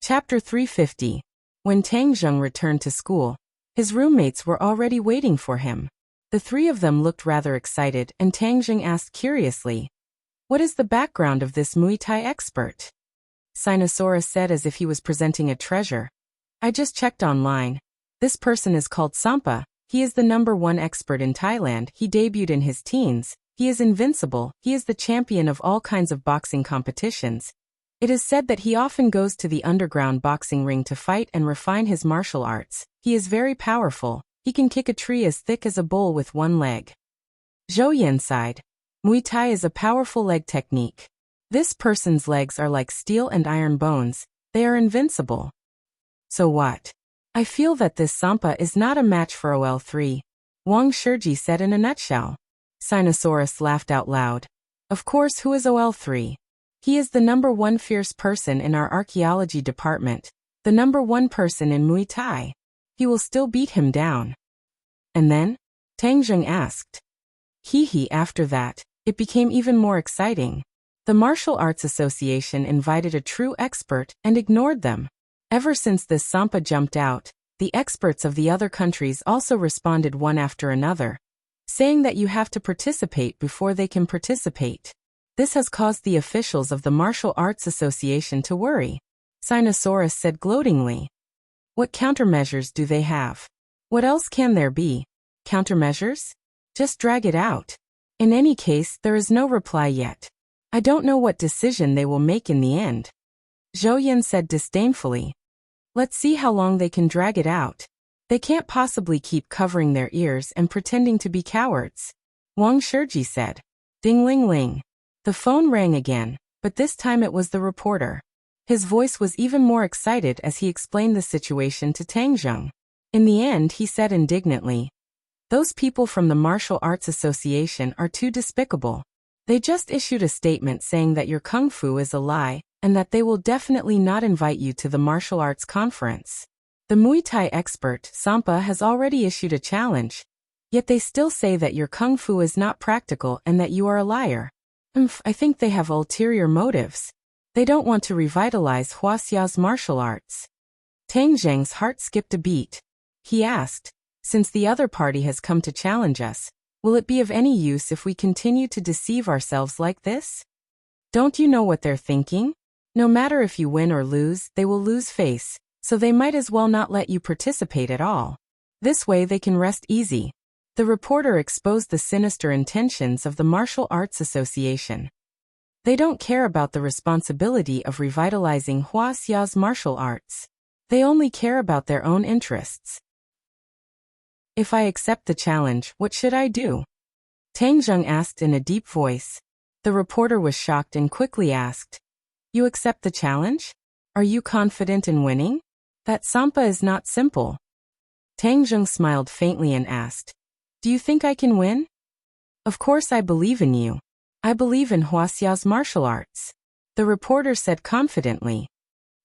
Chapter 350. When Tang Zheng returned to school, his roommates were already waiting for him. The three of them looked rather excited, and Tang Zheng asked curiously, "What is the background of this Muay Thai expert?" Sinosaurus said as if he was presenting a treasure. "I just checked online. This person is called Sampa. He is the #1 expert in Thailand. He debuted in his teens. He is invincible. He is the champion of all kinds of boxing competitions. It is said that he often goes to the underground boxing ring to fight and refine his martial arts. He is very powerful. He can kick a tree as thick as a bull with one leg." Zhou Yan sighed. Muay Thai is a powerful leg technique. This person's legs are like steel and iron bones. They are invincible. So what? I feel that this Sampa is not a match for OL3. Wang Shiji said in a nutshell. Sinosaurus laughed out loud. Of course, who is OL3? He is the #1 fierce person in our archaeology department, the #1 person in Muay Thai. He will still beat him down. And then? Tang Zheng asked. After that, it became even more exciting. The Martial Arts Association invited a true expert and ignored them. Ever since this Sampa jumped out, the experts of the other countries also responded one after another, saying that you have to participate before they can participate. This has caused the officials of the Martial Arts Association to worry. Sinosaurus said gloatingly. What countermeasures do they have? What else can there be? Countermeasures? Just drag it out. In any case, there is no reply yet. I don't know what decision they will make in the end. Zhou Yan said disdainfully. Let's see how long they can drag it out. They can't possibly keep covering their ears and pretending to be cowards. Wang Shiji said. Ding-ling-ling. The phone rang again, but this time it was the reporter. His voice was even more excited as he explained the situation to Tang Zheng. In the end, he said indignantly, "Those people from the Martial Arts Association are too despicable. They just issued a statement saying that your kung fu is a lie, and that they will definitely not invite you to the martial arts conference. The Muay Thai expert, Sampa, has already issued a challenge. Yet they still say that your kung fu is not practical and that you are a liar. I think they have ulterior motives. They don't want to revitalize Huaxia's martial arts." Tang Zheng's heart skipped a beat. He asked, "Since the other party has come to challenge us, will it be of any use if we continue to deceive ourselves like this? Don't you know what they're thinking? No matter if you win or lose, they will lose face, so they might as well not let you participate at all. This way they can rest easy." The reporter exposed the sinister intentions of the Martial Arts Association. They don't care about the responsibility of revitalizing Huaxia's martial arts. They only care about their own interests. If I accept the challenge, what should I do? Tang Zheng asked in a deep voice. The reporter was shocked and quickly asked, "You accept the challenge? Are you confident in winning? That Sampa is not simple." Tang Zheng smiled faintly and asked, "Do you think I can win?" "Of course I believe in you. I believe in Huaxia's martial arts," the reporter said confidently.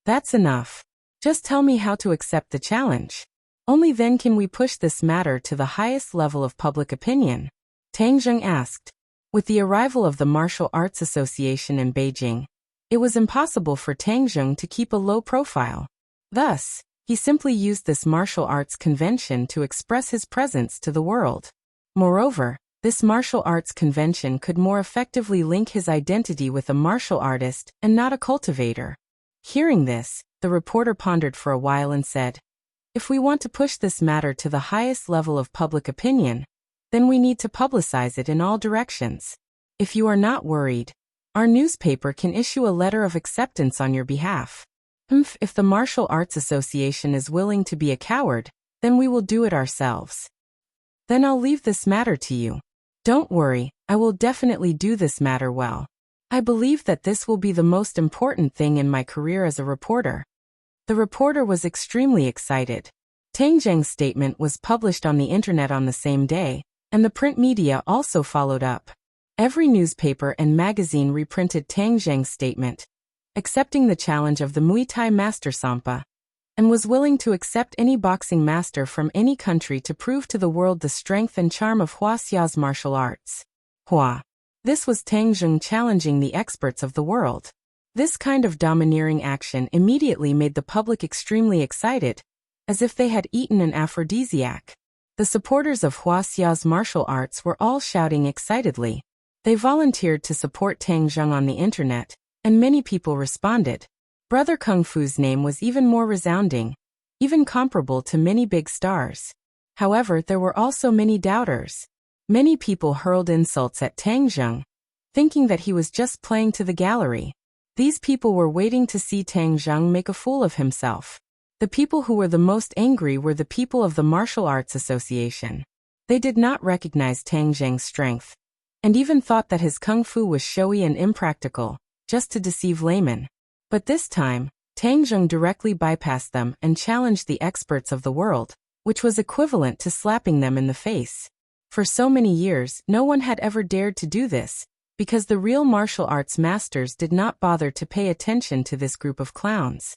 "That's enough. Just tell me how to accept the challenge. Only then can we push this matter to the highest level of public opinion," Tang Zheng asked. With the arrival of the Martial Arts Association in Beijing, it was impossible for Tang Zheng to keep a low profile. Thus, he simply used this martial arts convention to express his presence to the world. Moreover, this martial arts convention could more effectively link his identity with a martial artist and not a cultivator. Hearing this, the reporter pondered for a while and said, "If we want to push this matter to the highest level of public opinion, then we need to publicize it in all directions. If you are not worried, our newspaper can issue a letter of acceptance on your behalf. If the Martial Arts Association is willing to be a coward, then we will do it ourselves. Then I'll leave this matter to you. Don't worry, I will definitely do this matter well. I believe that this will be the most important thing in my career as a reporter." The reporter was extremely excited. Tang Zheng's statement was published on the internet on the same day, and the print media also followed up. Every newspaper and magazine reprinted Tang Zheng's statement, accepting the challenge of the Muay Thai master Sampa, and was willing to accept any boxing master from any country to prove to the world the strength and charm of Huaxia's martial arts. This was Tang Zheng challenging the experts of the world. This kind of domineering action immediately made the public extremely excited, as if they had eaten an aphrodisiac. The supporters of Hua Xia's martial arts were all shouting excitedly. They volunteered to support Tang Zheng on the internet, and many people responded. Brother Kung Fu's name was even more resounding, even comparable to many big stars. However, there were also many doubters. Many people hurled insults at Tang Zheng, thinking that he was just playing to the gallery. These people were waiting to see Tang Zheng make a fool of himself. The people who were the most angry were the people of the Martial Arts Association. They did not recognize Tang Zheng's strength, and even thought that his kung fu was showy and impractical, just to deceive laymen. But this time, Tang Zheng directly bypassed them and challenged the experts of the world, which was equivalent to slapping them in the face. For so many years, no one had ever dared to do this, because the real martial arts masters did not bother to pay attention to this group of clowns.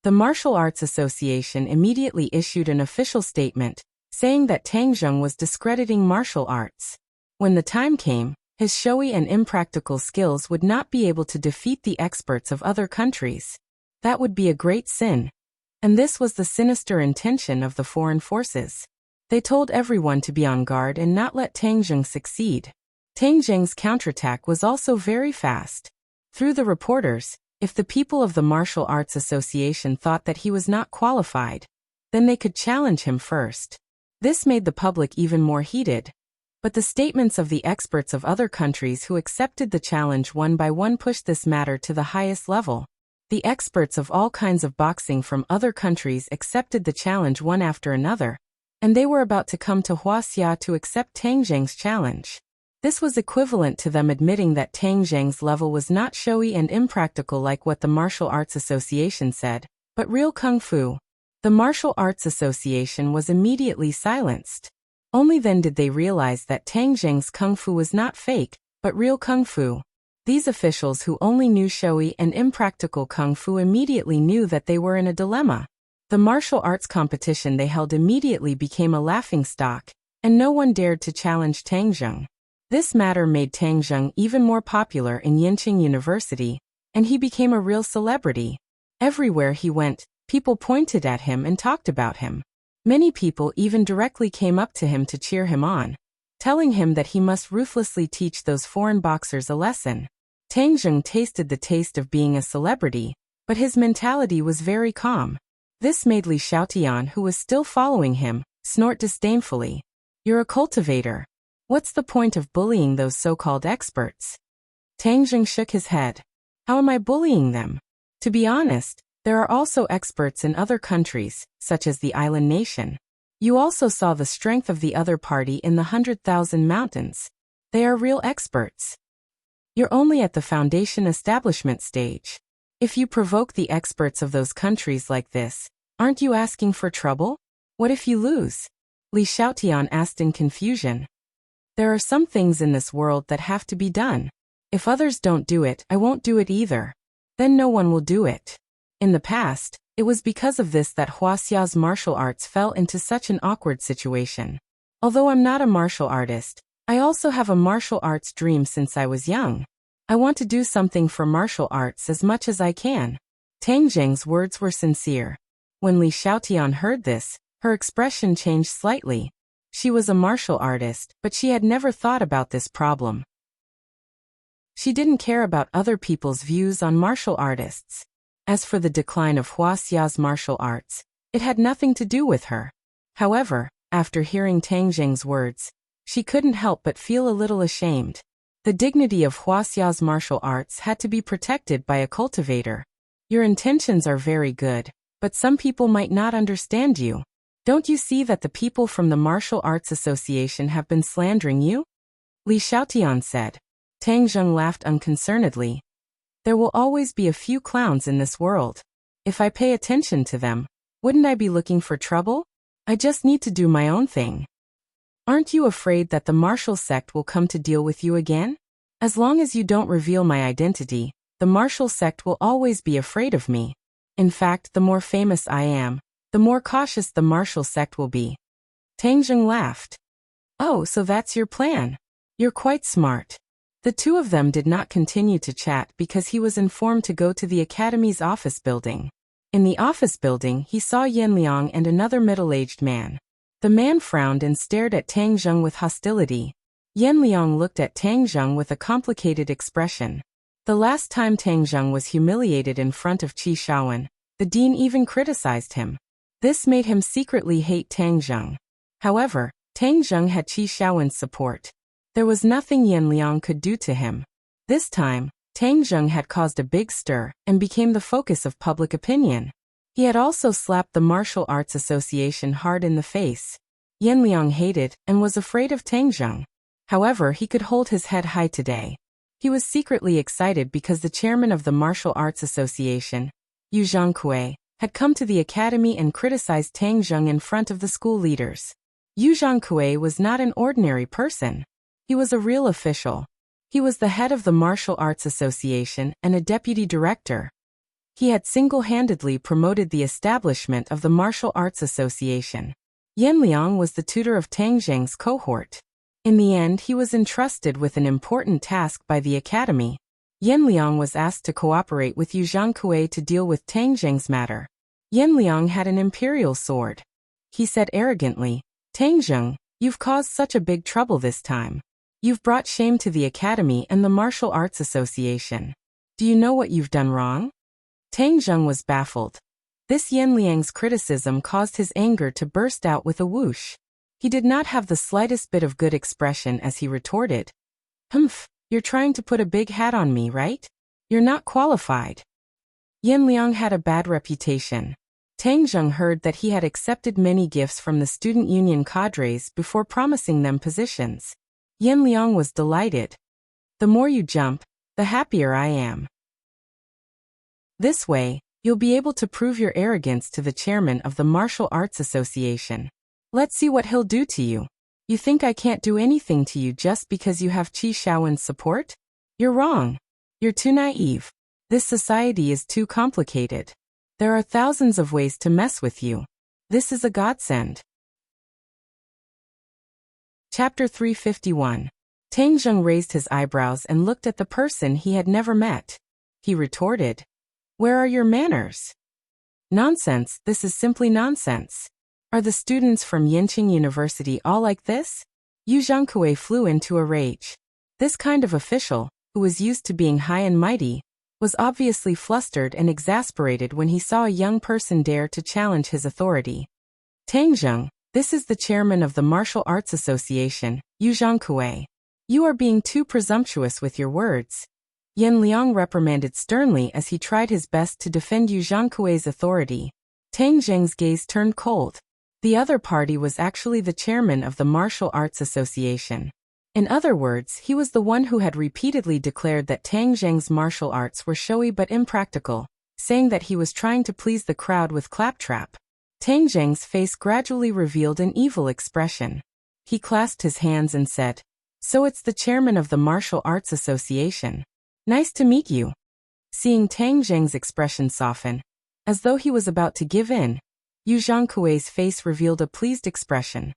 The Martial Arts Association immediately issued an official statement, saying that Tang Zheng was discrediting martial arts. When the time came, his showy and impractical skills would not be able to defeat the experts of other countries. That would be a great sin. And this was the sinister intention of the foreign forces. They told everyone to be on guard and not let Tang Zheng succeed. Tang Zheng's counterattack was also very fast. Through the reporters, if the people of the Martial Arts Association thought that he was not qualified, then they could challenge him first. This made the public even more heated. But the statements of the experts of other countries who accepted the challenge one by one pushed this matter to the highest level. The experts of all kinds of boxing from other countries accepted the challenge one after another, and they were about to come to Hua Xia to accept Tang Zheng's challenge. This was equivalent to them admitting that Tang Zheng's level was not showy and impractical like what the Martial Arts Association said, but real kung fu. The Martial Arts Association was immediately silenced. Only then did they realize that Tang Zheng's kung fu was not fake, but real kung fu. These officials who only knew showy and impractical kung fu immediately knew that they were in a dilemma. The martial arts competition they held immediately became a laughingstock, and no one dared to challenge Tang Zheng. This matter made Tang Zheng even more popular in Yinqing University, and he became a real celebrity. Everywhere he went, people pointed at him and talked about him. Many people even directly came up to him to cheer him on, telling him that he must ruthlessly teach those foreign boxers a lesson. Tang Zheng tasted the taste of being a celebrity, but his mentality was very calm. This made Li Xiaotian, who was still following him, snort disdainfully. "You're a cultivator. What's the point of bullying those so-called experts?" Tang Zheng shook his head. "How am I bullying them? To be honest, there are also experts in other countries, such as the island nation. You also saw the strength of the other party in the 100,000 mountains. They are real experts. You're only at the foundation establishment stage. If you provoke the experts of those countries like this, aren't you asking for trouble? What if you lose?" Li Xiaotian asked in confusion. "There are some things in this world that have to be done. If others don't do it, I won't do it either. Then no one will do it. In the past, it was because of this that Hua Xia's martial arts fell into such an awkward situation. Although I'm not a martial artist, I also have a martial arts dream since I was young. I want to do something for martial arts as much as I can." Tang Zheng's words were sincere. When Li Xiaotian heard this, her expression changed slightly. She was a martial artist, but she had never thought about this problem. She didn't care about other people's views on martial artists. As for the decline of Hua Xia's martial arts, it had nothing to do with her. However, after hearing Tang Zheng's words, she couldn't help but feel a little ashamed. The dignity of Hua Xia's martial arts had to be protected by a cultivator. Your intentions are very good, but some people might not understand you. Don't you see that the people from the Martial Arts Association have been slandering you? Li Xiaotian said. Tang Zheng laughed unconcernedly. There will always be a few clowns in this world. If I pay attention to them, wouldn't I be looking for trouble? I just need to do my own thing. Aren't you afraid that the martial sect will come to deal with you again? As long as you don't reveal my identity, the martial sect will always be afraid of me. In fact, the more famous I am, the more cautious the martial sect will be. Tang Zheng laughed. Oh, so that's your plan. You're quite smart. The two of them did not continue to chat because he was informed to go to the academy's office building. In the office building, he saw Yanliang and another middle-aged man. The man frowned and stared at Tang Zheng with hostility. Yanliang looked at Tang Zheng with a complicated expression. The last time Tang Zheng was humiliated in front of Qi Shaowen, the dean even criticized him. This made him secretly hate Tang Zheng. However, Tang Zheng had Qi Shaowen's support. There was nothing Yanliang could do to him. This time, Tang Zheng had caused a big stir and became the focus of public opinion. He had also slapped the Martial Arts Association hard in the face. Yanliang hated and was afraid of Tang Zheng. However, he could hold his head high today. He was secretly excited because the chairman of the Martial Arts Association, Yu Zhangkui, had come to the academy and criticized Tang Zheng in front of the school leaders. Yu Zhangkui was not an ordinary person. He was a real official. He was the head of the Martial Arts Association and a deputy director. He had single-handedly promoted the establishment of the Martial Arts Association. Yanliang was the tutor of Tang Zheng's cohort. In the end, he was entrusted with an important task by the academy. Yanliang was asked to cooperate with Yu Zhangkui to deal with Tang Zheng's matter. Yanliang had an imperial sword. He said arrogantly, "Tang Zheng, you've caused such a big trouble this time. You've brought shame to the academy and the Martial Arts Association. Do you know what you've done wrong?" Tang Zheng was baffled. This Yanliang's criticism caused his anger to burst out with a whoosh. He did not have the slightest bit of good expression as he retorted, "Humph, you're trying to put a big hat on me, right? You're not qualified." Yanliang had a bad reputation. Tang Zheng heard that he had accepted many gifts from the student union cadres before promising them positions. Yanliang was delighted. "The more you jump, the happier I am. This way, you'll be able to prove your arrogance to the chairman of the Martial Arts Association. Let's see what he'll do to you. You think I can't do anything to you just because you have Qi Shaowen's support? You're wrong. You're too naive. This society is too complicated. There are thousands of ways to mess with you. This is a godsend." Chapter 351. Tang Zheng raised his eyebrows and looked at the person he had never met. He retorted, "Where are your manners?" "Nonsense, this is simply nonsense. Are the students from Yinqing University all like this?" Yu Zhangkui flew into a rage. This kind of official, who was used to being high and mighty, was obviously flustered and exasperated when he saw a young person dare to challenge his authority. "Tang Zheng, this is the chairman of the Martial Arts Association, Yu Zhangkui. You are being too presumptuous with your words." Yanliang reprimanded sternly as he tried his best to defend Yu Zhangkui's authority. Tang Zheng's gaze turned cold. The other party was actually the chairman of the Martial Arts Association. In other words, he was the one who had repeatedly declared that Tang Zheng's martial arts were showy but impractical, saying that he was trying to please the crowd with claptrap. Tang Zheng's face gradually revealed an evil expression. He clasped his hands and said, "So it's the chairman of the Martial Arts Association. Nice to meet you." Seeing Tang Zheng's expression soften, as though he was about to give in, Yu Zhangkui's face revealed a pleased expression.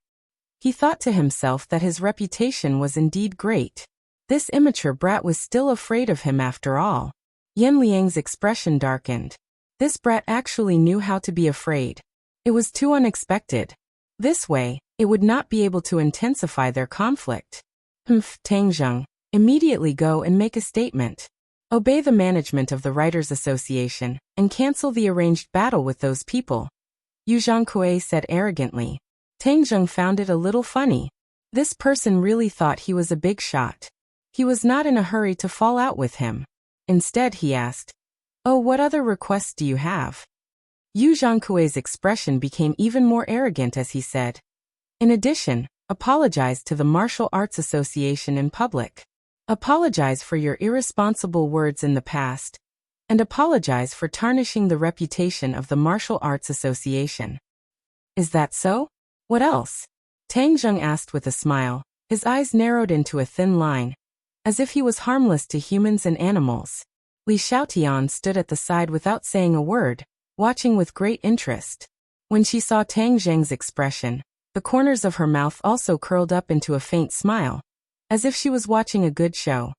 He thought to himself that his reputation was indeed great. This immature brat was still afraid of him after all. Yanliang's expression darkened. This brat actually knew how to be afraid. It was too unexpected. This way, it would not be able to intensify their conflict. Tang Zheng, immediately go and make a statement. Obey the management of the Writers' Association, and cancel the arranged battle with those people," Yu Zhangkui said arrogantly. Tang Zheng found it a little funny. This person really thought he was a big shot. He was not in a hurry to fall out with him. Instead, he asked, "Oh, what other requests do you have?" Yu Zhangkui's expression became even more arrogant as he said, "In addition, apologize to the Martial Arts Association in public. Apologize for your irresponsible words in the past, and apologize for tarnishing the reputation of the Martial Arts Association." "Is that so? What else?" Tang Zheng asked with a smile. His eyes narrowed into a thin line, as if he was harmless to humans and animals. Li Xiaotian stood at the side without saying a word, watching with great interest. When she saw Tang Zheng's expression, the corners of her mouth also curled up into a faint smile, as if she was watching a good show.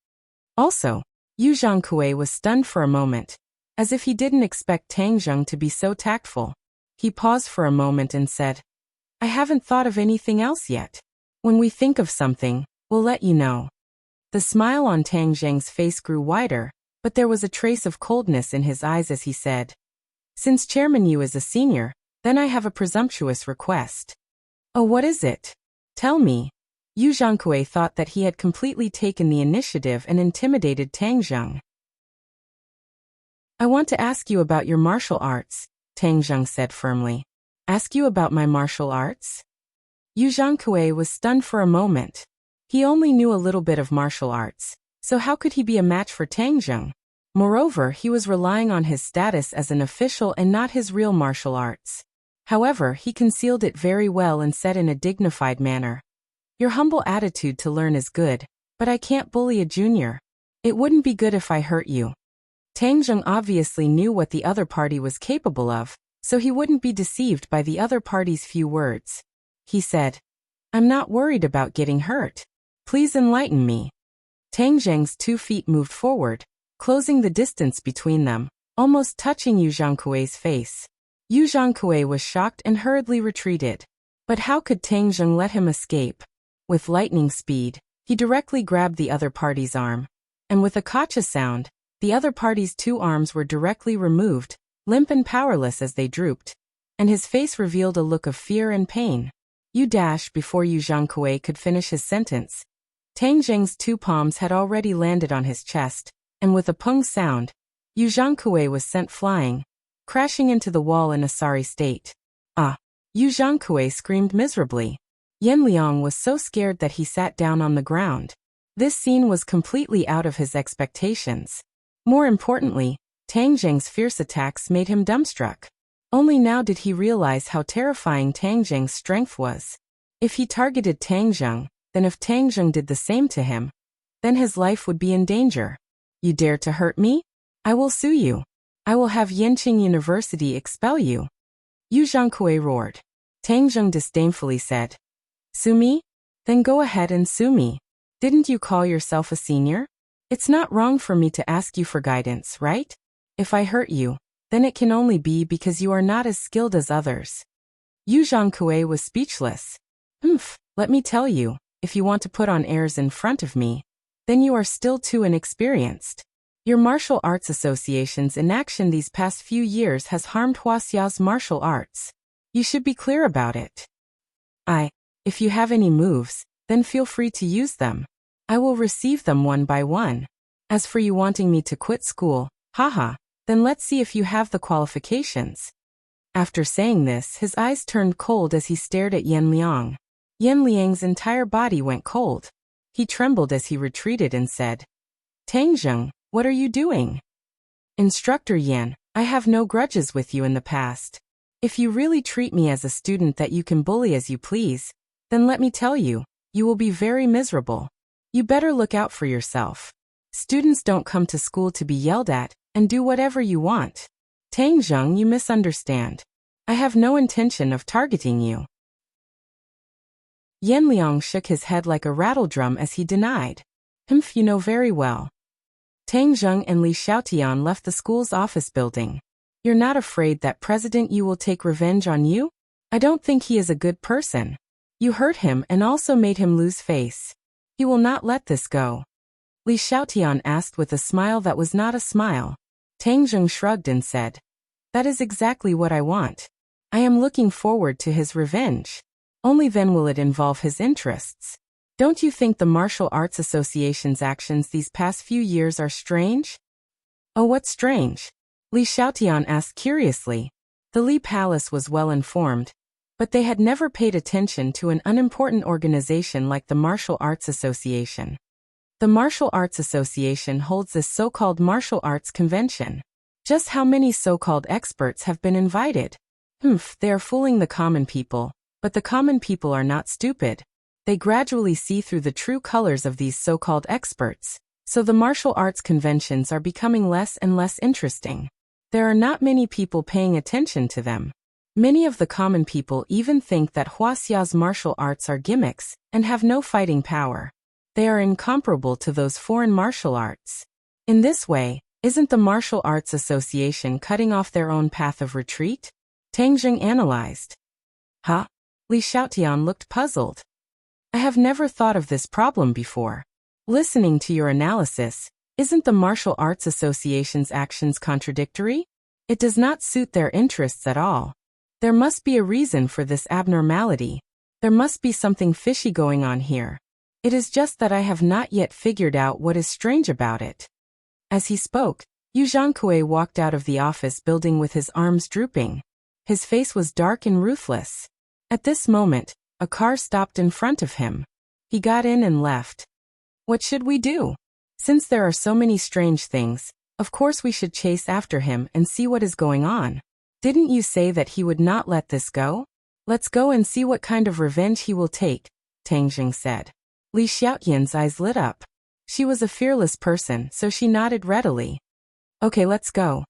Also, Yu Zhangkui was stunned for a moment, as if he didn't expect Tang Zheng to be so tactful. He paused for a moment and said, I haven't thought of anything else yet. When we think of something, we'll let you know. The smile on Tang Zheng's face grew wider, but there was a trace of coldness in his eyes as he said, Since Chairman Yu is a senior, then I have a presumptuous request. Oh, what is it? Tell me. Yu Zhangkui thought that he had completely taken the initiative and intimidated Tang Zheng. I want to ask you about your martial arts, Tang Zheng said firmly. Ask you about my martial arts? Yu Zhangkui was stunned for a moment. He only knew a little bit of martial arts, so how could he be a match for Tang Zheng? Moreover, he was relying on his status as an official and not his real martial arts. However, he concealed it very well and said in a dignified manner, Your humble attitude to learn is good, but I can't bully a junior. It wouldn't be good if I hurt you. Tang Zheng obviously knew what the other party was capable of, so he wouldn't be deceived by the other party's few words. He said, I'm not worried about getting hurt. Please enlighten me. Tang Zheng's 2 feet moved forward, closing the distance between them, almost touching Yu Zhangkui's face. Yu Zhangkui was shocked and hurriedly retreated. But how could Tang Zheng let him escape? With lightning speed, he directly grabbed the other party's arm. And with a kacha sound, the other party's 2 arms were directly removed, limp and powerless as they drooped. And his face revealed a look of fear and pain. Before Yu Zhangkui could finish his sentence, Tang Zheng's 2 palms had already landed on his chest, and with a pung sound, Yu Zhangkui was sent flying, crashing into the wall in a sorry state. Ah! Yu Zhangkui screamed miserably. Yan Liang was so scared that he sat down on the ground. This scene was completely out of his expectations. More importantly, Tang Zheng's fierce attacks made him dumbstruck. Only now did he realize how terrifying Tang Zheng's strength was. If he targeted Tang Zheng, then if Tang Zheng did the same to him, then his life would be in danger. You dare to hurt me? I will sue you. I will have Yanqing University expel you. Yu Zhangkui roared. Tang Zheng disdainfully said, Sue me? Then go ahead and sue me. Didn't you call yourself a senior? It's not wrong for me to ask you for guidance, right? If I hurt you, then it can only be because you are not as skilled as others. Yu Zhangkui was speechless. Let me tell you, if you want to put on airs in front of me, then you are still too inexperienced. Your martial arts association's inaction these past few years has harmed Huaxia's martial arts. You should be clear about it. If you have any moves, then feel free to use them. I will receive them one by one. As for you wanting me to quit school, then let's see if you have the qualifications. After saying this, his eyes turned cold as he stared at Yan Liang. Yan Liang's entire body went cold. He trembled as he retreated and said, Tang Zheng, what are you doing? Instructor Yan, I have no grudges with you in the past. If you really treat me as a student that you can bully as you please, then let me tell you, you will be very miserable. You better look out for yourself. Students don't come to school to be yelled at and do whatever you want. Tang Zheng, you misunderstand. I have no intention of targeting you. Yan Liang shook his head like a rattledrum as he denied. You know very well. Tang Zheng and Li Xiaotian left the school's office building. You're not afraid that President Yu will take revenge on you? I don't think he is a good person. You hurt him and also made him lose face. He will not let this go. Li Xiaotian asked with a smile that was not a smile. Tang Zheng shrugged and said, That is exactly what I want. I am looking forward to his revenge. Only then will it involve his interests. Don't you think the Martial Arts Association's actions these past few years are strange? Oh, what's strange? Li Xiaotian asked curiously. The Li Palace was well informed, but they had never paid attention to an unimportant organization like the Martial Arts Association. The Martial Arts Association holds this so-called martial arts convention. Just how many so-called experts have been invited? They are fooling the common people, but the common people are not stupid. They gradually see through the true colors of these so-called experts, so the martial arts conventions are becoming less and less interesting. There are not many people paying attention to them. Many of the common people even think that Huaxia's martial arts are gimmicks and have no fighting power. They are incomparable to those foreign martial arts. In this way, isn't the Martial Arts Association cutting off their own path of retreat? Tang Jing analyzed. Huh? Li Xiaotian looked puzzled. I have never thought of this problem before. Listening to your analysis, isn't the Martial Arts Association's actions contradictory? It does not suit their interests at all. There must be a reason for this abnormality. There must be something fishy going on here. It is just that I have not yet figured out what is strange about it. As he spoke, Yu Zhangkui walked out of the office building with his arms drooping. His face was dark and ruthless. At this moment, a car stopped in front of him. He got in and left. What should we do? Since there are so many strange things, of course we should chase after him and see what is going on. Didn't you say that he would not let this go? Let's go and see what kind of revenge he will take, Tang Jing said. Li Xiaotian's eyes lit up. She was a fearless person, so she nodded readily. Okay, let's go.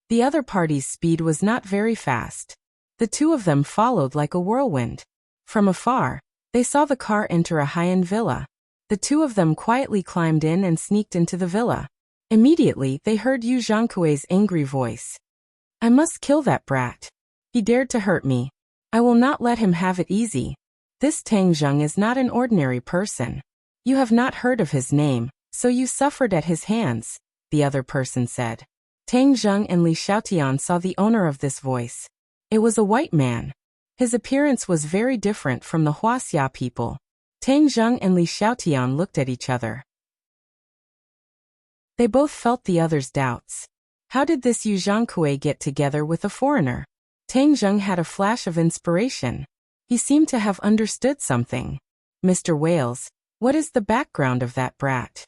The other party's speed was not very fast. The two of them followed like a whirlwind. From afar, they saw the car enter a high-end villa. The two of them quietly climbed in and sneaked into the villa. Immediately, they heard Yu Zhangkui's angry voice. I must kill that brat. He dared to hurt me. I will not let him have it easy. This Tang Zheng is not an ordinary person. You have not heard of his name, so you suffered at his hands, the other person said. Tang Zheng and Li Xiaotian saw the owner of this voice. It was a white man. His appearance was very different from the Huaxia people. Tang Zheng and Li Xiaotian looked at each other. They both felt the other's doubts. How did this Yu Zhangkui get together with a foreigner? Tang Zheng had a flash of inspiration. He seemed to have understood something. Mr. Wales, what is the background of that brat?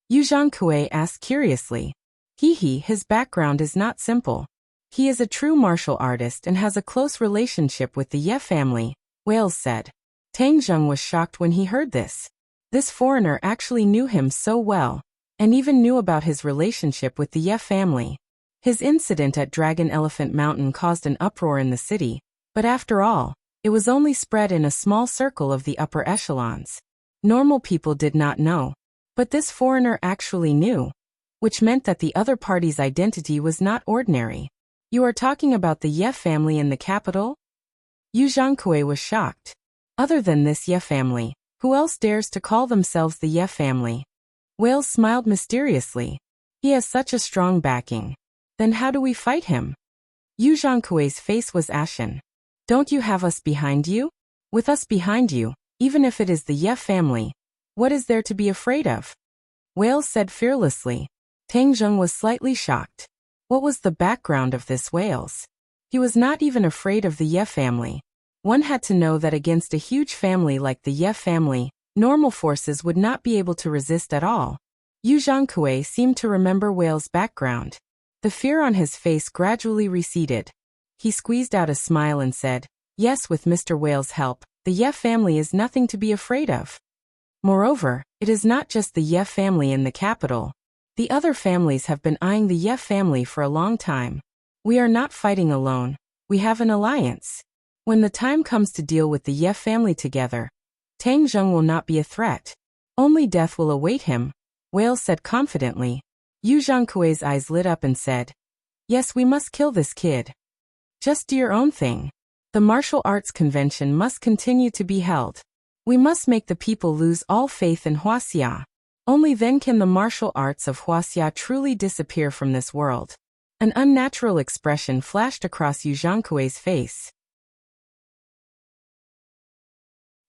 Yu Zhangkui asked curiously. His background is not simple. He is a true martial artist and has a close relationship with the Ye family, Wales said. Tang Zheng was shocked when he heard this. This foreigner actually knew him so well, and even knew about his relationship with the Ye family. His incident at Dragon Elephant Mountain caused an uproar in the city, but after all, it was only spread in a small circle of the upper echelons. Normal people did not know, but this foreigner actually knew, which meant that the other party's identity was not ordinary. You are talking about the Ye family in the capital? Yu Zhangkui was shocked. Other than this Ye family, who else dares to call themselves the Ye family? Wales smiled mysteriously. He has such a strong backing. Then how do we fight him? Yu Zhangkui's face was ashen. Don't you have us behind you? With us behind you, even if it is the Ye family, what is there to be afraid of? Wales said fearlessly. Tang Zheng was slightly shocked. What was the background of this Wales? He was not even afraid of the Ye family. One had to know that against a huge family like the Ye family, normal forces would not be able to resist at all. Yu Zhangkui seemed to remember Wales' background. The fear on his face gradually receded. He squeezed out a smile and said, yes, with Mr. Wales' help, the Ye family is nothing to be afraid of. Moreover, it is not just the Ye family in the capital. The other families have been eyeing the Ye family for a long time. We are not fighting alone. We have an alliance. When the time comes to deal with the Ye family together, Tang Zheng will not be a threat. Only death will await him, Wales said confidently. Yu Zhangkui's eyes lit up and said, yes, we must kill this kid. Just do your own thing. The martial arts convention must continue to be held. We must make the people lose all faith in Huaxia. Only then can the martial arts of Huaxia truly disappear from this world. An unnatural expression flashed across Yu Zhangkui's face.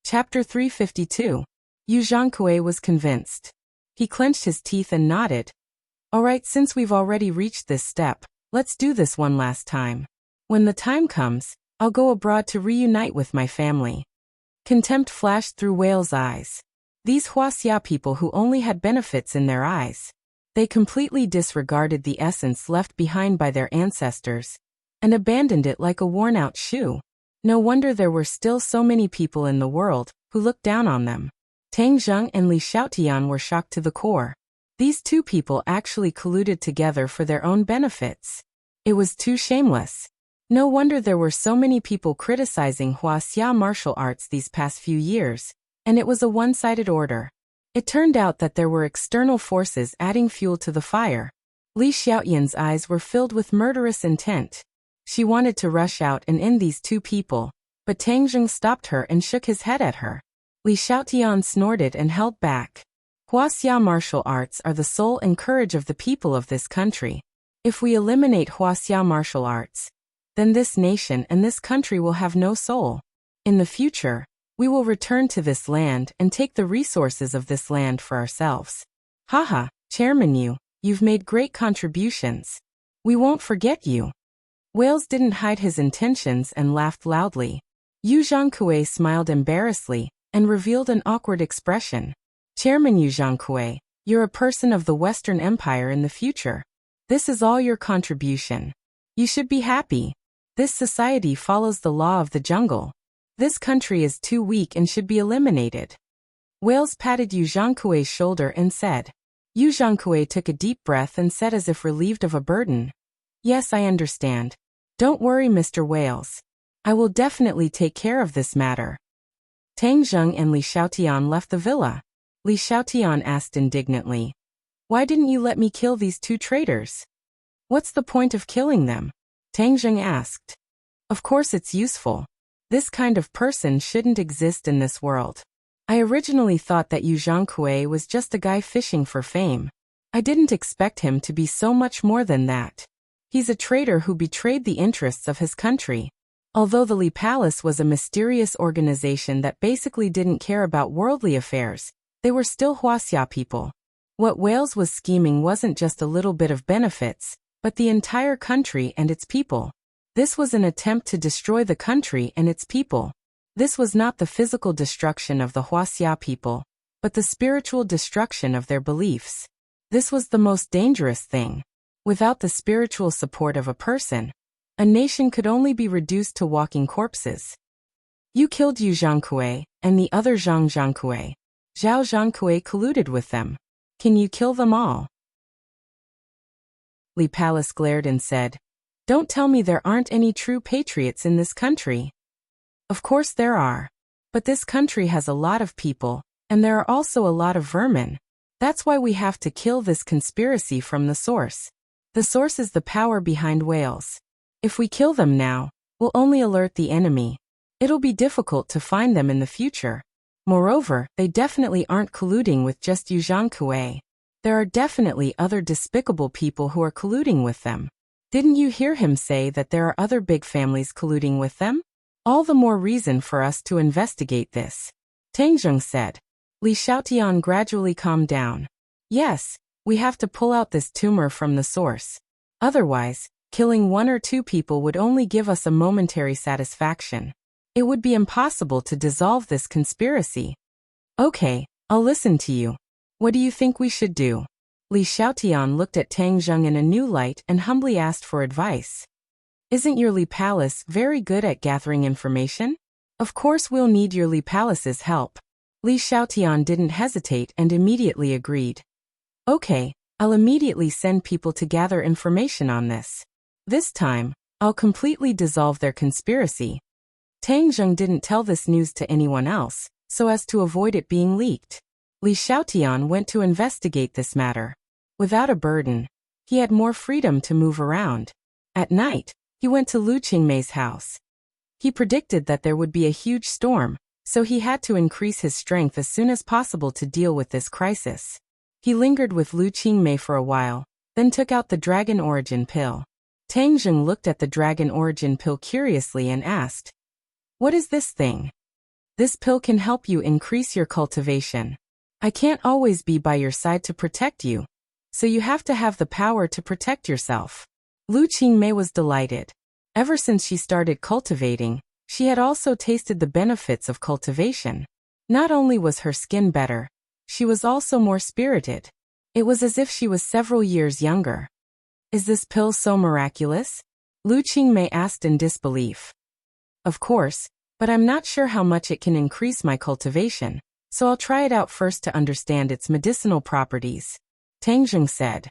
Chapter 352. Yu Zhangkui was convinced. He clenched his teeth and nodded. Alright, since we've already reached this step, let's do this one last time. When the time comes, I'll go abroad to reunite with my family. Contempt flashed through Wales' eyes. These Huaxia people who only had benefits in their eyes. They completely disregarded the essence left behind by their ancestors, and abandoned it like a worn-out shoe. No wonder there were still so many people in the world who looked down on them. Tang Zheng and Li Xiaotian were shocked to the core. These two people actually colluded together for their own benefits. It was too shameless. No wonder there were so many people criticizing Huaxia martial arts these past few years, and it was a one-sided order. It turned out that there were external forces adding fuel to the fire. Li Xiaoyan's eyes were filled with murderous intent. She wanted to rush out and end these two people, but Tang Zheng stopped her and shook his head at her. Li Xiaotian snorted and held back. Huaxia martial arts are the soul and courage of the people of this country. If we eliminate Huaxia martial arts, then this nation and this country will have no soul. In the future, we will return to this land and take the resources of this land for ourselves. Haha, Chairman you've made great contributions. We won't forget you. Wales didn't hide his intentions and laughed loudly. Yu Zhangkui smiled embarrassedly and revealed an awkward expression. Chairman Yu Zhangkui, you're a person of the Western Empire in the future. This is all your contribution. You should be happy. This society follows the law of the jungle. This country is too weak and should be eliminated. Wales patted Yu Zhangkui's shoulder and said. Yu Zhangkui took a deep breath and said as if relieved of a burden. Yes, I understand. Don't worry, Mr. Wales. I will definitely take care of this matter. Tang Zheng and Li Xiaotian left the villa. Li Xiaotian asked indignantly. Why didn't you let me kill these two traitors? What's the point of killing them? Tang Zheng asked. Of course it's useful. This kind of person shouldn't exist in this world. I originally thought that Yu Zhangkui was just a guy fishing for fame. I didn't expect him to be so much more than that. He's a traitor who betrayed the interests of his country. Although the Li Palace was a mysterious organization that basically didn't care about worldly affairs, they were still Huaxia people. What Wales was scheming wasn't just a little bit of benefits, but the entire country and its people. This was an attempt to destroy the country and its people. This was not the physical destruction of the Huaxia people, but the spiritual destruction of their beliefs. This was the most dangerous thing. Without the spiritual support of a person, a nation could only be reduced to walking corpses. You killed Yu Zhangkui and the other Zhang Zhangkui. Zhao Zhangkui colluded with them. Can you kill them all? Li Palace glared and said, Don't tell me there aren't any true patriots in this country. Of course there are. But this country has a lot of people, and there are also a lot of vermin. That's why we have to kill this conspiracy from the source. The source is the power behind Wales. If we kill them now, we'll only alert the enemy. It'll be difficult to find them in the future. Moreover, they definitely aren't colluding with just Yu Zhangkui. There are definitely other despicable people who are colluding with them. Didn't you hear him say that there are other big families colluding with them? All the more reason for us to investigate this. Tang Zheng said. Li Xiaotian gradually calmed down. Yes, we have to pull out this tumor from the source. Otherwise, killing one or two people would only give us a momentary satisfaction. It would be impossible to dissolve this conspiracy. Okay, I'll listen to you. What do you think we should do? Li Xiaotian looked at Tang Zheng in a new light and humbly asked for advice. Isn't your Li Palace very good at gathering information? Of course we'll need your Li Palace's help. Li Xiaotian didn't hesitate and immediately agreed. Okay, I'll immediately send people to gather information on this. This time, I'll completely dissolve their conspiracy. Tang Zheng didn't tell this news to anyone else, so as to avoid it being leaked. Li Xiaotian went to investigate this matter. Without a burden, he had more freedom to move around. At night, he went to Lu Qingmei's house. He predicted that there would be a huge storm, so he had to increase his strength as soon as possible to deal with this crisis. He lingered with Lu Qingmei for a while, then took out the Dragon Origin pill. Tang Zheng looked at the Dragon Origin pill curiously and asked, What is this thing? This pill can help you increase your cultivation. I can't always be by your side to protect you, so you have to have the power to protect yourself. Lu Qingmei was delighted. Ever since she started cultivating, she had also tasted the benefits of cultivation. Not only was her skin better, she was also more spirited. It was as if she was several years younger. Is this pill so miraculous? Lu Qingmei asked in disbelief. Of course, but I'm not sure how much it can increase my cultivation, so I'll try it out first to understand its medicinal properties. Tang Zheng said.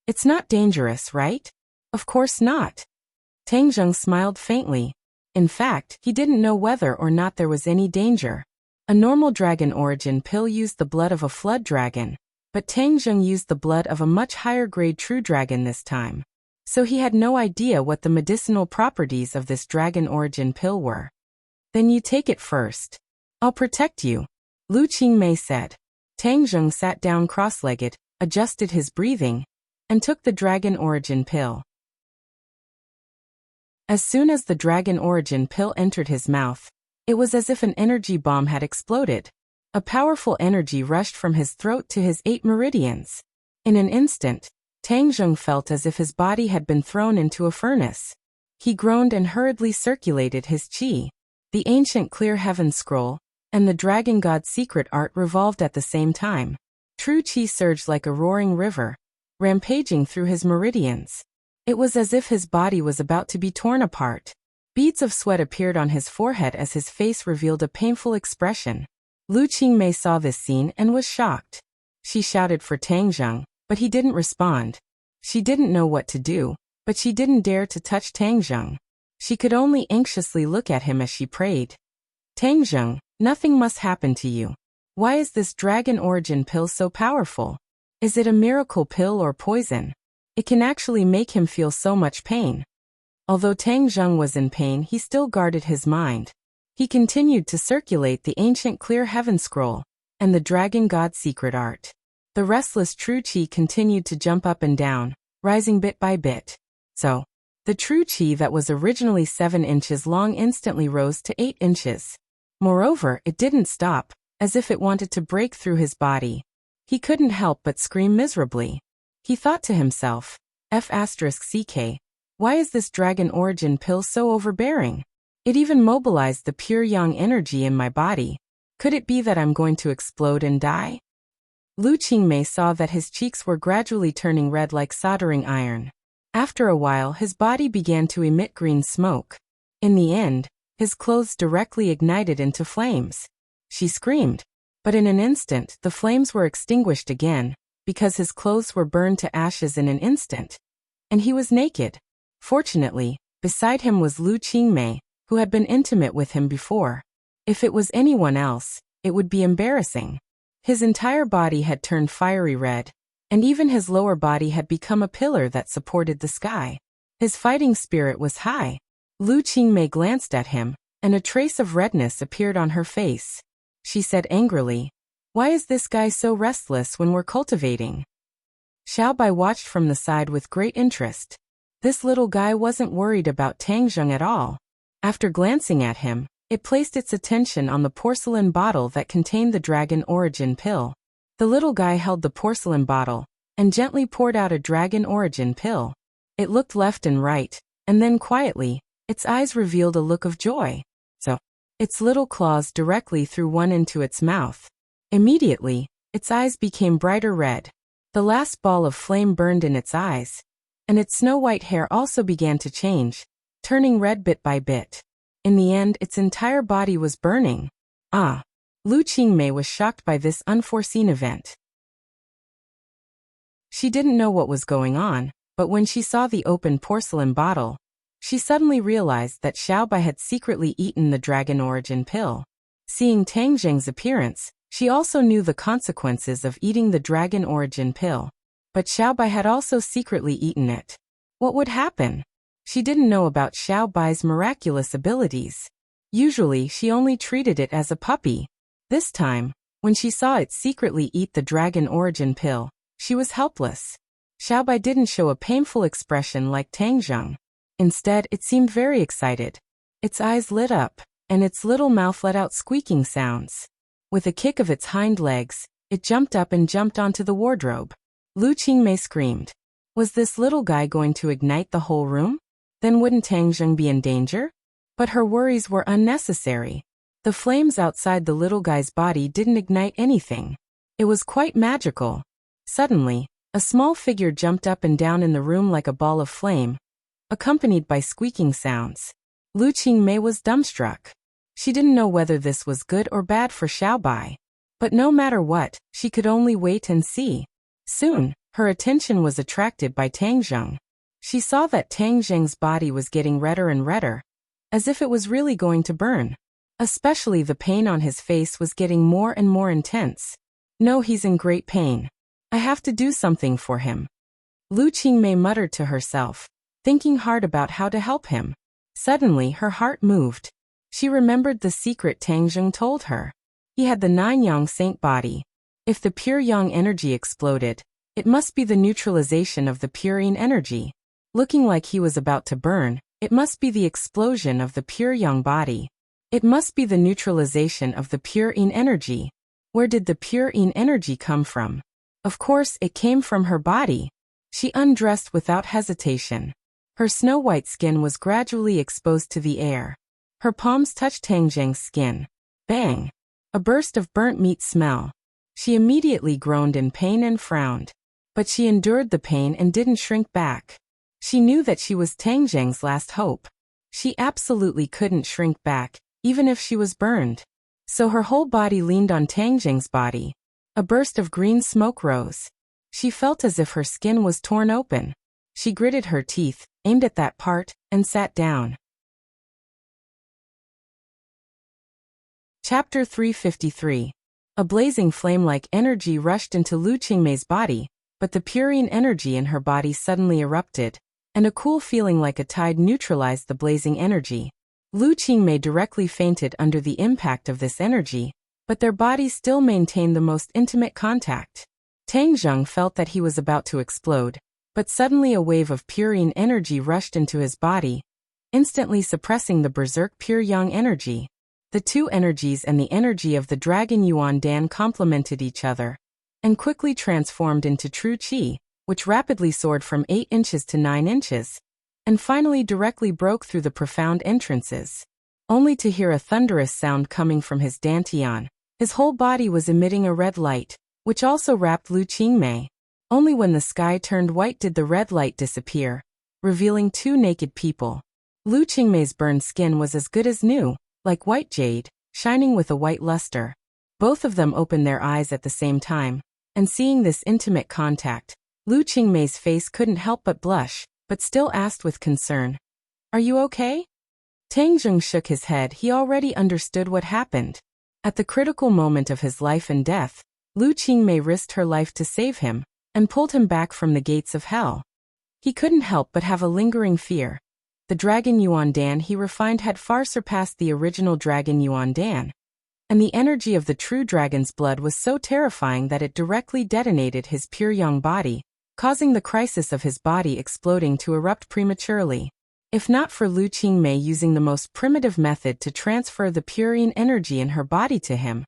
It's not dangerous, right? Of course not. Tang Zheng smiled faintly. In fact, he didn't know whether or not there was any danger. A normal dragon origin pill used the blood of a flood dragon, but Tang Zheng used the blood of a much higher grade true dragon this time. So he had no idea what the medicinal properties of this dragon origin pill were. Then you take it first. I'll protect you, Lu Qingmei said. Tang Zheng sat down cross-legged, adjusted his breathing, and took the dragon origin pill. As soon as the dragon origin pill entered his mouth, it was as if an energy bomb had exploded. A powerful energy rushed from his throat to his 8 meridians. In an instant, Tang Zheng felt as if his body had been thrown into a furnace. He groaned and hurriedly circulated his qi. The ancient clear heaven scroll and the dragon god secret art revolved at the same time. True qi surged like a roaring river, rampaging through his meridians. It was as if his body was about to be torn apart. Beads of sweat appeared on his forehead as his face revealed a painful expression. Lu Qingmei saw this scene and was shocked. She shouted for Tang Zheng, but he didn't respond. She didn't know what to do, but she didn't dare to touch Tang Zheng. She could only anxiously look at him as she prayed. Tang Zheng, nothing must happen to you. Why is this dragon origin pill so powerful? Is it a miracle pill or poison? It can actually make him feel so much pain. Although Tang Zheng was in pain, he still guarded his mind. He continued to circulate the ancient clear heaven scroll and the dragon god secret art. The restless true qi continued to jump up and down, rising bit by bit. So, the true qi that was originally 7 inches long instantly rose to 8 inches. Moreover, it didn't stop, as if it wanted to break through his body. He couldn't help but scream miserably. He thought to himself, F***CK, why is this dragon origin pill so overbearing? It even mobilized the pure yang energy in my body. Could it be that I'm going to explode and die? Lu Qingmei saw that his cheeks were gradually turning red like soldering iron. After a while, his body began to emit green smoke. In the end, his clothes directly ignited into flames. She screamed, but in an instant, the flames were extinguished again, because his clothes were burned to ashes in an instant. And he was naked. Fortunately, beside him was Lu Qingmei, who had been intimate with him before. If it was anyone else, it would be embarrassing. His entire body had turned fiery red, and even his lower body had become a pillar that supported the sky. His fighting spirit was high. Lu Qingmei glanced at him, and a trace of redness appeared on her face. She said angrily, "Why is this guy so restless when we're cultivating?" Xiaobai watched from the side with great interest. This little guy wasn't worried about Tang Zheng at all. After glancing at him, it placed its attention on the porcelain bottle that contained the dragon origin pill. The little guy held the porcelain bottle and gently poured out a dragon origin pill. It looked left and right, and then quietly, its eyes revealed a look of joy. So, its little claws directly threw one into its mouth. Immediately, its eyes became brighter red. The last ball of flame burned in its eyes, and its snow-white hair also began to change, turning red bit by bit. In the end, its entire body was burning. Lu Qingmei was shocked by this unforeseen event. She didn't know what was going on, but when she saw the open porcelain bottle, she suddenly realized that Xiaobai had secretly eaten the dragon origin pill. Seeing Tang Zheng's appearance, she also knew the consequences of eating the dragon origin pill. But Xiaobai had also secretly eaten it. What would happen? She didn't know about Xiaobai's miraculous abilities. Usually, she only treated it as a puppy. This time, when she saw it secretly eat the dragon origin pill, she was helpless. Xiaobai didn't show a painful expression like Tang Zheng. Instead, it seemed very excited. Its eyes lit up, and its little mouth let out squeaking sounds. With a kick of its hind legs, it jumped up and jumped onto the wardrobe. Lu Qingmei screamed. Was this little guy going to ignite the whole room? Then wouldn't Tang Zheng be in danger? But her worries were unnecessary. The flames outside the little guy's body didn't ignite anything. It was quite magical. Suddenly, a small figure jumped up and down in the room like a ball of flame, accompanied by squeaking sounds. Lu Qingmei was dumbstruck. She didn't know whether this was good or bad for Xiaobai. But no matter what, she could only wait and see. Soon, her attention was attracted by Tang Zheng. She saw that Tang Zheng's body was getting redder and redder, as if it was really going to burn. Especially the pain on his face was getting more and more intense. No, he's in great pain. I have to do something for him. Lu Qingmei muttered to herself, thinking hard about how to help him. Suddenly her heart moved. She remembered the secret Tang Zheng told her. He had the 9 yang saint body. If the pure yang energy exploded, it must be the neutralization of the pure yin energy. Looking like he was about to burn, it must be the explosion of the pure yang body. It must be the neutralization of the pure yin energy. Where did the pure yin energy come from? Of course, it came from her body. She undressed without hesitation. Her snow-white skin was gradually exposed to the air. Her palms touched Tang Zheng's skin. Bang! A burst of burnt meat smell. She immediately groaned in pain and frowned. But she endured the pain and didn't shrink back. She knew that she was Tang Zheng's last hope. She absolutely couldn't shrink back, even if she was burned. So her whole body leaned on Tang Zheng's body. A burst of green smoke rose. She felt as if her skin was torn open. She gritted her teeth, aimed at that part, and sat down. Chapter 353. A blazing flame-like energy rushed into Lu Qingmei's body, but the purine energy in her body suddenly erupted, and a cool feeling like a tide neutralized the blazing energy. Lu Qingmei directly fainted under the impact of this energy, but their bodies still maintained the most intimate contact. Tang Zheng felt that he was about to explode, but suddenly a wave of purine energy rushed into his body, instantly suppressing the berserk pure yang energy. The two energies and the energy of the dragon Yuan Dan complemented each other, and quickly transformed into true qi, which rapidly soared from 8 inches to 9 inches, and finally directly broke through the profound entrances. Only to hear a thunderous sound coming from his dantian. His whole body was emitting a red light, which also wrapped Lu Qingmei. Only when the sky turned white did the red light disappear, revealing 2 naked people. Lu Qingmei's burned skin was as good as new, like white jade, shining with a white luster. Both of them opened their eyes at the same time, and seeing this intimate contact, Lu Qingmei's face couldn't help but blush, but still asked with concern, "Are you okay?" Tang Zheng shook his head. He already understood what happened. At the critical moment of his life and death, Lu Qingmei risked her life to save him, and pulled him back from the gates of hell. He couldn't help but have a lingering fear. The dragon Yuan Dan he refined had far surpassed the original dragon Yuan Dan, and the energy of the true dragon's blood was so terrifying that it directly detonated his pure yang body, causing the crisis of his body exploding to erupt prematurely. If not for Lu Qingmei using the most primitive method to transfer the purine energy in her body to him,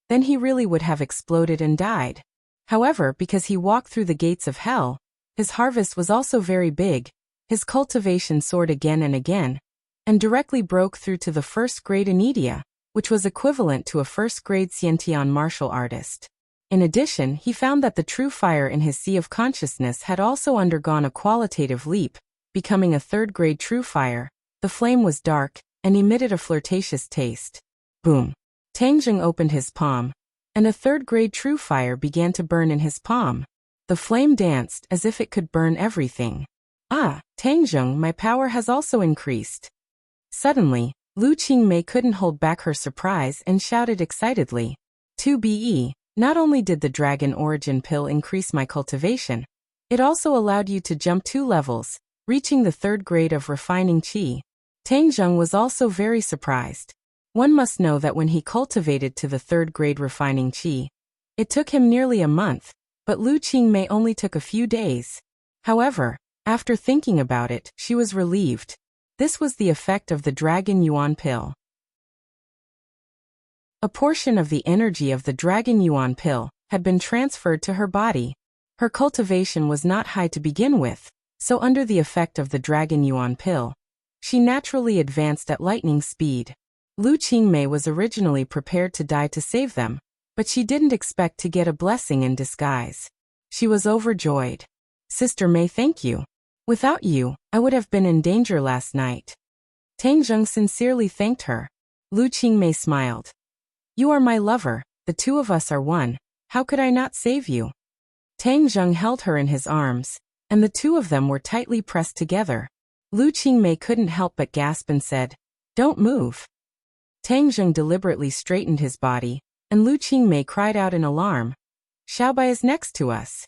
then he really would have exploded and died. However, because he walked through the gates of hell, his harvest was also very big. His cultivation soared again and again, and directly broke through to the first grade in India, which was equivalent to a first-grade Xiantian martial artist. In addition, he found that the true fire in his sea of consciousness had also undergone a qualitative leap, becoming a third-grade true fire. The flame was dark, and emitted a flirtatious taste. Boom! Tang Zheng opened his palm, and a third-grade true fire began to burn in his palm. The flame danced as if it could burn everything. Ah, Tang Zheng, my power has also increased. Suddenly, Lu Qingmei couldn't hold back her surprise and shouted excitedly, 2BE, not only did the dragon origin pill increase my cultivation, it also allowed you to jump 2 levels, reaching the 3rd grade of refining qi. Tang Zheng was also very surprised. One must know that when he cultivated to the 3rd grade refining qi, it took him nearly a month, but Lu Qingmei only took a few days. However, after thinking about it, she was relieved. This was the effect of the Dragon Yuan pill. A portion of the energy of the Dragon Yuan pill had been transferred to her body. Her cultivation was not high to begin with, so under the effect of the Dragon Yuan pill, she naturally advanced at lightning speed. Lu Qingmei was originally prepared to die to save them, but she didn't expect to get a blessing in disguise. She was overjoyed. "Sister Mei, thank you. Without you, I would have been in danger last night." Tang Zheng sincerely thanked her. Lu Qingmei smiled. "You are my lover, the 2 of us are one, how could I not save you?" Tang Zheng held her in his arms, and the 2 of them were tightly pressed together. Lu Qingmei couldn't help but gasp and said, "Don't move." Tang Zheng deliberately straightened his body, and Lu Qingmei cried out in alarm. Xiaobai is next to us.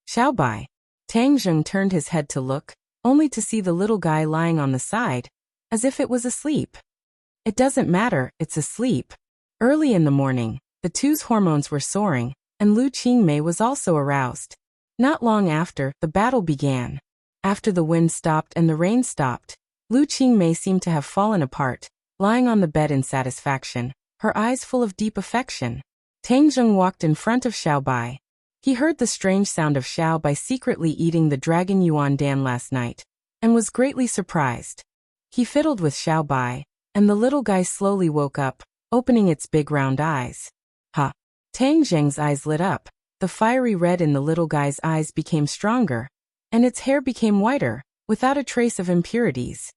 Xiaobai. Tang Zheng turned his head to look, only to see the little guy lying on the side, as if it was asleep. It doesn't matter, it's asleep. Early in the morning, the two's hormones were soaring, and Lu Qingmei was also aroused. Not long after, the battle began. After the wind stopped and the rain stopped, Lu Qingmei seemed to have fallen apart, lying on the bed in satisfaction, her eyes full of deep affection. Tang Zheng walked in front of Xiaobai. He heard the strange sound of Xiaobai secretly eating the dragon Yuan Dan last night, and was greatly surprised. He fiddled with Xiaobai, and the little guy slowly woke up, opening its big round eyes. Ha! Tang Zheng's eyes lit up, the fiery red in the little guy's eyes became stronger, and its hair became whiter, without a trace of impurities.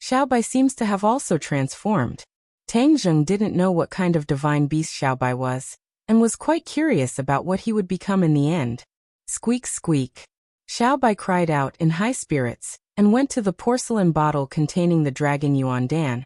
Xiaobai seems to have also transformed. Tang Zheng didn't know what kind of divine beast Xiaobai was, and was quite curious about what he would become in the end. Squeak squeak. Xiaobai cried out in high spirits, and went to the porcelain bottle containing the dragon Yuan Dan,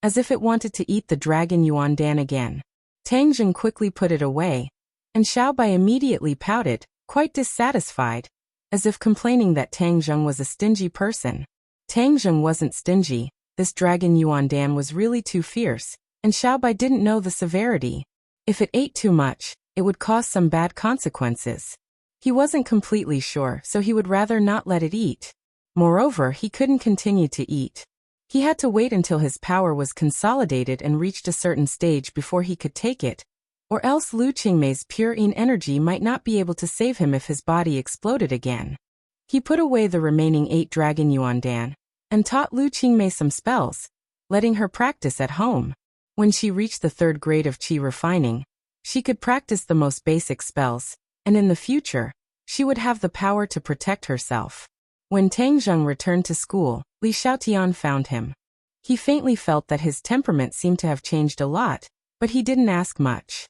as if it wanted to eat the dragon Yuan Dan again. Tang Zheng quickly put it away, and Xiaobai immediately pouted, quite dissatisfied, as if complaining that Tang Zheng was a stingy person. Tang Zheng wasn't stingy, this dragon Yuan Dan was really too fierce, and Xiaobai didn't know the severity. If it ate too much, it would cause some bad consequences. He wasn't completely sure, so he would rather not let it eat. Moreover, he couldn't continue to eat. He had to wait until his power was consolidated and reached a certain stage before he could take it, or else Lu Qingmei's pure yin energy might not be able to save him if his body exploded again. He put away the remaining 8 dragon Yuan Dan, and taught Lu Qingmei some spells, letting her practice at home. When she reached the 3rd grade of qi refining, she could practice the most basic spells, and in the future, she would have the power to protect herself. When Tang Zheng returned to school, Li Xiaotian found him. He faintly felt that his temperament seemed to have changed a lot, but he didn't ask much.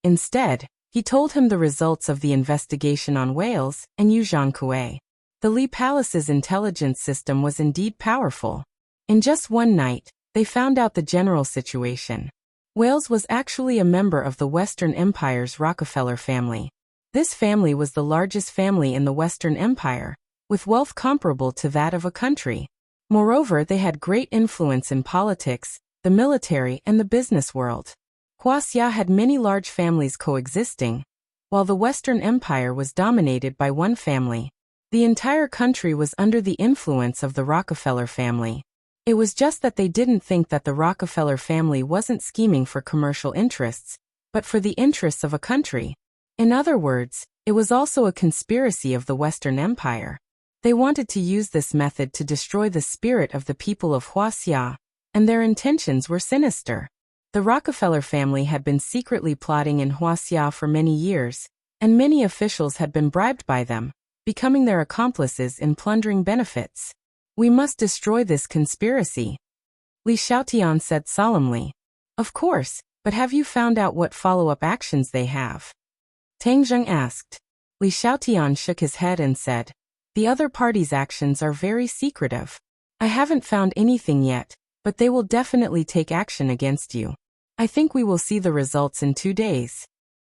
Instead, he told him the results of the investigation on whales and Yuzhangkue. The Li Palace's intelligence system was indeed powerful. In just one night, they found out the general situation. Wales was actually a member of the Western Empire's Rockefeller family. This family was the largest family in the Western Empire, with wealth comparable to that of a country. Moreover, they had great influence in politics, the military, and the business world. Huaxia had many large families coexisting, while the Western Empire was dominated by one family. The entire country was under the influence of the Rockefeller family. It was just that they didn't think that the Rockefeller family wasn't scheming for commercial interests, but for the interests of a country. In other words, it was also a conspiracy of the Western Empire. They wanted to use this method to destroy the spirit of the people of Huaxia, and their intentions were sinister. The Rockefeller family had been secretly plotting in Huaxia for many years, and many officials had been bribed by them, becoming their accomplices in plundering benefits. We must destroy this conspiracy, Li Xiaotian said solemnly. Of course, but have you found out what follow-up actions they have? Tang Zheng asked. Li Xiaotian shook his head and said, the other party's actions are very secretive. I haven't found anything yet, but they will definitely take action against you. I think we will see the results in 2 days.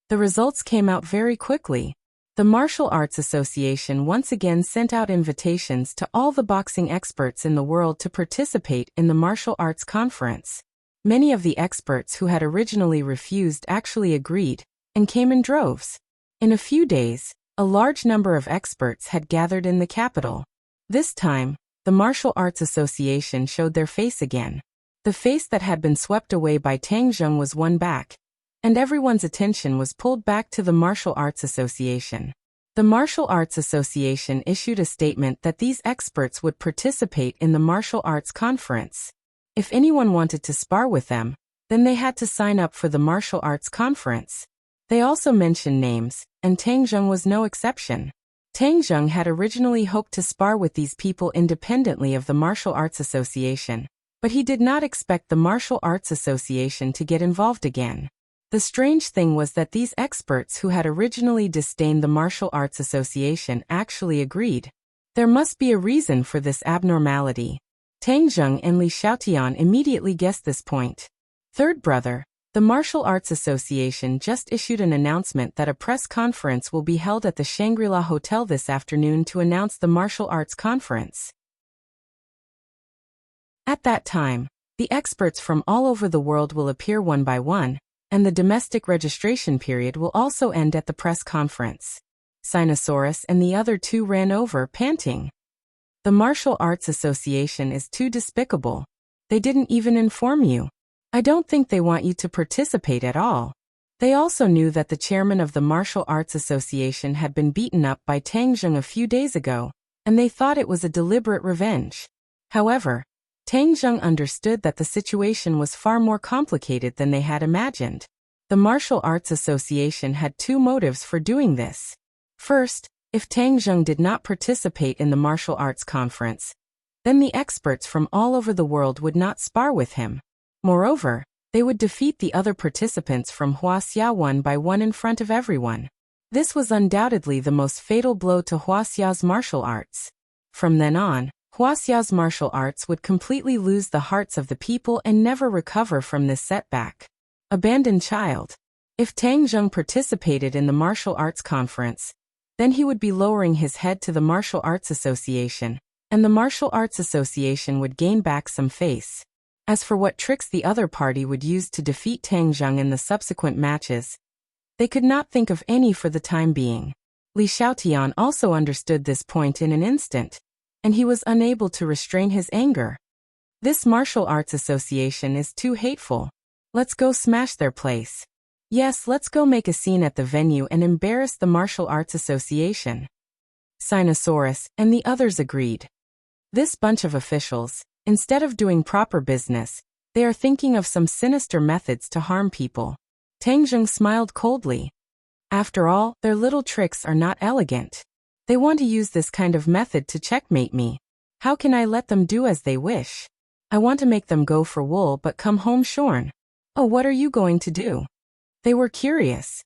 The results came out very quickly. The Martial Arts Association once again sent out invitations to all the boxing experts in the world to participate in the martial arts conference. Many of the experts who had originally refused actually agreed, and came in droves. In a few days, a large number of experts had gathered in the capital. This time, the Martial Arts Association showed their face again. The face that had been swept away by Tang Zheng was won back, and everyone's attention was pulled back to the Martial Arts Association. The Martial Arts Association issued a statement that these experts would participate in the martial arts conference. If anyone wanted to spar with them, then they had to sign up for the martial arts conference. They also mentioned names, and Tang Zheng was no exception. Tang Zheng had originally hoped to spar with these people independently of the Martial Arts Association, but he did not expect the Martial Arts Association to get involved again. The strange thing was that these experts who had originally disdained the Martial Arts Association actually agreed. There must be a reason for this abnormality. Tang Zheng and Li Xiaotian immediately guessed this point. Third brother, the Martial Arts Association just issued an announcement that a press conference will be held at the Shangri-La Hotel this afternoon to announce the martial arts conference. At that time, the experts from all over the world will appear one by one, and the domestic registration period will also end at the press conference. Sinosaurus and the other two ran over, panting. The Martial Arts Association is too despicable. They didn't even inform you. I don't think they want you to participate at all. They also knew that the chairman of the Martial Arts Association had been beaten up by Tang Zheng a few days ago, and they thought it was a deliberate revenge. However, Tang Zheng understood that the situation was far more complicated than they had imagined. The Martial Arts Association had two motives for doing this. First, if Tang Zheng did not participate in the martial arts conference, then the experts from all over the world would not spar with him. Moreover, they would defeat the other participants from Huaxia one by one in front of everyone. This was undoubtedly the most fatal blow to Huaxia's martial arts. From then on, Huaxia's martial arts would completely lose the hearts of the people and never recover from this setback. Abandoned child. If Tang Zheng participated in the martial arts conference, then he would be lowering his head to the Martial Arts Association, and the Martial Arts Association would gain back some face. As for what tricks the other party would use to defeat Tang Zheng in the subsequent matches, they could not think of any for the time being. Li Xiaotian also understood this point in an instant, and he was unable to restrain his anger. This Martial Arts Association is too hateful. Let's go smash their place. Yes, let's go make a scene at the venue and embarrass the Martial Arts Association. Sinosaurus and the others agreed. This bunch of officials, instead of doing proper business, they are thinking of some sinister methods to harm people. Tang Zheng smiled coldly. After all, their little tricks are not elegant. They want to use this kind of method to checkmate me. How can I let them do as they wish? I want to make them go for wool but come home shorn. Oh, what are you going to do? They were curious.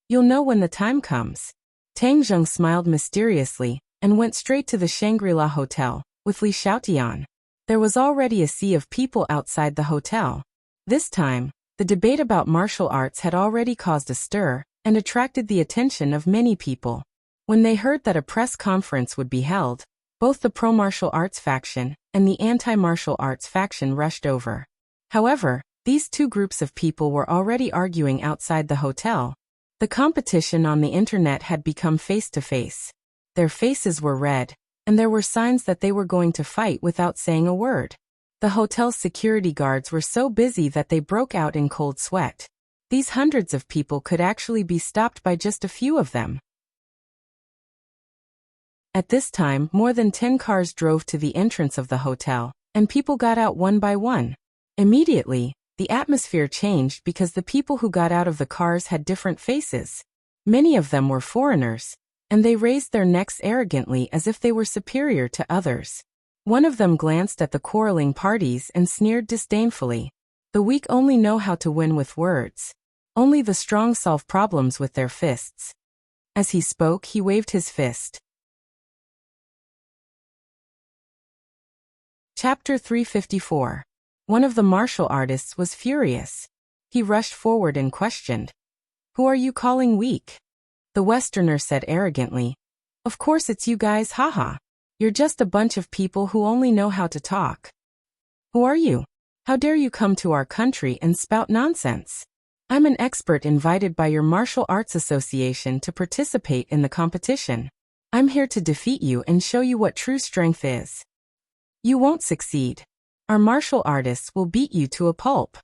You'll know when the time comes. Tang Zheng smiled mysteriously and went straight to the Shangri-La Hotel, with Li Xiaotian. There was already a sea of people outside the hotel. This time, the debate about martial arts had already caused a stir and attracted the attention of many people. When they heard that a press conference would be held, both the pro-martial arts faction and the anti-martial arts faction rushed over. However, these two groups of people were already arguing outside the hotel. The competition on the internet had become face-to-face. Their faces were red, and there were signs that they were going to fight without saying a word. The hotel's security guards were so busy that they broke out in cold sweat. These hundreds of people could actually be stopped by just a few of them. At this time, more than 10 cars drove to the entrance of the hotel, and people got out one by one. Immediately, the atmosphere changed because the people who got out of the cars had different faces. Many of them were foreigners, and they raised their necks arrogantly as if they were superior to others. One of them glanced at the quarreling parties and sneered disdainfully. The weak only know how to win with words. Only the strong solve problems with their fists. As he spoke, he waved his fist. Chapter 354. One of the martial artists was furious. He rushed forward and questioned, "Who are you calling weak?" The Westerner said arrogantly, "Of course it's you guys, haha. You're just a bunch of people who only know how to talk. Who are you? How dare you come to our country and spout nonsense? I'm an expert invited by your Martial Arts Association to participate in the competition. I'm here to defeat you and show you what true strength is. You won't succeed. Our martial artists will beat you to a pulp."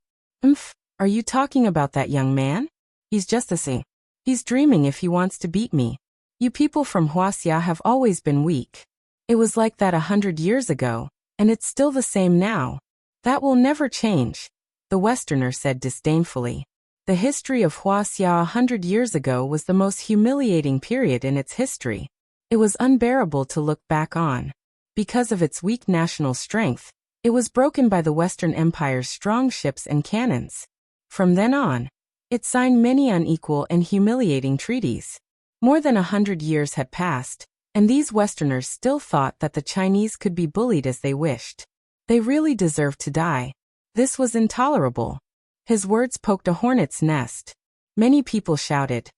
Are you talking about that young man? He's just a sing. He's dreaming if he wants to beat me. You people from Huaxia have always been weak. It was like that 100 years ago, and it's still the same now. That will never change, the Westerner said disdainfully. The history of Huaxia 100 years ago was the most humiliating period in its history. It was unbearable to look back on. Because of its weak national strength, it was broken by the Western Empire's strong ships and cannons. From then on, it signed many unequal and humiliating treaties. More than 100 years had passed, and these Westerners still thought that the Chinese could be bullied as they wished. They really deserve to die. This was intolerable. His words poked a hornet's nest. Many people shouted.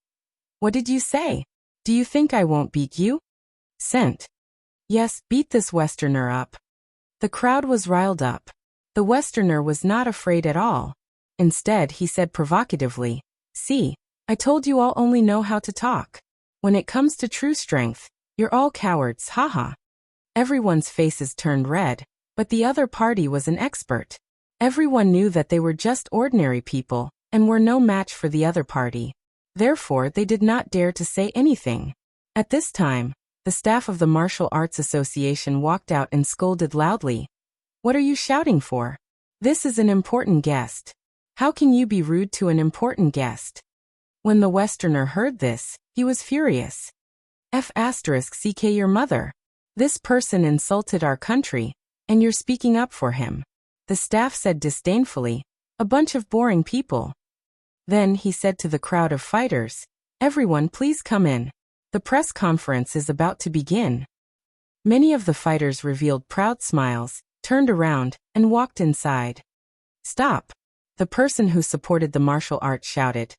What did you say? Do you think I won't beat you? Sent. Yes, beat this Westerner up. The crowd was riled up. The Westerner was not afraid at all. Instead, he said provocatively, See, I told you all only know how to talk. When it comes to true strength, you're all cowards, haha. Everyone's faces turned red, but the other party was an expert. Everyone knew that they were just ordinary people, and were no match for the other party. Therefore, they did not dare to say anything. At this time, the staff of the Martial Arts Association walked out and scolded loudly. What are you shouting for? This is an important guest. How can you be rude to an important guest? When the Westerner heard this, he was furious. *CK your mother. This person insulted our country, and you're speaking up for him. The staff said disdainfully, a bunch of boring people. Then he said to the crowd of fighters, Everyone please come in. The press conference is about to begin. Many of the fighters revealed proud smiles, turned around, and walked inside. Stop! The person who supported the martial arts shouted.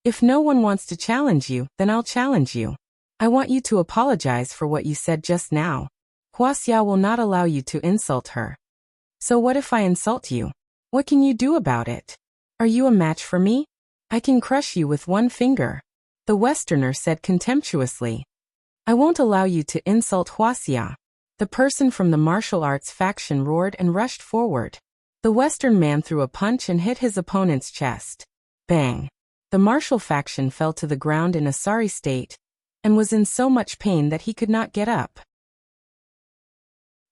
If no one wants to challenge you, then I'll challenge you. I want you to apologize for what you said just now. Huaxia will not allow you to insult her. So what if I insult you? What can you do about it? Are you a match for me? I can crush you with one finger. The Westerner said contemptuously. I won't allow you to insult Huaxia. The person from the martial arts faction roared and rushed forward. The Western man threw a punch and hit his opponent's chest. Bang! The martial faction fell to the ground in a sorry state, and was in so much pain that he could not get up.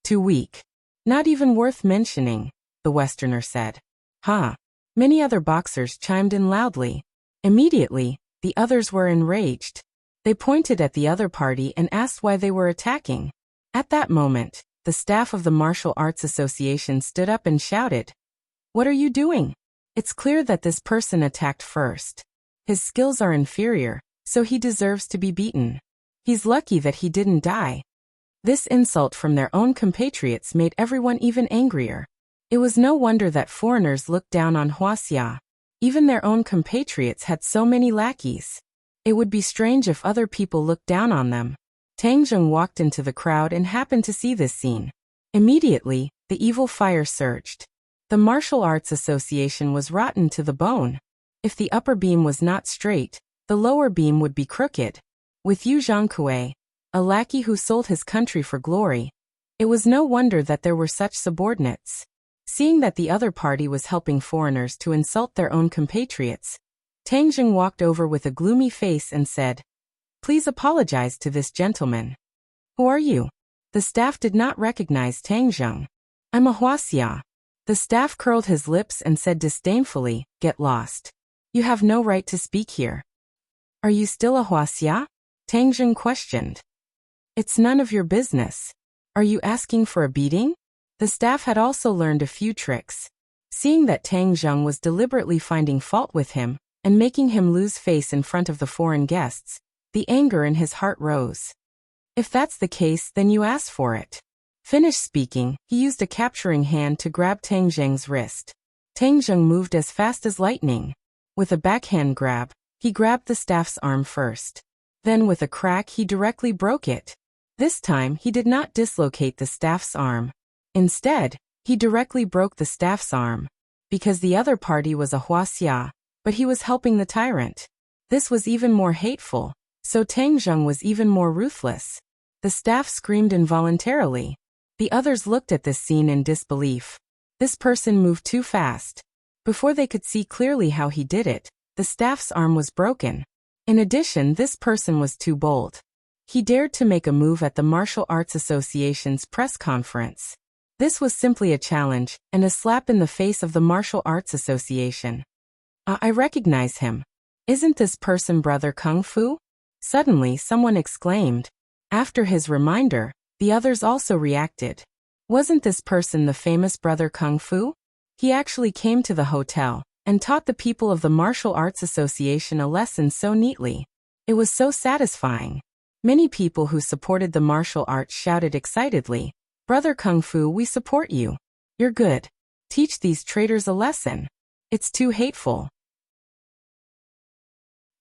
Too weak. Not even worth mentioning, the Westerner said. Ha! Many other boxers chimed in loudly. Immediately, the others were enraged. They pointed at the other party and asked why they were attacking. At that moment, the staff of the Martial Arts Association stood up and shouted, What are you doing? It's clear that this person attacked first. His skills are inferior, so he deserves to be beaten. He's lucky that he didn't die. This insult from their own compatriots made everyone even angrier. It was no wonder that foreigners looked down on Huaxia. Even their own compatriots had so many lackeys. It would be strange if other people looked down on them. Tang Zheng walked into the crowd and happened to see this scene. Immediately, the evil fire surged. The Martial Arts Association was rotten to the bone. If the upper beam was not straight, the lower beam would be crooked. With Yu Zhangkue, a lackey who sold his country for glory, it was no wonder that there were such subordinates. Seeing that the other party was helping foreigners to insult their own compatriots, Tang Zheng walked over with a gloomy face and said, Please apologize to this gentleman. Who are you? The staff did not recognize Tang Zheng. I'm a Huaxia. The staff curled his lips and said disdainfully, Get lost. You have no right to speak here. Are you still a Huaxia? Tang Zheng questioned. It's none of your business. Are you asking for a beating? The staff had also learned a few tricks. Seeing that Tang Zheng was deliberately finding fault with him, and making him lose face in front of the foreign guests, the anger in his heart rose. If that's the case, then you ask for it. Finished speaking, he used a capturing hand to grab Tang Zheng's wrist. Tang Zheng moved as fast as lightning. With a backhand grab, he grabbed the staff's arm first. Then with a crack he directly broke it. This time he did not dislocate the staff's arm. Instead, he directly broke the staff's arm. Because the other party was a Huaxia, but he was helping the tyrant. This was even more hateful, so Tang Zheng was even more ruthless. The staff screamed involuntarily. The others looked at this scene in disbelief. This person moved too fast. Before they could see clearly how he did it, the staff's arm was broken. In addition, this person was too bold. He dared to make a move at the Martial Arts Association's press conference. This was simply a challenge, and a slap in the face of the Martial Arts Association. I recognize him. Isn't this person Brother Kung Fu? Suddenly someone exclaimed. After his reminder, the others also reacted. Wasn't this person the famous Brother Kung Fu? He actually came to the hotel, and taught the people of the Martial Arts Association a lesson so neatly. It was so satisfying. Many people who supported the martial arts shouted excitedly, Brother Kung Fu, we support you. You're good. Teach these traitors a lesson. It's too hateful.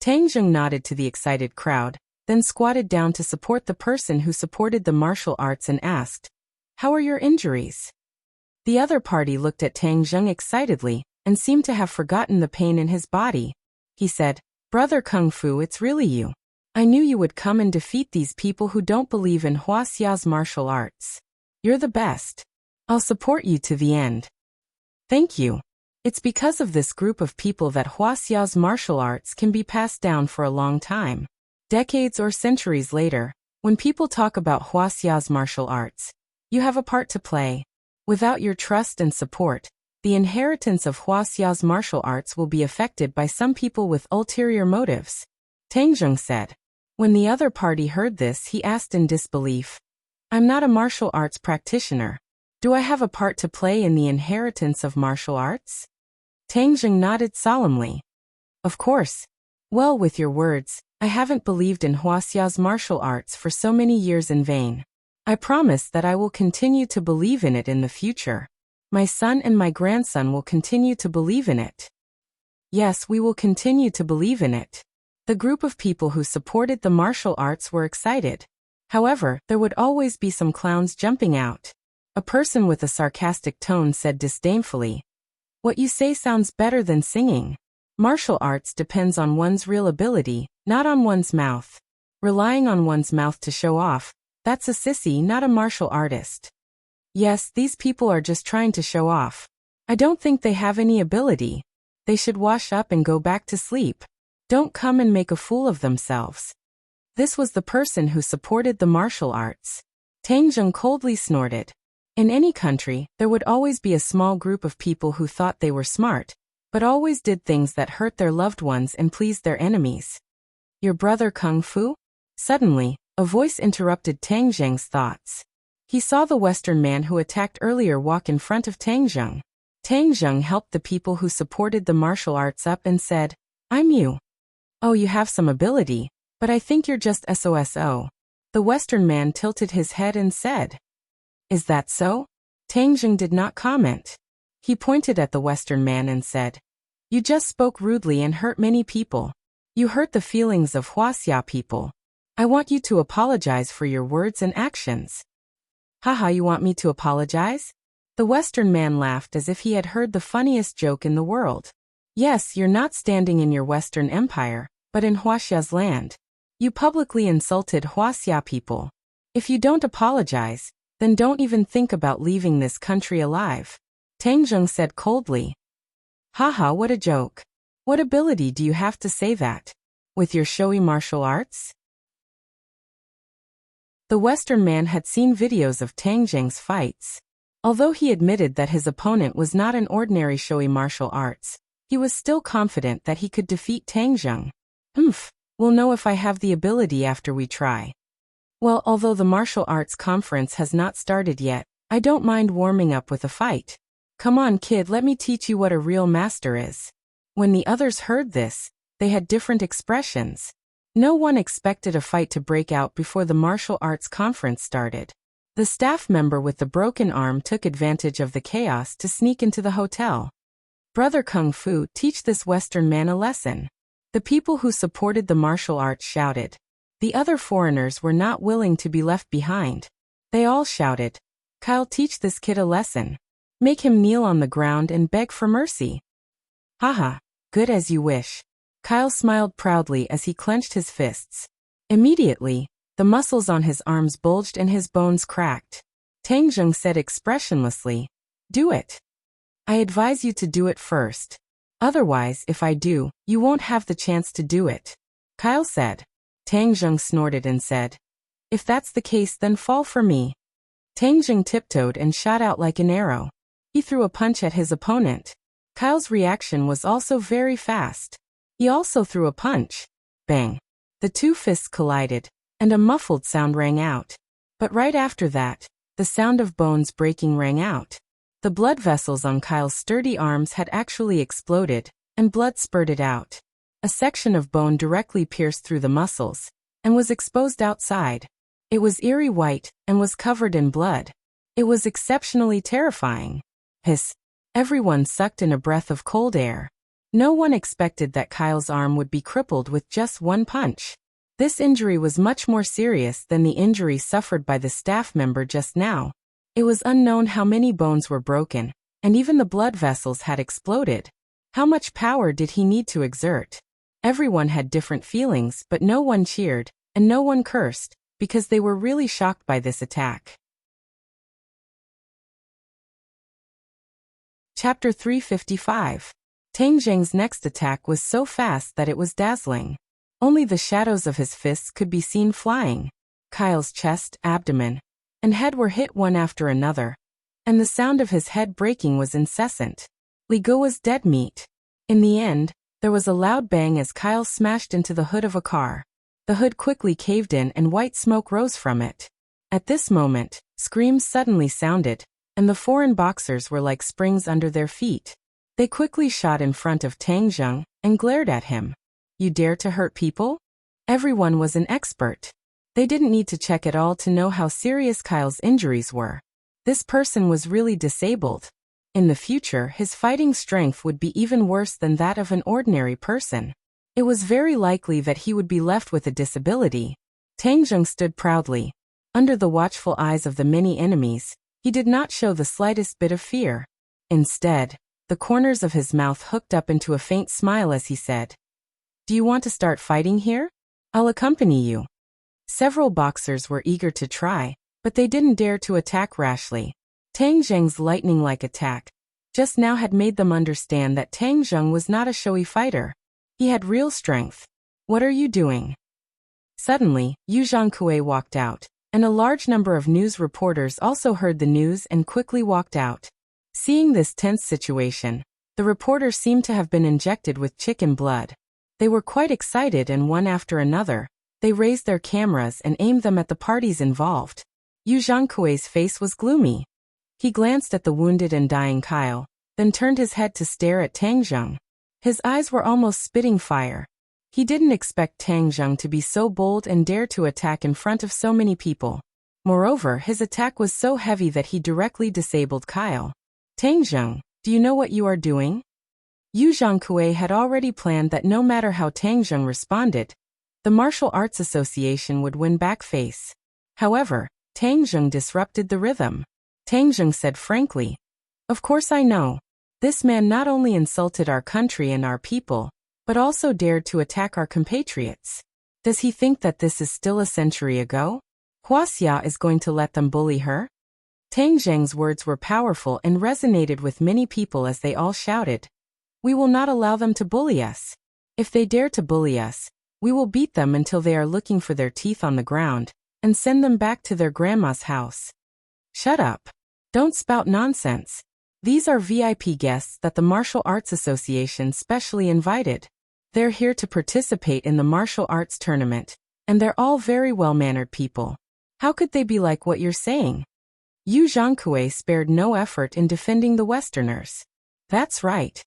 Tang Zheng nodded to the excited crowd, then squatted down to support the person who supported the martial arts and asked, "How are your injuries?" The other party looked at Tang Zheng excitedly and seemed to have forgotten the pain in his body. He said, "Brother Kung Fu, it's really you. I knew you would come and defeat these people who don't believe in Huaxia's martial arts. You're the best. I'll support you to the end." Thank you. It's because of this group of people that Huaxia's martial arts can be passed down for a long time. Decades or centuries later, when people talk about Huaxia's martial arts, you have a part to play. Without your trust and support, the inheritance of Huaxia's martial arts will be affected by some people with ulterior motives. Tang Zheng said. When the other party heard this, he asked in disbelief, "I'm not a martial arts practitioner. Do I have a part to play in the inheritance of martial arts?" Tang Zheng nodded solemnly. "Of course. Well, with your words, I haven't believed in Huaxia's martial arts for so many years in vain. I promise that I will continue to believe in it in the future. My son and my grandson will continue to believe in it." Yes, we will continue to believe in it. The group of people who supported the martial arts were excited. However, there would always be some clowns jumping out. A person with a sarcastic tone said disdainfully, "What you say sounds better than singing. Martial arts depends on one's real ability, not on one's mouth. Relying on one's mouth to show off, that's a sissy, not a martial artist." Yes, these people are just trying to show off. I don't think they have any ability. They should wash up and go back to sleep. Don't come and make a fool of themselves. This was the person who supported the martial arts. Tang Zheng coldly snorted. In any country, there would always be a small group of people who thought they were smart, but always did things that hurt their loved ones and pleased their enemies. "Your brother Kung Fu?" Suddenly, a voice interrupted Tang Zheng's thoughts. He saw the Western man who attacked earlier walk in front of Tang Zheng. Tang Zheng helped the people who supported the martial arts up and said, "I'm you." "Oh, you have some ability, but I think you're just SOSO. The Western man tilted his head and said, "Is that so?" Tang Zheng did not comment. He pointed at the Western man and said, "You just spoke rudely and hurt many people. You hurt the feelings of Huaxia people. I want you to apologize for your words and actions." "Haha, you want me to apologize?" The Western man laughed as if he had heard the funniest joke in the world. "Yes, you're not standing in your Western Empire, but in Huaxia's land. You publicly insulted Huaxia people. If you don't apologize, then don't even think about leaving this country alive." Tang Zheng said coldly. "Haha, what a joke. What ability do you have to say that? With your showy martial arts?" The Western man had seen videos of Tang Zheng's fights. Although he admitted that his opponent was not an ordinary showy martial arts, he was still confident that he could defeat Tang Zheng. We'll know if I have the ability after we try. Well, although the martial arts conference has not started yet, I don't mind warming up with a fight. Come on, kid, let me teach you what a real master is. When the others heard this, they had different expressions. No one expected a fight to break out before the martial arts conference started. The staff member with the broken arm took advantage of the chaos to sneak into the hotel. "Brother Kung Fu, teach this Western man a lesson." The people who supported the martial arts shouted. The other foreigners were not willing to be left behind. They all shouted, "Kyle, teach this kid a lesson. Make him kneel on the ground and beg for mercy." "Haha, good as you wish." Kyle smiled proudly as he clenched his fists. Immediately, the muscles on his arms bulged and his bones cracked. Tang Zheng said expressionlessly, "Do it. I advise you to do it first. Otherwise, if I do, you won't have the chance to do it," Kyle said. Tang Zheng snorted and said, "If that's the case, then fall for me." Tang Zheng tiptoed and shot out like an arrow. He threw a punch at his opponent. Kyle's reaction was also very fast. He also threw a punch. Bang! The two fists collided, and a muffled sound rang out. But right after that, the sound of bones breaking rang out. The blood vessels on Kyle's sturdy arms had actually exploded, and blood spurted out. A section of bone directly pierced through the muscles, and was exposed outside. It was eerie white, and was covered in blood. It was exceptionally terrifying. Hiss. Everyone sucked in a breath of cold air. No one expected that Kyle's arm would be crippled with just one punch. This injury was much more serious than the injury suffered by the staff member just now. It was unknown how many bones were broken, and even the blood vessels had exploded. How much power did he need to exert? Everyone had different feelings, but no one cheered, and no one cursed, because they were really shocked by this attack. Chapter 355. Tang Zheng's next attack was so fast that it was dazzling. Only the shadows of his fists could be seen flying. Kyle's chest, abdomen, and head were hit one after another, and the sound of his head breaking was incessant. Li Ge was dead meat. In the end, there was a loud bang as Kyle smashed into the hood of a car. The hood quickly caved in and white smoke rose from it. At this moment, screams suddenly sounded, and the foreign boxers were like springs under their feet. They quickly shot in front of Tang Zheng and glared at him. You dare to hurt people? Everyone was an expert. They didn't need to check at all to know how serious Kyle's injuries were. This person was really disabled. In the future, his fighting strength would be even worse than that of an ordinary person. It was very likely that he would be left with a disability. Tang Zheng stood proudly. Under the watchful eyes of the many enemies, he did not show the slightest bit of fear. Instead, the corners of his mouth hooked up into a faint smile as he said, "Do you want to start fighting here? I'll accompany you." Several boxers were eager to try, but they didn't dare to attack rashly. Tang Zheng's lightning-like attack just now had made them understand that Tang Zheng was not a showy fighter. He had real strength. "What are you doing?" Suddenly, Yu Zhangkue walked out, and a large number of news reporters also heard the news and quickly walked out. Seeing this tense situation, the reporters seemed to have been injected with chicken blood. They were quite excited, and one after another, they raised their cameras and aimed them at the parties involved. Yu Zhangkue's face was gloomy. He glanced at the wounded and dying Kyle, then turned his head to stare at Tang Zheng. His eyes were almost spitting fire. He didn't expect Tang Zheng to be so bold and dare to attack in front of so many people. Moreover, his attack was so heavy that he directly disabled Kyle. "Tang Zheng, do you know what you are doing?" Yu Zhangkue had already planned that no matter how Tang Zheng responded, the Martial Arts Association would win back face. However, Tang Zheng disrupted the rhythm. Tang Zheng said frankly, "Of course I know. This man not only insulted our country and our people, but also dared to attack our compatriots. Does he think that this is still a century ago? Huaxia is going to let them bully her?" Tang Zheng's words were powerful and resonated with many people as they all shouted, "We will not allow them to bully us. If they dare to bully us, we will beat them until they are looking for their teeth on the ground, and send them back to their grandma's house." "Shut up. Don't spout nonsense. These are VIP guests that the Martial Arts Association specially invited. They're here to participate in the martial arts tournament, and they're all very well-mannered people. How could they be like what you're saying?" Yu Zhangkue spared no effort in defending the Westerners. "That's right.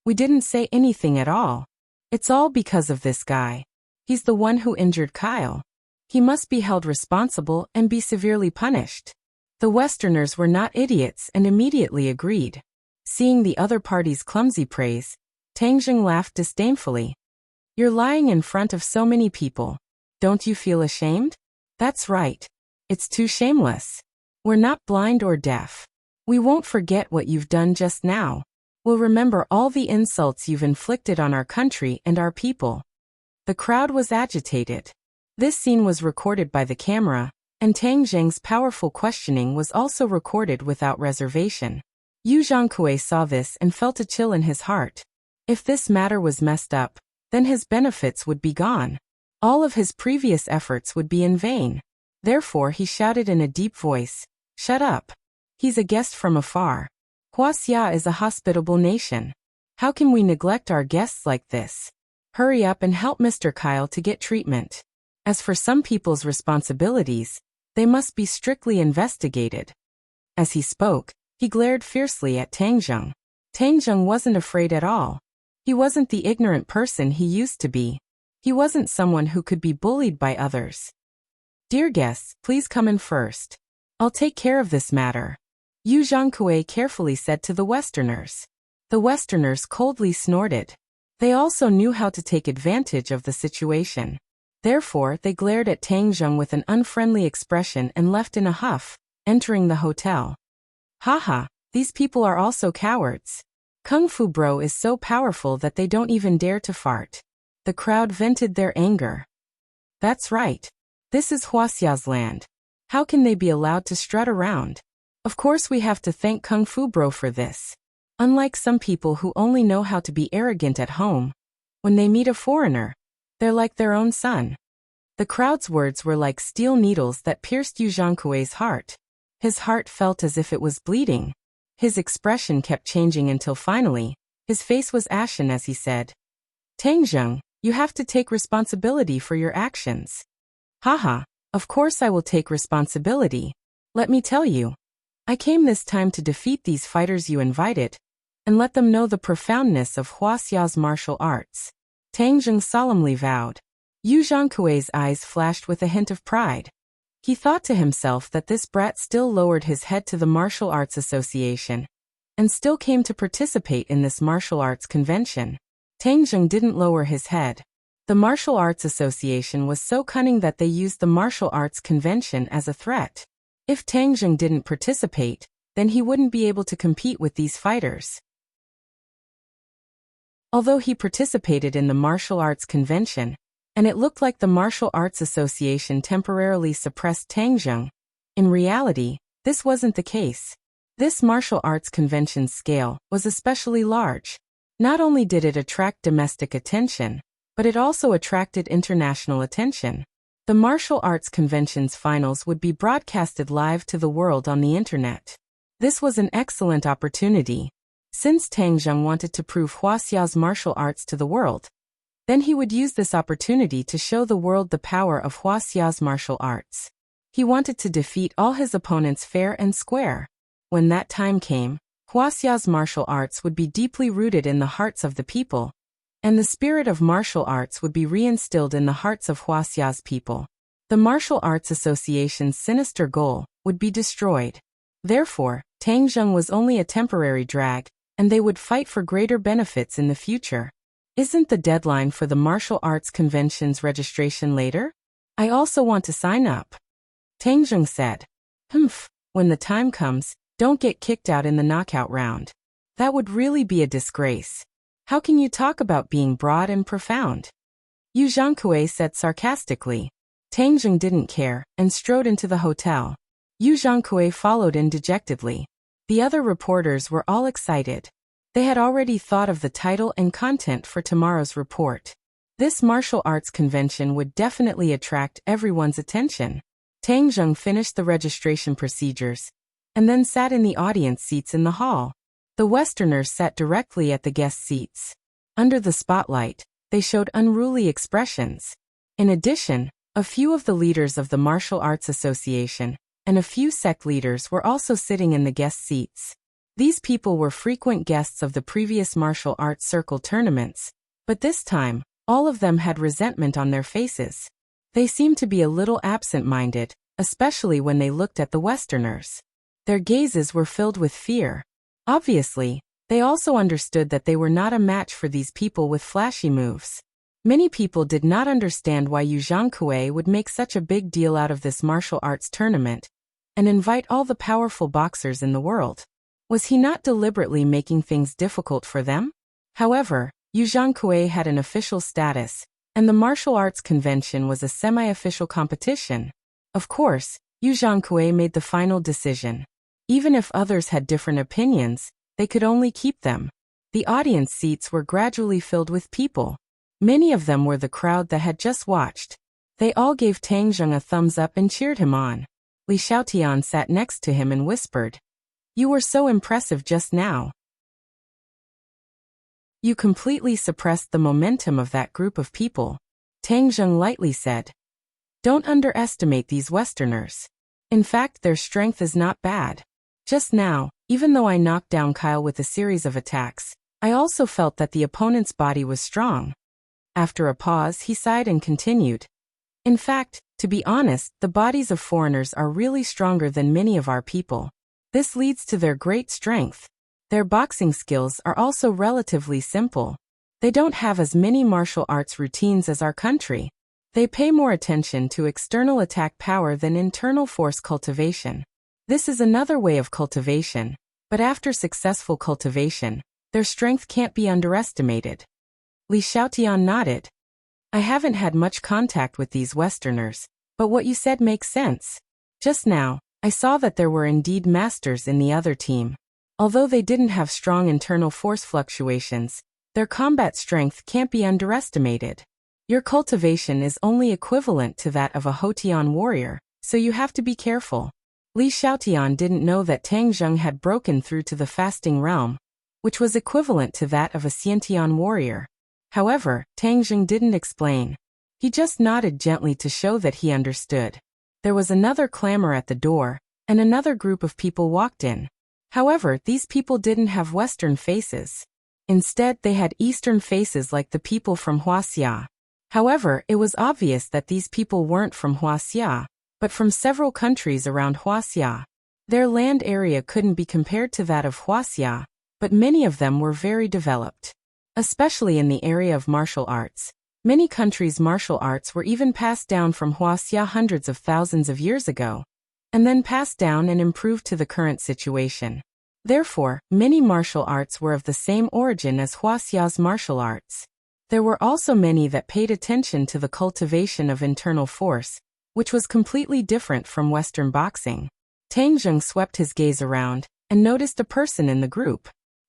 We didn't say anything at all. It's all because of this guy. He's the one who injured Kyle. He must be held responsible and be severely punished." The Westerners were not idiots and immediately agreed. Seeing the other party's clumsy praise, Tang Zheng laughed disdainfully. "You're lying in front of so many people. Don't you feel ashamed?" "That's right. It's too shameless. We're not blind or deaf. We won't forget what you've done just now. We'll remember all the insults you've inflicted on our country and our people." The crowd was agitated. This scene was recorded by the camera, and Tang Zheng's powerful questioning was also recorded without reservation. Yu Zhangkue saw this and felt a chill in his heart. If this matter was messed up, then his benefits would be gone. All of his previous efforts would be in vain. Therefore he shouted in a deep voice, "Shut up. He's a guest from afar. Huaxia is a hospitable nation. How can we neglect our guests like this? Hurry up and help Mr. Kyle to get treatment. As for some people's responsibilities, they must be strictly investigated." As he spoke, he glared fiercely at Tang Zheng. Tang Zheng wasn't afraid at all. He wasn't the ignorant person he used to be. He wasn't someone who could be bullied by others. "Dear guests, please come in first. I'll take care of this matter." Yu Zhangkui carefully said to the Westerners. The Westerners coldly snorted. They also knew how to take advantage of the situation. Therefore, they glared at Tang Zheng with an unfriendly expression and left in a huff, entering the hotel. Haha, these people are also cowards. Kung Fu Bro is so powerful that they don't even dare to fart. The crowd vented their anger. That's right. This is Huaxia's land. How can they be allowed to strut around? Of course we have to thank Kung Fu Bro for this. Unlike some people who only know how to be arrogant at home, when they meet a foreigner, they're like their own son. The crowd's words were like steel needles that pierced Yu Zhangkui's heart. His heart felt as if it was bleeding. His expression kept changing until finally, his face was ashen as he said, Tang Zheng, you have to take responsibility for your actions. Haha, of course I will take responsibility. Let me tell you. I came this time to defeat these fighters you invited, and let them know the profoundness of Huaxia's martial arts. Tang Zheng solemnly vowed. Yu Zhangkui's eyes flashed with a hint of pride. He thought to himself that this brat still lowered his head to the Martial Arts Association, and still came to participate in this martial arts convention. Tang Zheng didn't lower his head. The Martial Arts Association was so cunning that they used the Martial Arts Convention as a threat. If Tang Zheng didn't participate, then he wouldn't be able to compete with these fighters. Although he participated in the Martial Arts Convention, and it looked like the Martial Arts Association temporarily suppressed Tang Zheng, in reality, this wasn't the case. This martial arts convention's scale was especially large. Not only did it attract domestic attention, but it also attracted international attention. The martial arts convention's finals would be broadcasted live to the world on the internet. This was an excellent opportunity. Since Tang Zheng wanted to prove Huaxia's martial arts to the world, then he would use this opportunity to show the world the power of Huaxia's martial arts. He wanted to defeat all his opponents fair and square. When that time came, Huaxia's martial arts would be deeply rooted in the hearts of the people, and the spirit of martial arts would be reinstilled in the hearts of Huaxia's people. The Martial Arts Association's sinister goal would be destroyed. Therefore, Tang Zheng was only a temporary drag, and they would fight for greater benefits in the future. Isn't the deadline for the Martial Arts Convention's registration later? I also want to sign up. Tang Zheng said. Humph, when the time comes, don't get kicked out in the knockout round. That would really be a disgrace. How can you talk about being broad and profound? Yu Zhangkui said sarcastically. Tang Zheng didn't care, and strode into the hotel. Yu Zhangkui followed in dejectedly. The other reporters were all excited. They had already thought of the title and content for tomorrow's report. This martial arts convention would definitely attract everyone's attention. Tang Zheng finished the registration procedures, and then sat in the audience seats in the hall. The Westerners sat directly at the guest seats. Under the spotlight, they showed unruly expressions. In addition, a few of the leaders of the Martial Arts Association and a few sect leaders were also sitting in the guest seats. These people were frequent guests of the previous martial arts circle tournaments, but this time, all of them had resentment on their faces. They seemed to be a little absent-minded, especially when they looked at the Westerners. Their gazes were filled with fear. Obviously, they also understood that they were not a match for these people with flashy moves. Many people did not understand why Yu Zhangkui would make such a big deal out of this martial arts tournament and invite all the powerful boxers in the world. Was he not deliberately making things difficult for them? However, Yu Zhangkui had an official status, and the martial arts convention was a semi-official competition. Of course, Yu Zhangkui made the final decision. Even if others had different opinions, they could only keep them. The audience seats were gradually filled with people. Many of them were the crowd that had just watched. They all gave Tang Zheng a thumbs up and cheered him on. Li Xiaotian sat next to him and whispered, "You were so impressive just now. You completely suppressed the momentum of that group of people." Tang Zheng lightly said, "Don't underestimate these Westerners. In fact, their strength is not bad. Just now, even though I knocked down Kyle with a series of attacks, I also felt that the opponent's body was strong." After a pause, he sighed and continued, "In fact, to be honest, the bodies of foreigners are really stronger than many of our people. This leads to their great strength. Their boxing skills are also relatively simple. They don't have as many martial arts routines as our country. They pay more attention to external attack power than internal force cultivation. This is another way of cultivation, but after successful cultivation, their strength can't be underestimated. Li Xiaotian nodded. I haven't had much contact with these Westerners, but what you said makes sense. Just now, I saw that there were indeed masters in the other team. Although they didn't have strong internal force fluctuations, their combat strength can't be underestimated. Your cultivation is only equivalent to that of a Hotian warrior, so you have to be careful. Li Xiaotian didn't know that Tang Zheng had broken through to the fasting realm, which was equivalent to that of a Xiantian warrior. However, Tang Zheng didn't explain. He just nodded gently to show that he understood. There was another clamor at the door, and another group of people walked in. However, these people didn't have Western faces. Instead, they had Eastern faces like the people from Huaxia. However, it was obvious that these people weren't from Huaxia, but from several countries around Huaxia. Their land area couldn't be compared to that of Huaxia, but many of them were very developed. Especially in the area of martial arts. Many countries' martial arts were even passed down from Huaxia hundreds of thousands of years ago, and then passed down and improved to the current situation. Therefore, many martial arts were of the same origin as Huaxia's martial arts. There were also many that paid attention to the cultivation of internal force, which was completely different from Western boxing. Tang Zheng swept his gaze around and noticed a person in the group.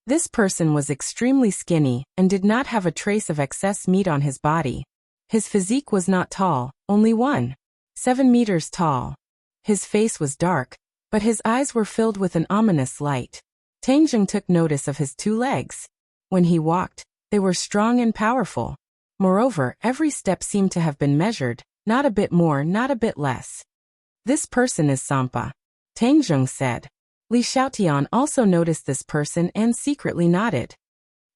This person was extremely skinny and did not have a trace of excess meat on his body. His physique was not tall, only 1.7 meters tall. His face was dark, but his eyes were filled with an ominous light. Tang Zheng took notice of his 2 legs. When he walked, they were strong and powerful. Moreover, every step seemed to have been measured, not a bit more, not a bit less. This person is Sampa, Tang Zheng said. Li Xiaotian also noticed this person and secretly nodded.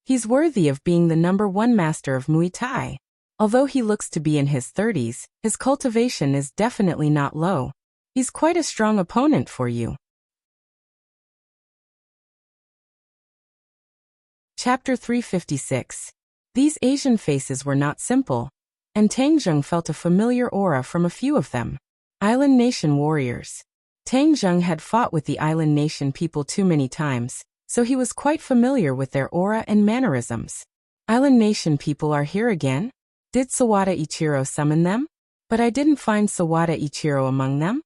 He's worthy of being the #1 master of Muay Thai. Although he looks to be in his 30s, his cultivation is definitely not low. He's quite a strong opponent for you. Chapter 356. These Asian faces were not simple, and Tang Zheng felt a familiar aura from a few of them. Island Nation warriors. Tang Zheng had fought with the Island Nation people too many times, so he was quite familiar with their aura and mannerisms. Island Nation people are here again? Did Sawada Ichiro summon them? But I didn't find Sawada Ichiro among them.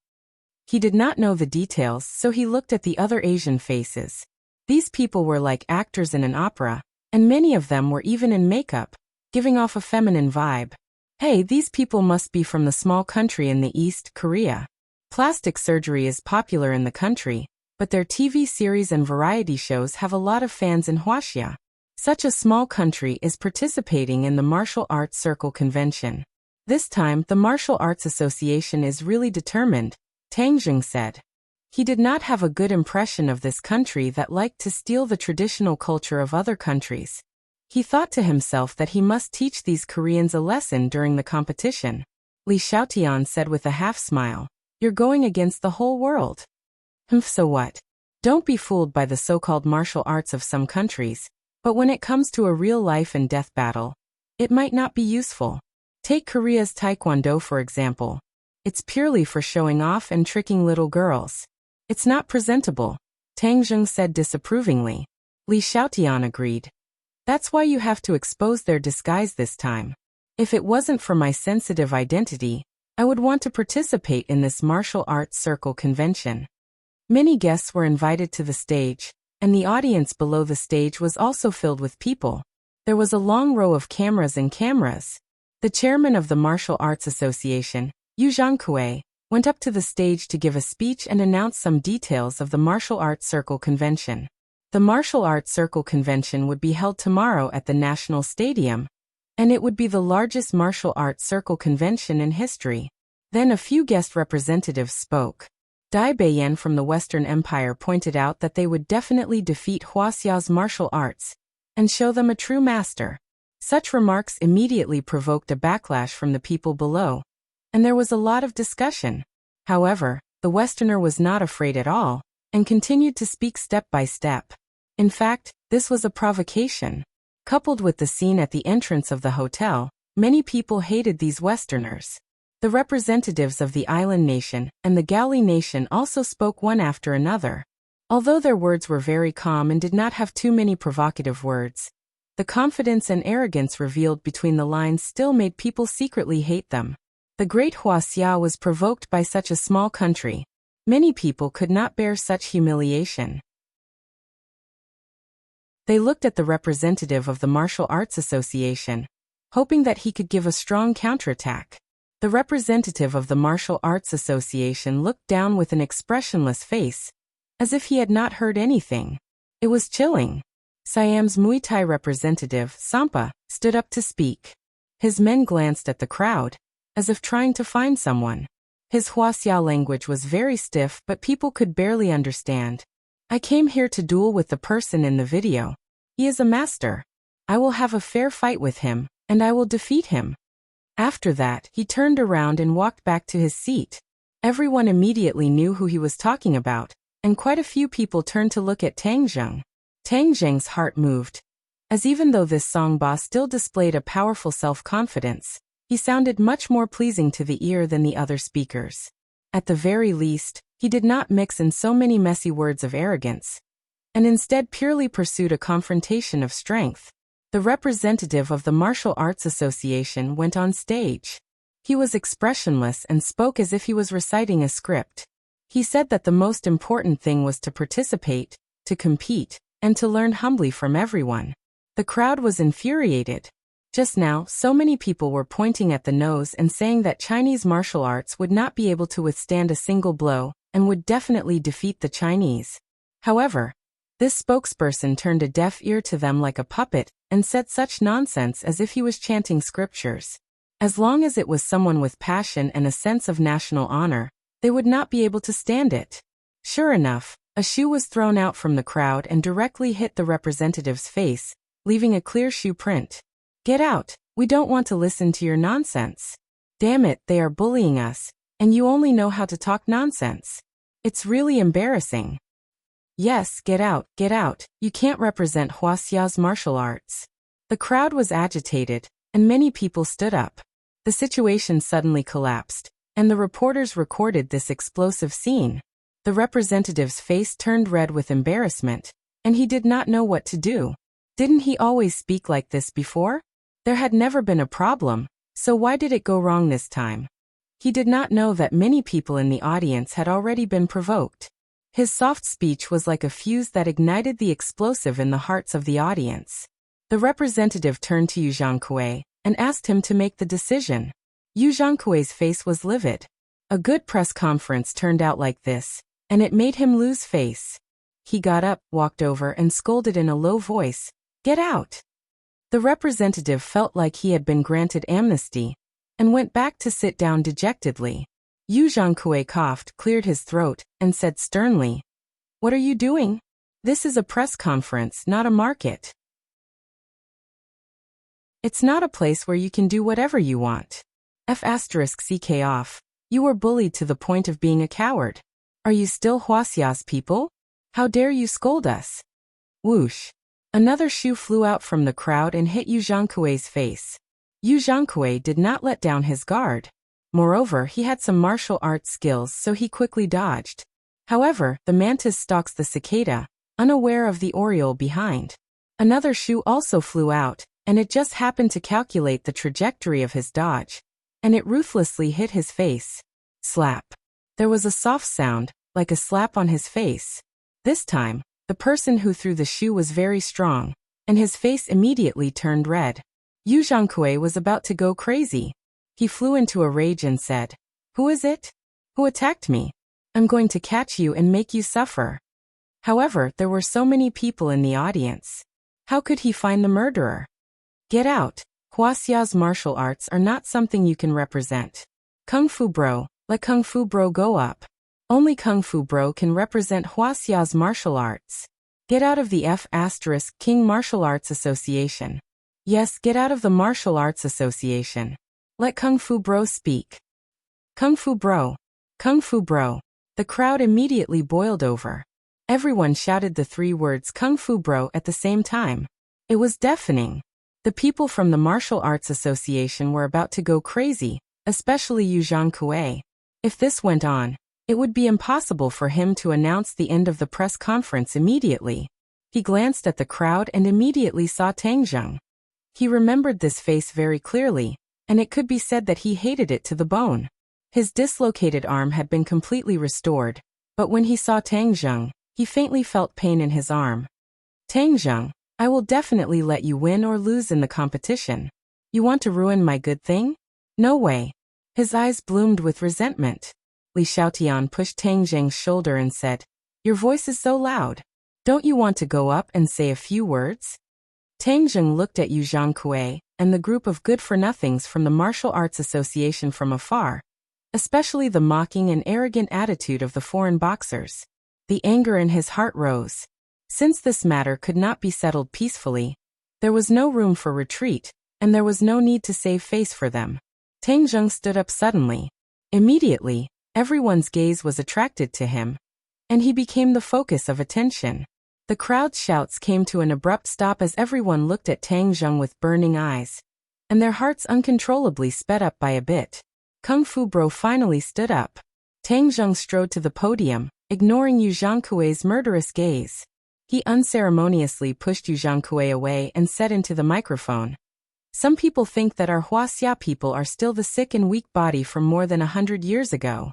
He did not know the details, so he looked at the other Asian faces. These people were like actors in an opera, and many of them were even in makeup, giving off a feminine vibe. Hey, these people must be from the small country in the East, Korea. Plastic surgery is popular in the country, but their TV series and variety shows have a lot of fans in Huaxia. Such a small country is participating in the Martial Arts Circle Convention. This time, the Martial Arts Association is really determined, Tang Zheng said. He did not have a good impression of this country that liked to steal the traditional culture of other countries. He thought to himself that he must teach these Koreans a lesson during the competition. Li Xiaotian said with a half-smile. You're going against the whole world. So what? Don't be fooled by the so-called martial arts of some countries, but when it comes to a real life and death battle, it might not be useful. Take Korea's Taekwondo for example. It's purely for showing off and tricking little girls. It's not presentable, Tang Zheng said disapprovingly. Li Xiaotian agreed. That's why you have to expose their disguise this time. If it wasn't for my sensitive identity, I would want to participate in this martial arts circle convention. Many guests were invited to the stage, and the audience below the stage was also filled with people. There was a long row of cameras and cameras. The chairman of the Martial Arts Association, Yu Zhangkue, went up to the stage to give a speech and announce some details of the Martial Arts Circle Convention. The Martial Arts Circle Convention would be held tomorrow at the National Stadium, and it would be the largest martial arts circle convention in history. Then a few guest representatives spoke. Dai Beiyan from the Western Empire pointed out that they would definitely defeat Huaxia's martial arts and show them a true master. Such remarks immediately provoked a backlash from the people below, and there was a lot of discussion. However, the Westerner was not afraid at all, and continued to speak step by step. In fact, this was a provocation. Coupled with the scene at the entrance of the hotel, many people hated these Westerners. The representatives of the island nation and the Gaoli nation also spoke one after another. Although their words were very calm and did not have too many provocative words, the confidence and arrogance revealed between the lines still made people secretly hate them. The great Huaxia was provoked by such a small country. Many people could not bear such humiliation. They looked at the representative of the Martial Arts Association, hoping that he could give a strong counterattack. The representative of the Martial Arts Association looked down with an expressionless face, as if he had not heard anything. It was chilling. Siam's Muay Thai representative, Sampa, stood up to speak. His men glanced at the crowd, as if trying to find someone. His Huaxia language was very stiff, but people could barely understand. I came here to duel with the person in the video. He is a master. I will have a fair fight with him, and I will defeat him. After that, he turned around and walked back to his seat. Everyone immediately knew who he was talking about, and quite a few people turned to look at Tang Zheng. Tang Zheng's heart moved, as even though this Songba still displayed a powerful self-confidence, he sounded much more pleasing to the ear than the other speakers. At the very least, he did not mix in so many messy words of arrogance, and instead purely pursued a confrontation of strength. The representative of the Martial Arts Association went on stage. He was expressionless and spoke as if he was reciting a script. He said that the most important thing was to participate, to compete, and to learn humbly from everyone. The crowd was infuriated. Just now, so many people were pointing at the nose and saying that Chinese martial arts would not be able to withstand a single blow, and would definitely defeat the Chinese. However, this spokesperson turned a deaf ear to them like a puppet, and said such nonsense as if he was chanting scriptures. As long as it was someone with passion and a sense of national honor, they would not be able to stand it. Sure enough, a shoe was thrown out from the crowd and directly hit the representative's face, leaving a clear shoe print. Get out, we don't want to listen to your nonsense. Damn it, they are bullying us, and you only know how to talk nonsense. It's really embarrassing. Yes, get out, you can't represent Huaxia's martial arts. The crowd was agitated, and many people stood up. The situation suddenly collapsed, and the reporters recorded this explosive scene. The representative's face turned red with embarrassment, and he did not know what to do. Didn't he always speak like this before? There had never been a problem, so why did it go wrong this time? He did not know that many people in the audience had already been provoked. His soft speech was like a fuse that ignited the explosive in the hearts of the audience. The representative turned to Yu Zhangkui and asked him to make the decision. Yu Zhangkui's face was livid. A good press conference turned out like this, and it made him lose face. He got up, walked over, and scolded in a low voice, "Get out!" The representative felt like he had been granted amnesty, and went back to sit down dejectedly. Yu Zhangkui coughed, cleared his throat, and said sternly, "What are you doing? This is a press conference, not a market. It's not a place where you can do whatever you want. F***ck off. You were bullied to the point of being a coward. Are you still Huaxia's people? How dare you scold us?" Whoosh. Another shoe flew out from the crowd and hit Yu Zhangkui's face. Yu Zhangkui did not let down his guard. Moreover, he had some martial arts skills, so he quickly dodged. However, the mantis stalks the cicada, unaware of the oriole behind. Another shoe also flew out, and it just happened to calculate the trajectory of his dodge, and it ruthlessly hit his face. Slap. There was a soft sound, like a slap on his face. This time, the person who threw the shoe was very strong, and his face immediately turned red. Yu Zhangkui was about to go crazy. He flew into a rage and said, "Who is it? Who attacked me? I'm going to catch you and make you suffer." However, there were so many people in the audience. How could he find the murderer? Get out. Huaxia's martial arts are not something you can represent. Kung Fu Bro, let Kung Fu Bro go up. Only Kung Fu Bro can represent Huaxia's martial arts. Get out of the King Martial Arts Association. Yes, get out of the Martial Arts Association. Let Kung Fu Bro speak. Kung Fu Bro. Kung Fu Bro. The crowd immediately boiled over. Everyone shouted the three words Kung Fu Bro at the same time. It was deafening. The people from the Martial Arts Association were about to go crazy, especially Yu Zhangkue. If this went on, it would be impossible for him to announce the end of the press conference immediately. He glanced at the crowd and immediately saw Tang Zheng. He remembered this face very clearly, and it could be said that he hated it to the bone. His dislocated arm had been completely restored, but when he saw Tang Zheng, he faintly felt pain in his arm. Tang Zheng, I will definitely let you win or lose in the competition. You want to ruin my good thing? No way. His eyes bloomed with resentment. Li Xiaotian pushed Tang Zheng's shoulder and said, Your voice is so loud. Don't you want to go up and say a few words? Tang Zheng looked at Yu Zhangkue and the group of good-for-nothings from the Martial Arts Association from afar, especially the mocking and arrogant attitude of the foreign boxers. The anger in his heart rose. Since this matter could not be settled peacefully, there was no room for retreat, and there was no need to save face for them. Tang Zheng stood up suddenly. Immediately, everyone's gaze was attracted to him, and he became the focus of attention. The crowd's shouts came to an abrupt stop as everyone looked at Tang Zheng with burning eyes, and their hearts uncontrollably sped up by a bit. Kung Fu Bro finally stood up. Tang Zheng strode to the podium, ignoring Yu Zhangkue's murderous gaze. He unceremoniously pushed Yu Zhangkue away and said into the microphone, Some people think that our Huaxia people are still the sick and weak body from more than 100 years ago.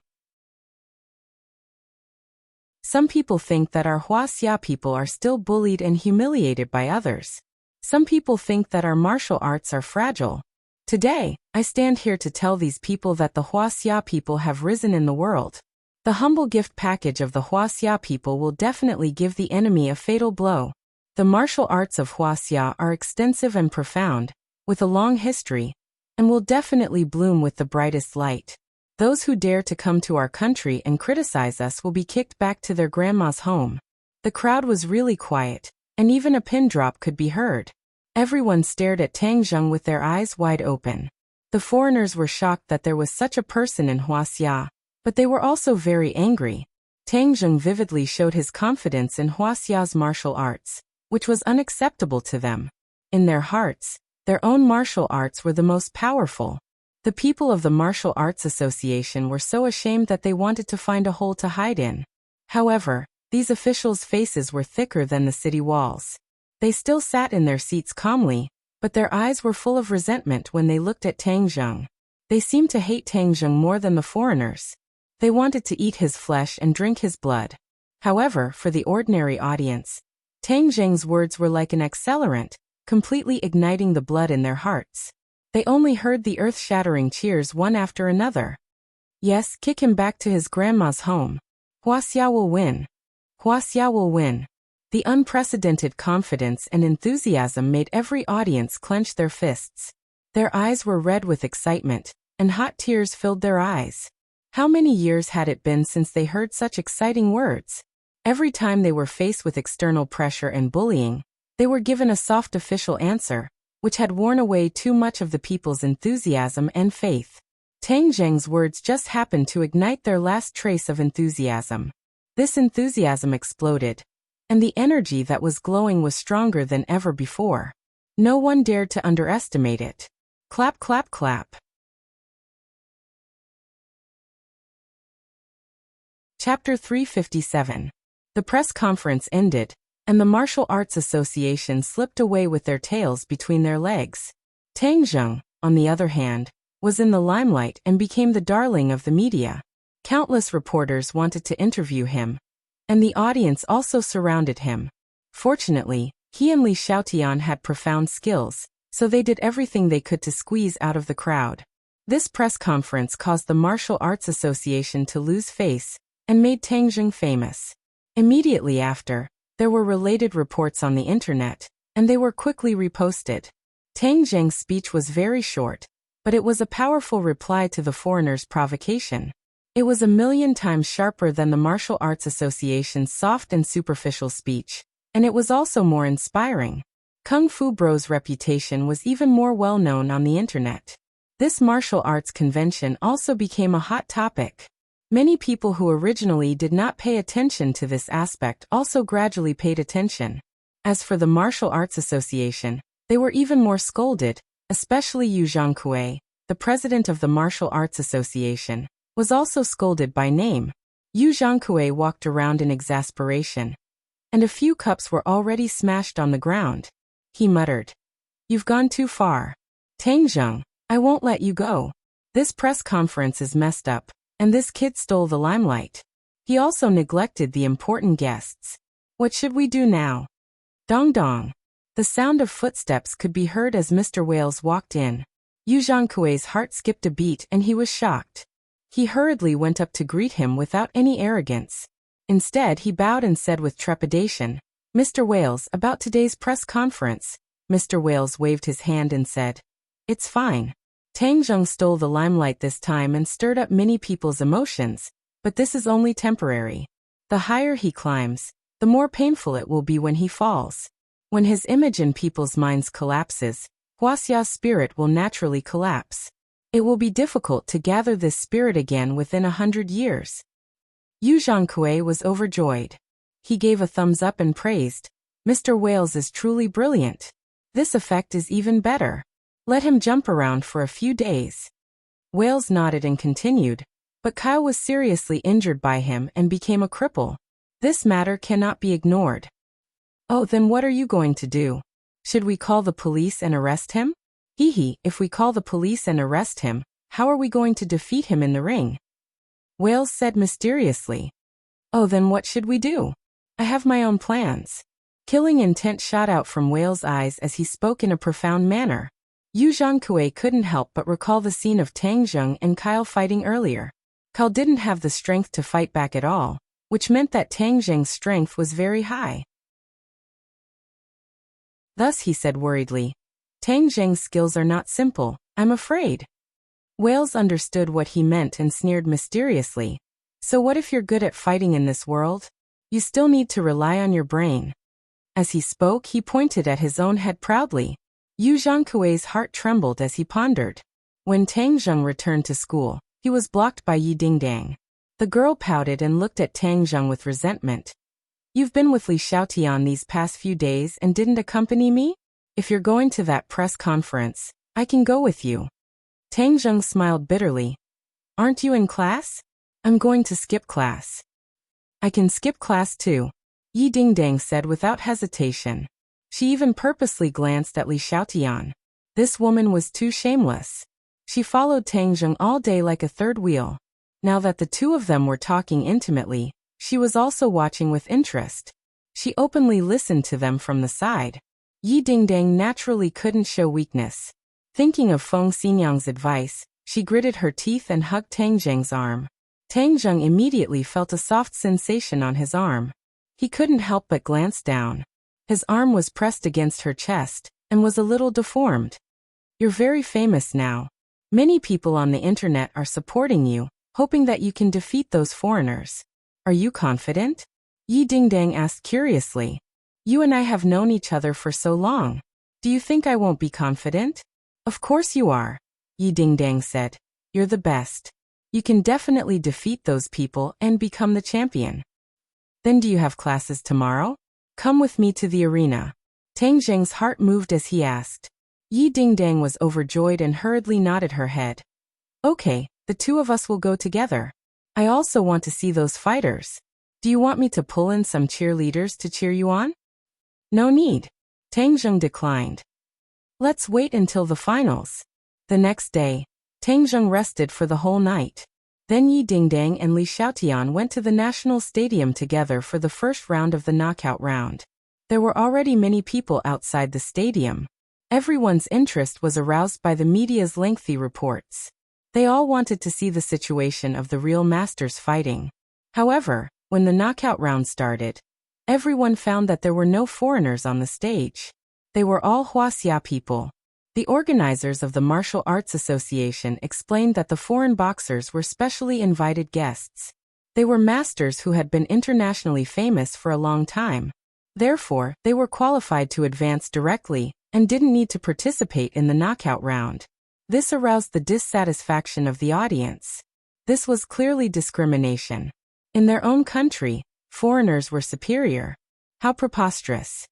Some people think that our Huaxia people are still bullied and humiliated by others. Some people think that our martial arts are fragile. Today, I stand here to tell these people that the Huaxia people have risen in the world. The humble gift package of the Huaxia people will definitely give the enemy a fatal blow. The martial arts of Huaxia are extensive and profound, with a long history, and will definitely bloom with the brightest light. Those who dare to come to our country and criticize us will be kicked back to their grandma's home. The crowd was really quiet, and even a pin drop could be heard. Everyone stared at Tang Zheng with their eyes wide open. The foreigners were shocked that there was such a person in Huaxia, but they were also very angry. Tang Zheng vividly showed his confidence in Huaxia's martial arts, which was unacceptable to them. In their hearts, their own martial arts were the most powerful. The people of the Martial Arts Association were so ashamed that they wanted to find a hole to hide in. However, these officials' faces were thicker than the city walls. They still sat in their seats calmly, but their eyes were full of resentment when they looked at Tang Zheng. They seemed to hate Tang Zheng more than the foreigners. They wanted to eat his flesh and drink his blood. However, for the ordinary audience, Tang Zheng's words were like an accelerant, completely igniting the blood in their hearts. They only heard the earth-shattering cheers one after another. Yes, kick him back to his grandma's home. Huaxia will win. Huaxia will win. The unprecedented confidence and enthusiasm made every audience clench their fists. Their eyes were red with excitement, and hot tears filled their eyes. How many years had it been since they heard such exciting words? Every time they were faced with external pressure and bullying, they were given a soft official answer, which had worn away too much of the people's enthusiasm and faith. Tang Zheng's words just happened to ignite their last trace of enthusiasm. This enthusiasm exploded, and the energy that was glowing was stronger than ever before. No one dared to underestimate it. Clap, clap, clap. Chapter 357. The press conference ended, and the Martial Arts Association slipped away with their tails between their legs. Tang Zheng, on the other hand, was in the limelight and became the darling of the media. Countless reporters wanted to interview him, and the audience also surrounded him. Fortunately, he and Li Xiaotian had profound skills, so they did everything they could to squeeze out of the crowd. This press conference caused the Martial Arts Association to lose face, and made Tang Zheng famous. Immediately after, there were related reports on the internet, and they were quickly reposted. Tang Zheng's speech was very short, but it was a powerful reply to the foreigners' provocation. It was 1,000,000 times sharper than the Martial Arts Association's soft and superficial speech, and it was also more inspiring. Kung Fu Bro's reputation was even more well-known on the internet. This martial arts convention also became a hot topic. Many people who originally did not pay attention to this aspect also gradually paid attention. As for the Martial Arts Association, they were even more scolded, especially Yu Zhangkui, the president of the Martial Arts Association, was also scolded by name. Yu Zhangkui walked around in exasperation, and a few cups were already smashed on the ground. He muttered, "You've gone too far. Tang Zheng, I won't let you go. This press conference is messed up, and this kid stole the limelight. He also neglected the important guests. What should we do now?" Dong dong. The sound of footsteps could be heard as Mr. Wales walked in. Yu Zhangkui's heart skipped a beat and he was shocked. He hurriedly went up to greet him without any arrogance. Instead, he bowed and said with trepidation, "Mr. Wales, about today's press conference." Mr. Wales waved his hand and said, "It's fine. Tang Zheng stole the limelight this time and stirred up many people's emotions, but this is only temporary. The higher he climbs, the more painful it will be when he falls. When his image in people's minds collapses, Huaxia's spirit will naturally collapse. It will be difficult to gather this spirit again within 100 years. Yu Zhangkui was overjoyed. He gave a thumbs up and praised, "Mr. Wales is truly brilliant. This effect is even better. Let him jump around for a few days." Wales nodded and continued, "But Kyle was seriously injured by him and became a cripple. This matter cannot be ignored." "Oh, then what are you going to do? Should we call the police and arrest him?" "Hee, if we call the police and arrest him, how are we going to defeat him in the ring?" Wales said mysteriously. "Oh, then what should we do? I have my own plans." Killing intent shot out from Wales' eyes as he spoke in a profound manner. Yu Zhangkui couldn't help but recall the scene of Tang Zheng and Kyle fighting earlier. Kyle didn't have the strength to fight back at all, which meant that Tang Zheng's strength was very high. Thus he said worriedly, "Tang Zheng's skills are not simple, I'm afraid." Wales understood what he meant and sneered mysteriously. "So what if you're good at fighting in this world? You still need to rely on your brain." As he spoke, he pointed at his own head proudly. Yu Zhangkui's heart trembled as he pondered. When Tang Zheng returned to school, he was blocked by Yi Dingdang. The girl pouted and looked at Tang Zheng with resentment. "You've been with Li Xiaotian these past few days and didn't accompany me? If you're going to that press conference, I can go with you." Tang Zheng smiled bitterly. "Aren't you in class?" "I'm going to skip class." "I can skip class too," Yi Dingdang said without hesitation. She even purposely glanced at Li Xiaotian. This woman was too shameless. She followed Tang Zheng all day like a third wheel. Now that the two of them were talking intimately, she was also watching with interest. She openly listened to them from the side. Yi Dingdang naturally couldn't show weakness. Thinking of Feng Xinyang's advice, she gritted her teeth and hugged Tang Zheng's arm. Tang Zheng immediately felt a soft sensation on his arm. He couldn't help but glance down. His arm was pressed against her chest, and was a little deformed. "You're very famous now. Many people on the internet are supporting you, hoping that you can defeat those foreigners. Are you confident?" Yi Dingdang asked curiously. "You and I have known each other for so long. Do you think I won't be confident?" "Of course you are," Yi Dingdang said. "You're the best. You can definitely defeat those people and become the champion." "Then do you have classes tomorrow? Come with me to the arena." Tang Zheng's heart moved as he asked. Yi Dingdang was overjoyed and hurriedly nodded her head. "Okay, the two of us will go together. I also want to see those fighters. Do you want me to pull in some cheerleaders to cheer you on?" "No need," Tang Zheng declined. "Let's wait until the finals." The next day, Tang Zheng rested for the whole night. Then Yi Dingdang and Li Xiaotian went to the National Stadium together for the first round of the knockout round. There were already many people outside the stadium. Everyone's interest was aroused by the media's lengthy reports. They all wanted to see the situation of the real masters fighting. However, when the knockout round started, everyone found that there were no foreigners on the stage. They were all Huaxia people. The organizers of the Martial Arts Association explained that the foreign boxers were specially invited guests. They were masters who had been internationally famous for a long time. Therefore, they were qualified to advance directly, and didn't need to participate in the knockout round. This aroused the dissatisfaction of the audience. This was clearly discrimination. In their own country, foreigners were superior. How preposterous.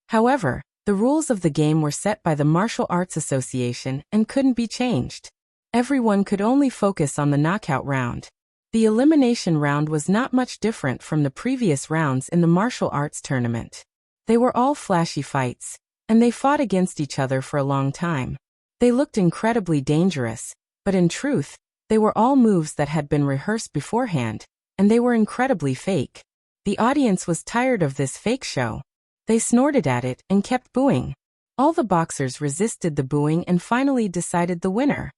However, the rules of the game were set by the Martial Arts Association and couldn't be changed. Everyone could only focus on the knockout round. The elimination round was not much different from the previous rounds in the martial arts tournament. They were all flashy fights, and they fought against each other for a long time. They looked incredibly dangerous, but in truth, they were all moves that had been rehearsed beforehand, and they were incredibly fake. The audience was tired of this fake show. They snorted at it and kept booing. All the boxers resisted the booing and finally decided the winner.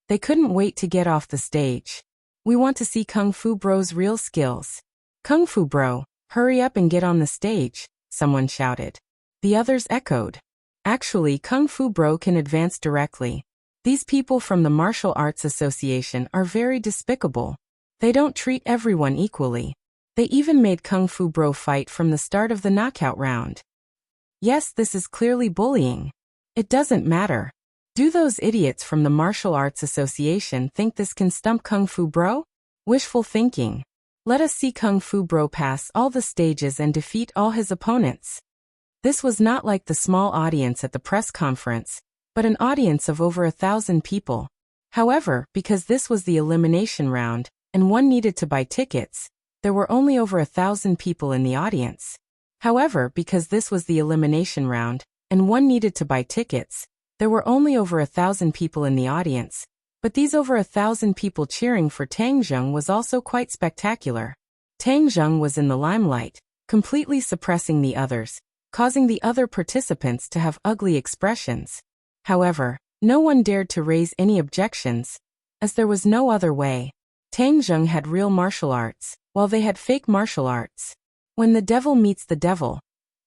They couldn't wait to get off the stage. We want to see Kung Fu Bro's real skills. Kung Fu Bro, hurry up and get on the stage, someone shouted. The others echoed. Actually, Kung Fu Bro can advance directly. These people from the Martial Arts Association are very despicable. They don't treat everyone equally. They even made Kung Fu Bro fight from the start of the knockout round. Yes, this is clearly bullying. It doesn't matter. Do those idiots from the Martial Arts Association think this can stump Kung Fu Bro? Wishful thinking. Let us see Kung Fu Bro pass all the stages and defeat all his opponents. This was not like the small audience at the press conference, but an audience of over 1,000 people. However, because this was the elimination round, and one needed to buy tickets, there were only over 1,000 people in the audience. However, because this was the elimination round, and one needed to buy tickets, there were only over 1,000 people in the audience, but these over 1,000 people cheering for Tang Zheng was also quite spectacular. Tang Zheng was in the limelight, completely suppressing the others, causing the other participants to have ugly expressions. However, no one dared to raise any objections, as there was no other way. Tang Zheng had real martial arts, while they had fake martial arts. When the devil meets the devil,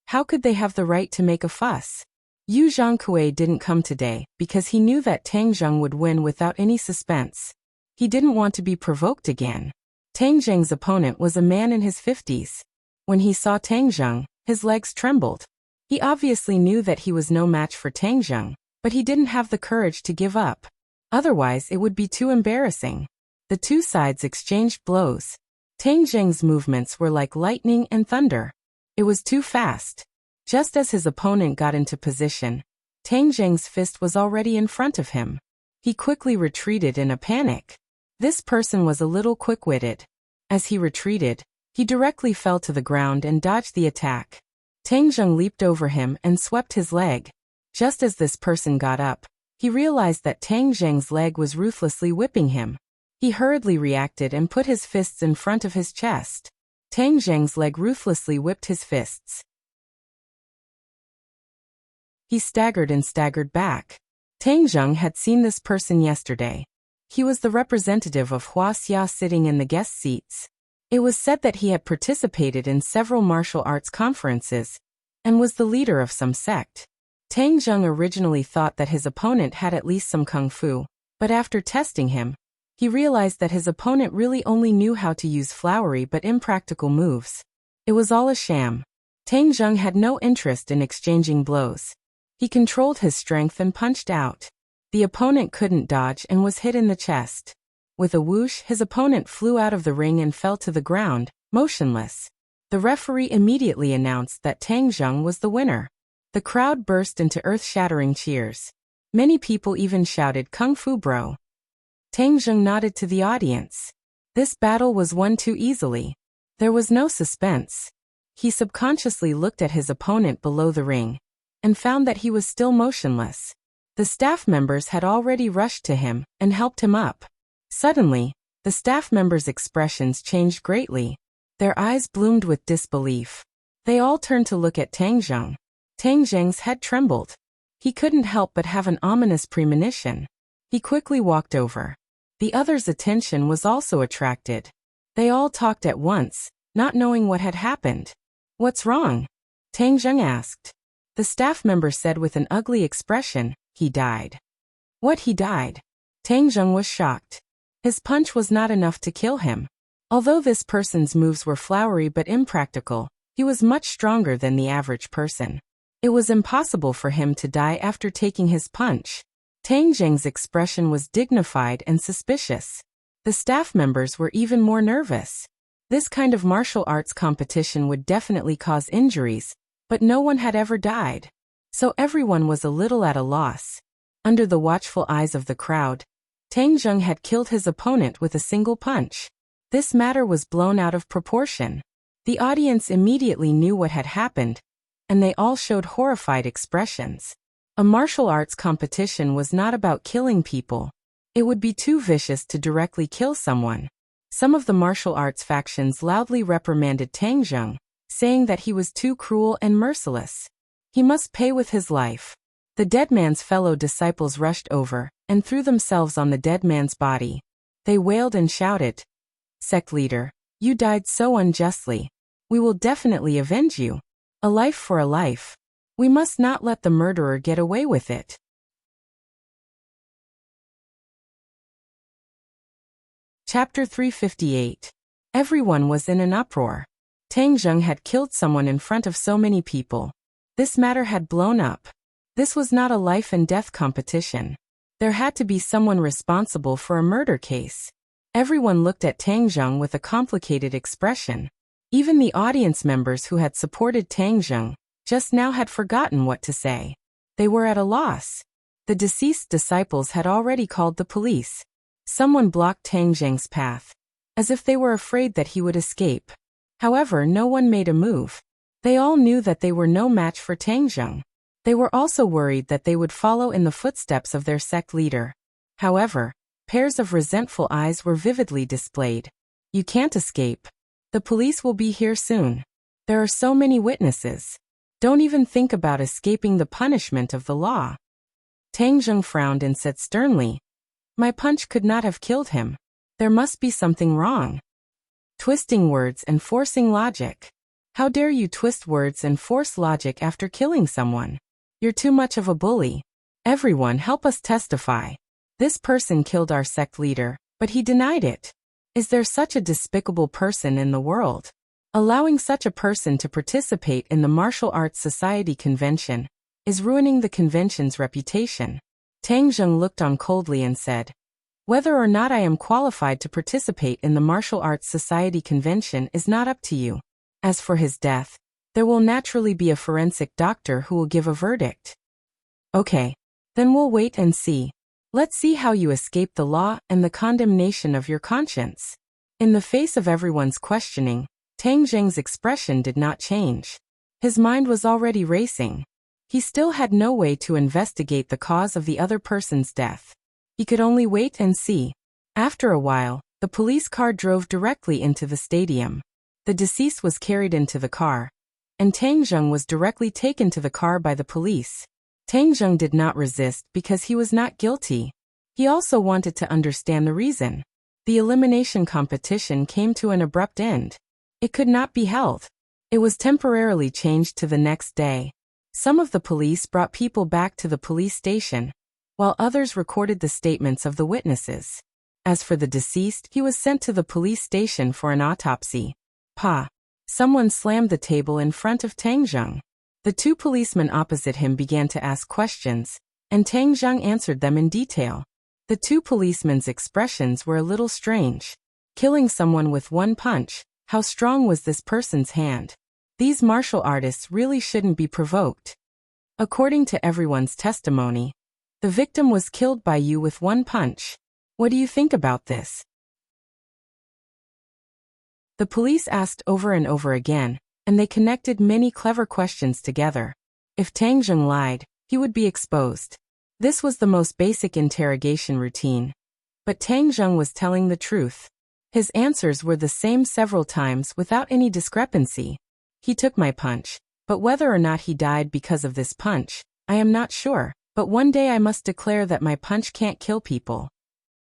how could they have the right to make a fuss? Yu Zhangkui didn't come today because he knew that Tang Zheng would win without any suspense. He didn't want to be provoked again. Tang Zheng's opponent was a man in his 50s. When he saw Tang Zheng, his legs trembled. He obviously knew that he was no match for Tang Zheng, but he didn't have the courage to give up. Otherwise, it would be too embarrassing. The two sides exchanged blows. Tang Zheng's movements were like lightning and thunder. It was too fast. Just as his opponent got into position, Tang Zheng's fist was already in front of him. He quickly retreated in a panic. This person was a little quick-witted. As he retreated, he directly fell to the ground and dodged the attack. Tang Zheng leaped over him and swept his leg. Just as this person got up, he realized that Tang Zheng's leg was ruthlessly whipping him. He hurriedly reacted and put his fists in front of his chest. Tang Zheng's leg ruthlessly whipped his fists. He staggered and staggered back. Tang Zheng had seen this person yesterday. He was the representative of Hua Xia sitting in the guest seats. It was said that he had participated in several martial arts conferences, and was the leader of some sect. Tang Zheng originally thought that his opponent had at least some kung fu, but after testing him, he realized that his opponent really only knew how to use flowery but impractical moves. It was all a sham. Tang Zheng had no interest in exchanging blows. He controlled his strength and punched out. The opponent couldn't dodge and was hit in the chest. With a whoosh, his opponent flew out of the ring and fell to the ground, motionless. The referee immediately announced that Tang Zheng was the winner. The crowd burst into earth-shattering cheers. Many people even shouted Kung Fu Bro. Tang Zheng nodded to the audience. This battle was won too easily. There was no suspense. He subconsciously looked at his opponent below the ring, and found that he was still motionless. The staff members had already rushed to him and helped him up. Suddenly, the staff members' expressions changed greatly. Their eyes bloomed with disbelief. They all turned to look at Tang Zheng. Tang Zheng's head trembled. He couldn't help but have an ominous premonition. He quickly walked over. The others' attention was also attracted. They all talked at once, not knowing what had happened. "What's wrong?" Tang Zheng asked. The staff member said with an ugly expression, "He died." "What, he died?" Tang Zheng was shocked. His punch was not enough to kill him. Although this person's moves were flowery but impractical, he was much stronger than the average person. It was impossible for him to die after taking his punch. Tang Zheng's expression was dignified and suspicious. The staff members were even more nervous. This kind of martial arts competition would definitely cause injuries, but no one had ever died. So everyone was a little at a loss. Under the watchful eyes of the crowd, Tang Zheng had killed his opponent with a single punch. This matter was blown out of proportion. The audience immediately knew what had happened, and they all showed horrified expressions. A martial arts competition was not about killing people. It would be too vicious to directly kill someone. Some of the martial arts factions loudly reprimanded Tang Zheng, saying that he was too cruel and merciless. He must pay with his life. The dead man's fellow disciples rushed over and threw themselves on the dead man's body. They wailed and shouted, "Sect leader, you died so unjustly. We will definitely avenge you. A life for a life. We must not let the murderer get away with it." Chapter 358. Everyone was in an uproar. Tang Zheng had killed someone in front of so many people. This matter had blown up. This was not a life and death competition. There had to be someone responsible for a murder case. Everyone looked at Tang Zheng with a complicated expression. Even the audience members who had supported Tang Zheng just now had forgotten what to say. They were at a loss. The deceased disciples had already called the police. Someone blocked Tang Zheng's path, as if they were afraid that he would escape. However, no one made a move. They all knew that they were no match for Tang Zheng. They were also worried that they would follow in the footsteps of their sect leader. However, pairs of resentful eyes were vividly displayed. "You can't escape. The police will be here soon. There are so many witnesses. Don't even think about escaping the punishment of the law." Tang Zheng frowned and said sternly, "My punch could not have killed him. There must be something wrong." Twisting words and forcing logic. How dare you twist words and force logic after killing someone? You're too much of a bully. Everyone help us testify. This person killed our sect leader, but he denied it. Is there such a despicable person in the world? Allowing such a person to participate in the Martial Arts Society convention is ruining the convention's reputation. Tang Zheng looked on coldly and said, "Whether or not I am qualified to participate in the Martial Arts Society convention is not up to you. As for his death, there will naturally be a forensic doctor who will give a verdict." "Okay, then we'll wait and see. Let's see how you escape the law and the condemnation of your conscience." In the face of everyone's questioning, Tang Zheng's expression did not change. His mind was already racing. He still had no way to investigate the cause of the other person's death. He could only wait and see. After a while, the police car drove directly into the stadium. The deceased was carried into the car, and Tang Zheng was directly taken to the car by the police. Tang Zheng did not resist because he was not guilty. He also wanted to understand the reason. The elimination competition came to an abrupt end. It could not be held. It was temporarily changed to the next day. Some of the police brought people back to the police station, while others recorded the statements of the witnesses. As for the deceased, he was sent to the police station for an autopsy. Pa! Someone slammed the table in front of Tang Zheng. The two policemen opposite him began to ask questions, and Tang Zheng answered them in detail. The two policemen's expressions were a little strange. Killing someone with one punch, how strong was this person's hand? These martial artists really shouldn't be provoked. According to everyone's testimony, the victim was killed by you with one punch. What do you think about this? The police asked over and over again, and they connected many clever questions together. If Tang Zheng lied, he would be exposed. This was the most basic interrogation routine. But Tang Zheng was telling the truth. His answers were the same several times without any discrepancy. He took my punch, but whether or not he died because of this punch, I am not sure, but one day I must declare that my punch can't kill people.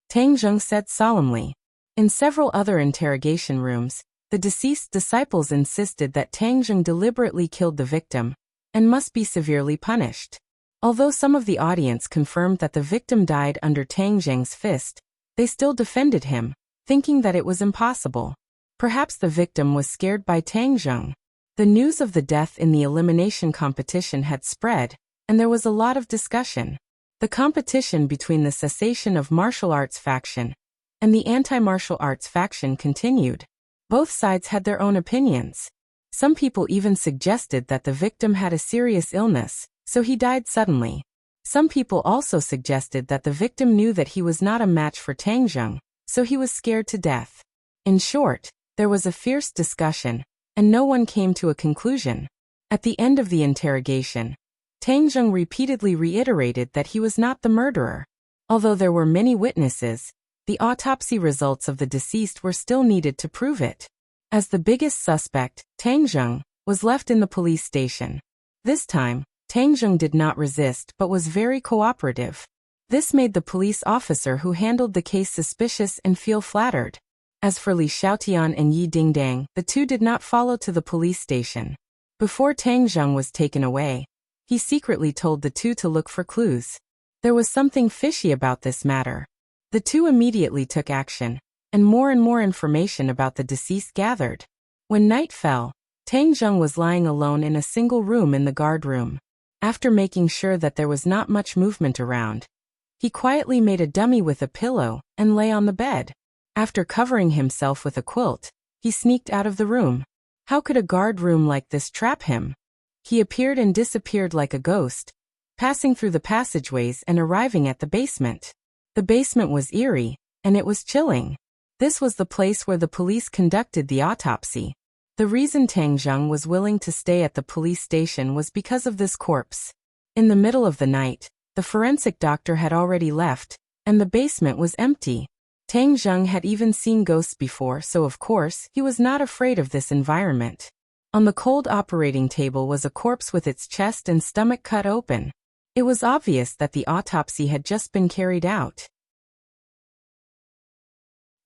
Tang Zheng said solemnly. In several other interrogation rooms, the deceased disciples insisted that Tang Zheng deliberately killed the victim and must be severely punished. Although some of the audience confirmed that the victim died under Tang Zheng's fist, they still defended him, thinking that it was impossible. Perhaps the victim was scared by Tang Zheng. The news of the death in the elimination competition had spread, and there was a lot of discussion. The competition between the cessation of martial arts faction and the anti-martial arts faction continued. Both sides had their own opinions. Some people even suggested that the victim had a serious illness, so he died suddenly. Some people also suggested that the victim knew that he was not a match for Tang Zheng, so he was scared to death. In short, there was a fierce discussion, and no one came to a conclusion. At the end of the interrogation, Tang Zheng repeatedly reiterated that he was not the murderer. Although there were many witnesses, the autopsy results of the deceased were still needed to prove it. As the biggest suspect, Tang Zheng was left in the police station. This time, Tang Zheng did not resist but was very cooperative. This made the police officer who handled the case suspicious and feel flattered. As for Li Xiaotian and Yi Dingdang, the two did not follow to the police station. Before Tang Zheng was taken away, he secretly told the two to look for clues. There was something fishy about this matter. The two immediately took action, and more information about the deceased gathered. When night fell, Tang Zheng was lying alone in a single room in the guard room. After making sure that there was not much movement around, he quietly made a dummy with a pillow and lay on the bed. After covering himself with a quilt, he sneaked out of the room. How could a guard room like this trap him? He appeared and disappeared like a ghost, passing through the passageways and arriving at the basement. The basement was eerie, and it was chilling. This was the place where the police conducted the autopsy. The reason Tang Zheng was willing to stay at the police station was because of this corpse. In the middle of the night, the forensic doctor had already left, and the basement was empty. Tang Zheng had even seen ghosts before, so of course, he was not afraid of this environment. On the cold operating table was a corpse with its chest and stomach cut open. It was obvious that the autopsy had just been carried out.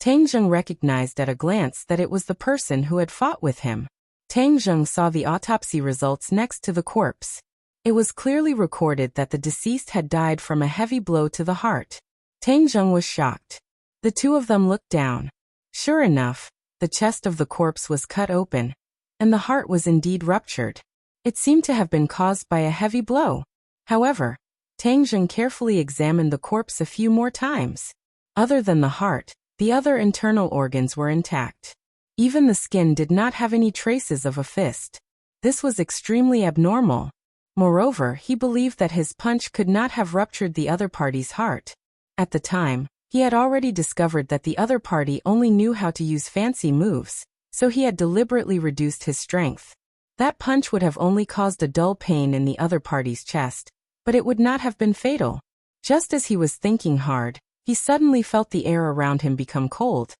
Tang Zheng recognized at a glance that it was the person who had fought with him. Tang Zheng saw the autopsy results next to the corpse. It was clearly recorded that the deceased had died from a heavy blow to the heart. Tang Zheng was shocked. The two of them looked down. Sure enough, the chest of the corpse was cut open, and the heart was indeed ruptured. It seemed to have been caused by a heavy blow. However, Tang Zheng carefully examined the corpse a few more times. Other than the heart, the other internal organs were intact. Even the skin did not have any traces of a fist. This was extremely abnormal. Moreover, he believed that his punch could not have ruptured the other party's heart. At the time, he had already discovered that the other party only knew how to use fancy moves, so he had deliberately reduced his strength. That punch would have only caused a dull pain in the other party's chest, but it would not have been fatal. Just as he was thinking hard, he suddenly felt the air around him become cold,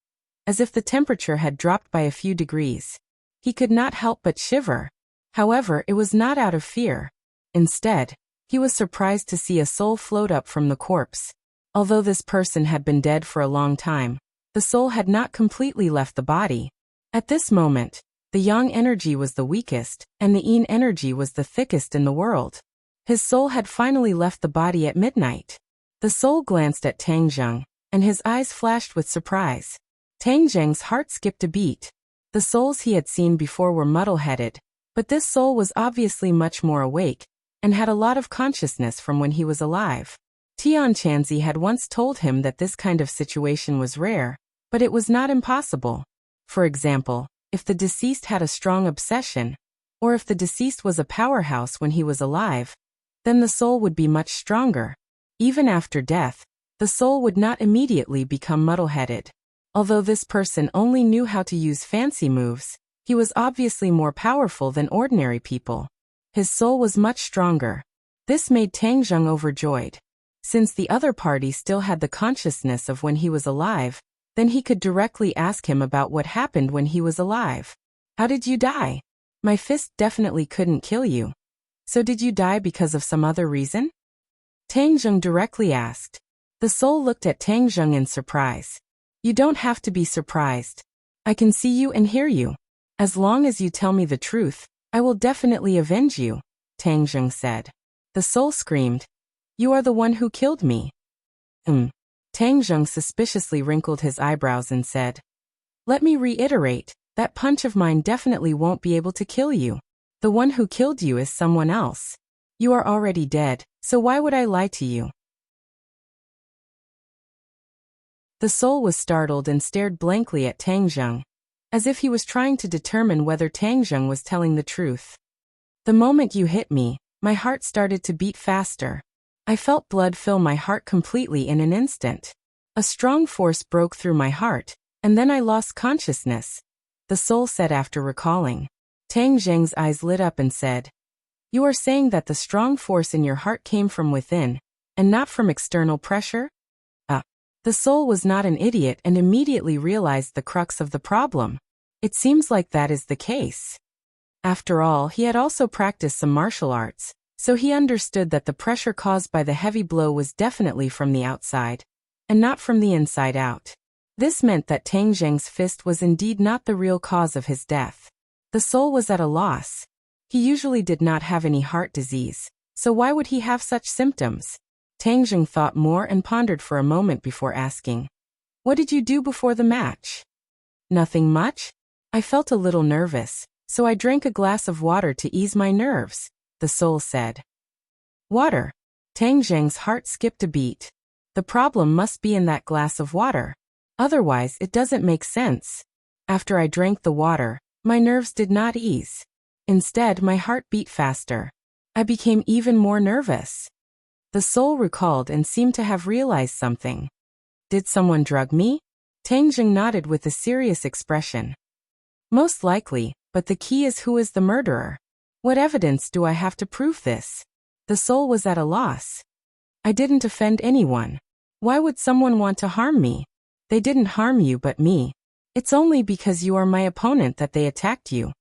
as if the temperature had dropped by a few degrees. He could not help but shiver. However, it was not out of fear. Instead, he was surprised to see a soul float up from the corpse. Although this person had been dead for a long time, the soul had not completely left the body. At this moment, the yang energy was the weakest, and the yin energy was the thickest in the world. His soul had finally left the body at midnight. The soul glanced at Tang Zheng, and his eyes flashed with surprise. Tang Zheng's heart skipped a beat. The souls he had seen before were muddle-headed, but this soul was obviously much more awake, and had a lot of consciousness from when he was alive. Tian Chanzi had once told him that this kind of situation was rare, but it was not impossible. For example, if the deceased had a strong obsession, or if the deceased was a powerhouse when he was alive, then the soul would be much stronger. Even after death, the soul would not immediately become muddle-headed. Although this person only knew how to use fancy moves, he was obviously more powerful than ordinary people. His soul was much stronger. This made Tang Zheng overjoyed. Since the other party still had the consciousness of when he was alive, then he could directly ask him about what happened when he was alive. How did you die? My fist definitely couldn't kill you. So did you die because of some other reason? Tang Zheng directly asked. The soul looked at Tang Zheng in surprise. You don't have to be surprised. I can see you and hear you. As long as you tell me the truth, I will definitely avenge you, Tang Zheng said. The soul screamed. You are the one who killed me. Tang Zheng suspiciously wrinkled his eyebrows and said, Let me reiterate, that punch of mine definitely won't be able to kill you. The one who killed you is someone else. You are already dead, so why would I lie to you? The soul was startled and stared blankly at Tang Zheng, as if he was trying to determine whether Tang Zheng was telling the truth. The moment you hit me, my heart started to beat faster. I felt blood fill my heart completely in an instant. A strong force broke through my heart, and then I lost consciousness, the soul said after recalling. Tang Zheng's eyes lit up and said, "You are saying that the strong force in your heart came from within, and not from external pressure?" The soul was not an idiot and immediately realized the crux of the problem. It seems like that is the case. After all, he had also practiced some martial arts, so he understood that the pressure caused by the heavy blow was definitely from the outside, and not from the inside out. This meant that Tang Zheng's fist was indeed not the real cause of his death. The soul was at a loss. He usually did not have any heart disease, so why would he have such symptoms? Tang Zheng thought more and pondered for a moment before asking, "What did you do before the match?" "Nothing much. I felt a little nervous, so I drank a glass of water to ease my nerves," the soul said. Water? Tang Zheng's heart skipped a beat. The problem must be in that glass of water. Otherwise, it doesn't make sense. After I drank the water, my nerves did not ease. Instead, my heart beat faster. I became even more nervous. The soul recalled and seemed to have realized something. "Did someone drug me?" Tang Zheng nodded with a serious expression. "Most likely, but the key is who is the murderer. What evidence do I have to prove this?" The soul was at a loss. "I didn't offend anyone. Why would someone want to harm me? They didn't harm you but me. It's only because you are my opponent that they attacked you."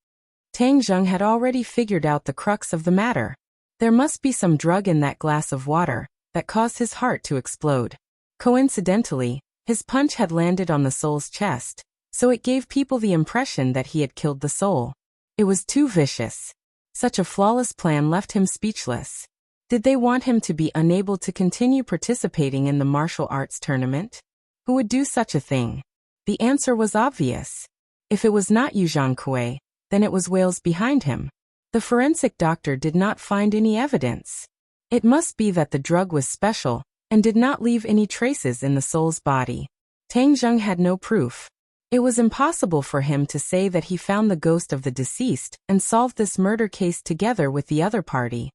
Tang Zheng had already figured out the crux of the matter. There must be some drug in that glass of water that caused his heart to explode. Coincidentally, his punch had landed on the soul's chest, so it gave people the impression that he had killed the soul. It was too vicious. Such a flawless plan left him speechless. Did they want him to be unable to continue participating in the martial arts tournament? Who would do such a thing? The answer was obvious. If it was not Yu Zhangkui, then it was Wales behind him. The forensic doctor did not find any evidence. It must be that the drug was special and did not leave any traces in the soul's body. Tang Zheng had no proof. It was impossible for him to say that he found the ghost of the deceased and solved this murder case together with the other party.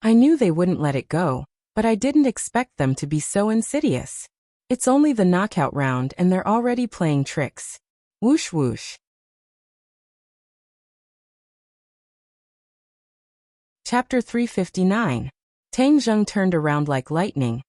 "I knew they wouldn't let it go, but I didn't expect them to be so insidious. It's only the knockout round and they're already playing tricks." Whoosh whoosh. Chapter 359. Tang Zheng turned around like lightning,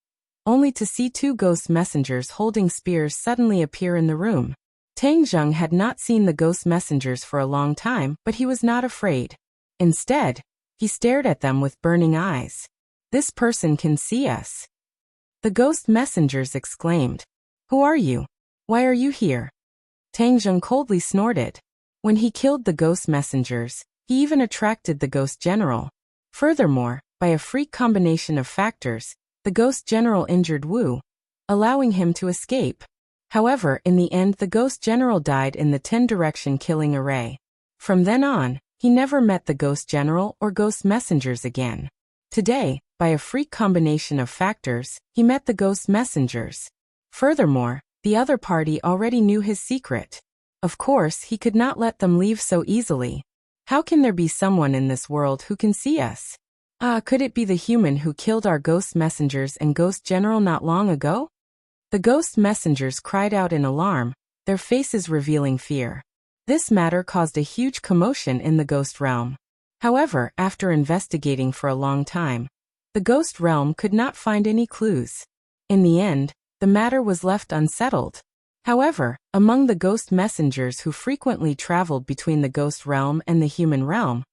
only to see two ghost messengers holding spears suddenly appear in the room. Tang Zheng had not seen the ghost messengers for a long time, but he was not afraid. Instead, he stared at them with burning eyes. "This person can see us." The ghost messengers exclaimed. "Who are you? Why are you here?" Tang Zheng coldly snorted. When he killed the ghost messengers, he even attracted the ghost general. Furthermore, by a freak combination of factors, the ghost general injured Wu, allowing him to escape. However, in the end the ghost general died in the 10-direction killing array. From then on, he never met the ghost general or ghost messengers again. Today, by a freak combination of factors, he met the ghost messengers. Furthermore, the other party already knew his secret. Of course, he could not let them leave so easily. How can there be someone in this world who can see us? Could it be the human who killed our ghost messengers and ghost general not long ago? The ghost messengers cried out in alarm, their faces revealing fear. This matter caused a huge commotion in the ghost realm. However, after investigating for a long time, the ghost realm could not find any clues. In the end, the matter was left unsettled. However, among the ghost messengers who frequently traveled between the ghost realm and the human realm,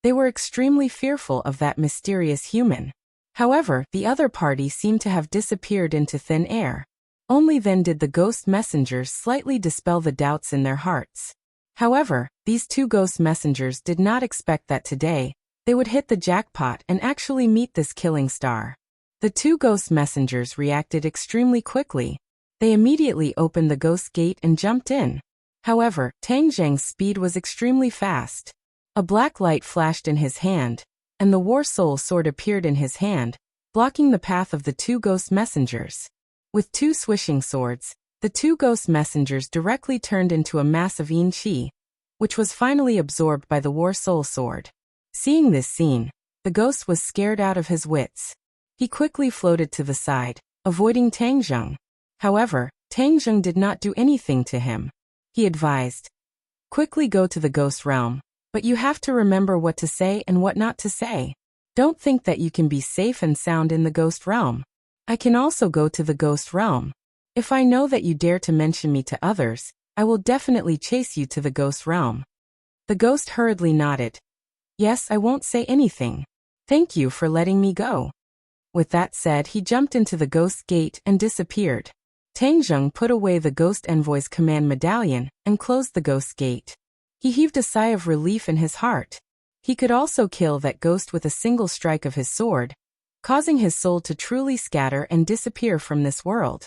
they were extremely fearful of that mysterious human. However, the other party seemed to have disappeared into thin air. Only then did the ghost messengers slightly dispel the doubts in their hearts. However, these two ghost messengers did not expect that today, they would hit the jackpot and actually meet this killing star. The two ghost messengers reacted extremely quickly. They immediately opened the ghost gate and jumped in. However, Tang Zheng's speed was extremely fast. A black light flashed in his hand, and the War Soul sword appeared in his hand, blocking the path of the two ghost messengers. With two swishing swords, The two ghost messengers directly turned into a mass of yin qi, which was finally absorbed by the war soul sword. Seeing this scene, the ghost was scared out of his wits. He quickly floated to the side, avoiding Tang Zheng. However, Tang Zheng did not do anything to him. He advised, "Quickly go to the ghost realm, but you have to remember what to say and what not to say. Don't think that you can be safe and sound in the ghost realm. I can also go to the ghost realm. If I know that you dare to mention me to others, I will definitely chase you to the ghost realm." The ghost hurriedly nodded. "Yes, I won't say anything. Thank you for letting me go." With that said, he jumped into the ghost gate and disappeared. Tang Zheng put away the ghost envoy's command medallion and closed the ghost gate. He heaved a sigh of relief in his heart. He could also kill that ghost with a single strike of his sword, causing his soul to truly scatter and disappear from this world.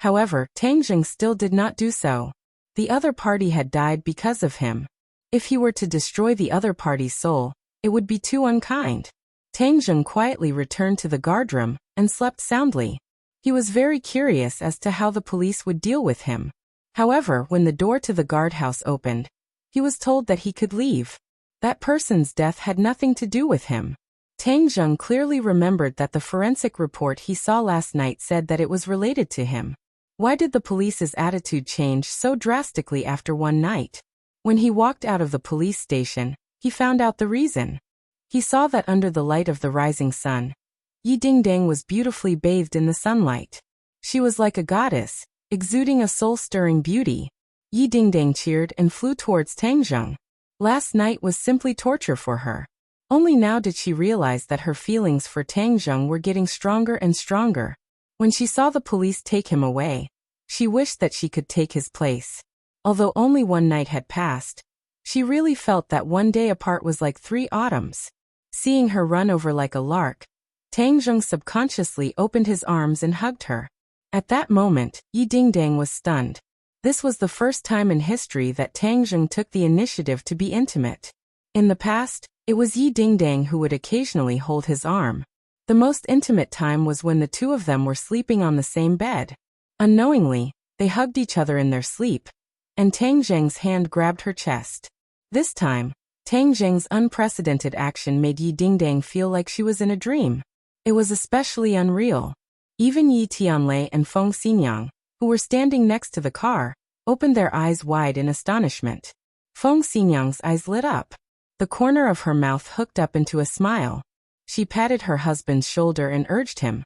However, Tang Zheng still did not do so. The other party had died because of him. If he were to destroy the other party's soul, it would be too unkind. Tang Zheng quietly returned to the guardroom and slept soundly. He was very curious as to how the police would deal with him. However, when the door to the guardhouse opened, he was told that he could leave. That person's death had nothing to do with him. Tang Zheng clearly remembered that the forensic report he saw last night said that it was related to him. Why did the police's attitude change so drastically after one night? When he walked out of the police station, he found out the reason. He saw that under the light of the rising sun, Yi Dingdang was beautifully bathed in the sunlight. She was like a goddess, exuding a soul-stirring beauty. Yi Dingdang cheered and flew towards Tang Zheng. Last night was simply torture for her. Only now did she realize that her feelings for Tang Zheng were getting stronger and stronger. When she saw the police take him away, she wished that she could take his place. Although only one night had passed, she really felt that one day apart was like 3 autumns. Seeing her run over like a lark, Tang Zheng subconsciously opened his arms and hugged her. At that moment, Yi Dingdang was stunned. This was the first time in history that Tang Zheng took the initiative to be intimate. In the past, it was Yi Dingdang who would occasionally hold his arm. The most intimate time was when the two of them were sleeping on the same bed. Unknowingly, they hugged each other in their sleep, and Tang Zheng's hand grabbed her chest. This time, Tang Zheng's unprecedented action made Yi Dingdang feel like she was in a dream. It was especially unreal. Even Yi Tianlei and Feng Xinyang, who were standing next to the car, opened their eyes wide in astonishment. Feng Xinyang's eyes lit up. The corner of her mouth hooked up into a smile. She patted her husband's shoulder and urged him,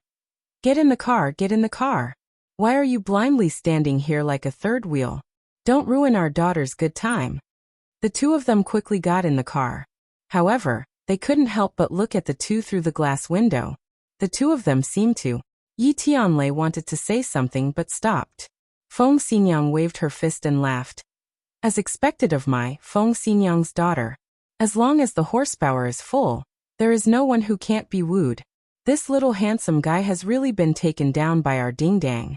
"Get in the car, get in the car. Why are you blindly standing here like a third wheel? Don't ruin our daughter's good time." The two of them quickly got in the car. However, they couldn't help but look at the two through the glass window. The two of them seemed to. Yi Tianlei wanted to say something but stopped. Feng Xinyang waved her fist and laughed. As expected of my Feng Xinyang's daughter. As long as the horsepower is full, there is no one who can't be wooed. This little handsome guy has really been taken down by our Dingdang.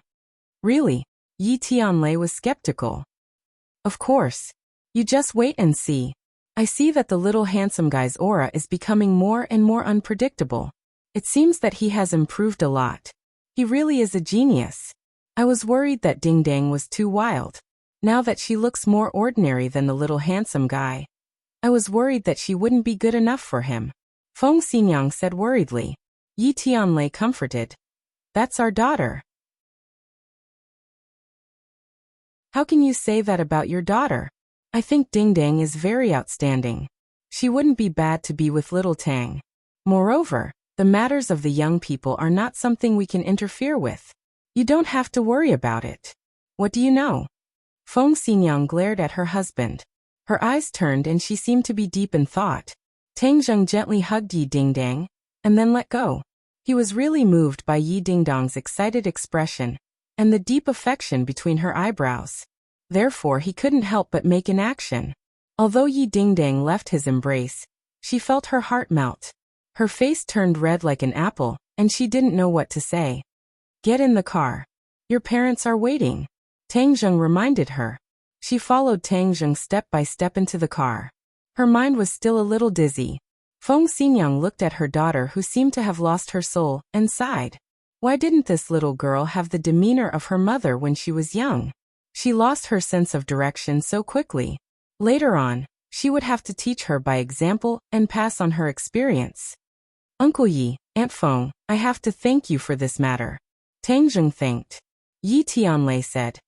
Really? Yi Tianlei was skeptical. Of course. You just wait and see. I see that the little handsome guy's aura is becoming more and more unpredictable. It seems that he has improved a lot. He really is a genius. I was worried that Dingdang was too wild. Now that she looks more ordinary than the little handsome guy, I was worried that she wouldn't be good enough for him. Feng Xinyang said worriedly. Yi Tianlei comforted. That's our daughter. How can you say that about your daughter? I think Dingdang is very outstanding. She wouldn't be bad to be with little Tang. Moreover, the matters of the young people are not something we can interfere with. You don't have to worry about it. What do you know? Feng Xinyang glared at her husband. Her eyes turned and she seemed to be deep in thought. Tang Zheng gently hugged Yi Dingdang, and then let go. He was really moved by Yi Dingdang's excited expression, and the deep affection between her eyebrows. Therefore he couldn't help but make an action. Although Yi Dingdang left his embrace, she felt her heart melt. Her face turned red like an apple, and she didn't know what to say. Get in the car. Your parents are waiting. Tang Zheng reminded her. She followed Tang Zheng step by step into the car. Her mind was still a little dizzy. Feng Xinyang looked at her daughter who seemed to have lost her soul, and sighed. Why didn't this little girl have the demeanor of her mother when she was young? She lost her sense of direction so quickly. Later on, she would have to teach her by example and pass on her experience. Uncle Yi, Aunt Feng, I have to thank you for this matter. Tang Zheng thanked. Yi Tianlei said,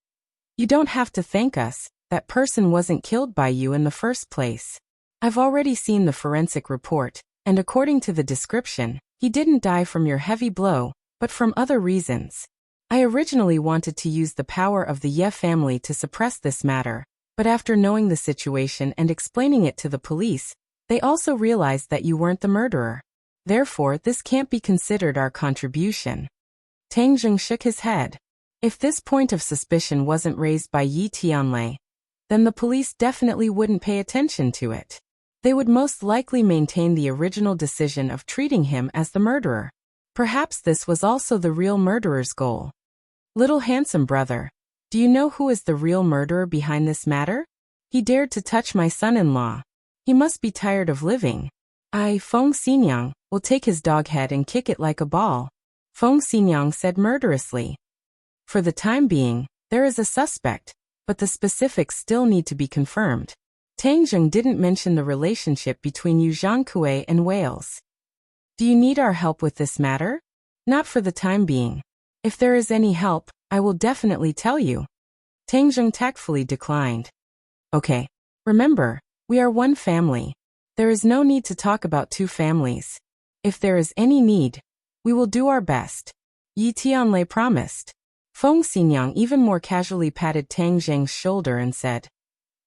You don't have to thank us, that person wasn't killed by you in the first place. I've already seen the forensic report, and according to the description, he didn't die from your heavy blow, but from other reasons. I originally wanted to use the power of the Ye family to suppress this matter, but after knowing the situation and explaining it to the police, they also realized that you weren't the murderer. Therefore, this can't be considered our contribution. Tang Zheng shook his head. If this point of suspicion wasn't raised by Yi Tianlei, then the police definitely wouldn't pay attention to it. They would most likely maintain the original decision of treating him as the murderer. Perhaps this was also the real murderer's goal. Little handsome brother, do you know who is the real murderer behind this matter? He dared to touch my son-in-law. He must be tired of living. Feng Xinyang, will take his dog head and kick it like a ball. Feng Xinyang said murderously. For the time being, there is a suspect, but the specifics still need to be confirmed. Tang Zheng didn't mention the relationship between Yu Zhangkui and Wales. Do you need our help with this matter? Not for the time being. If there is any help, I will definitely tell you. Tang Zheng tactfully declined. Okay. Remember, we are one family. There is no need to talk about two families. If there is any need, we will do our best. Yi Tianlei promised. Feng Xinyang even more casually patted Tang Zheng's shoulder and said,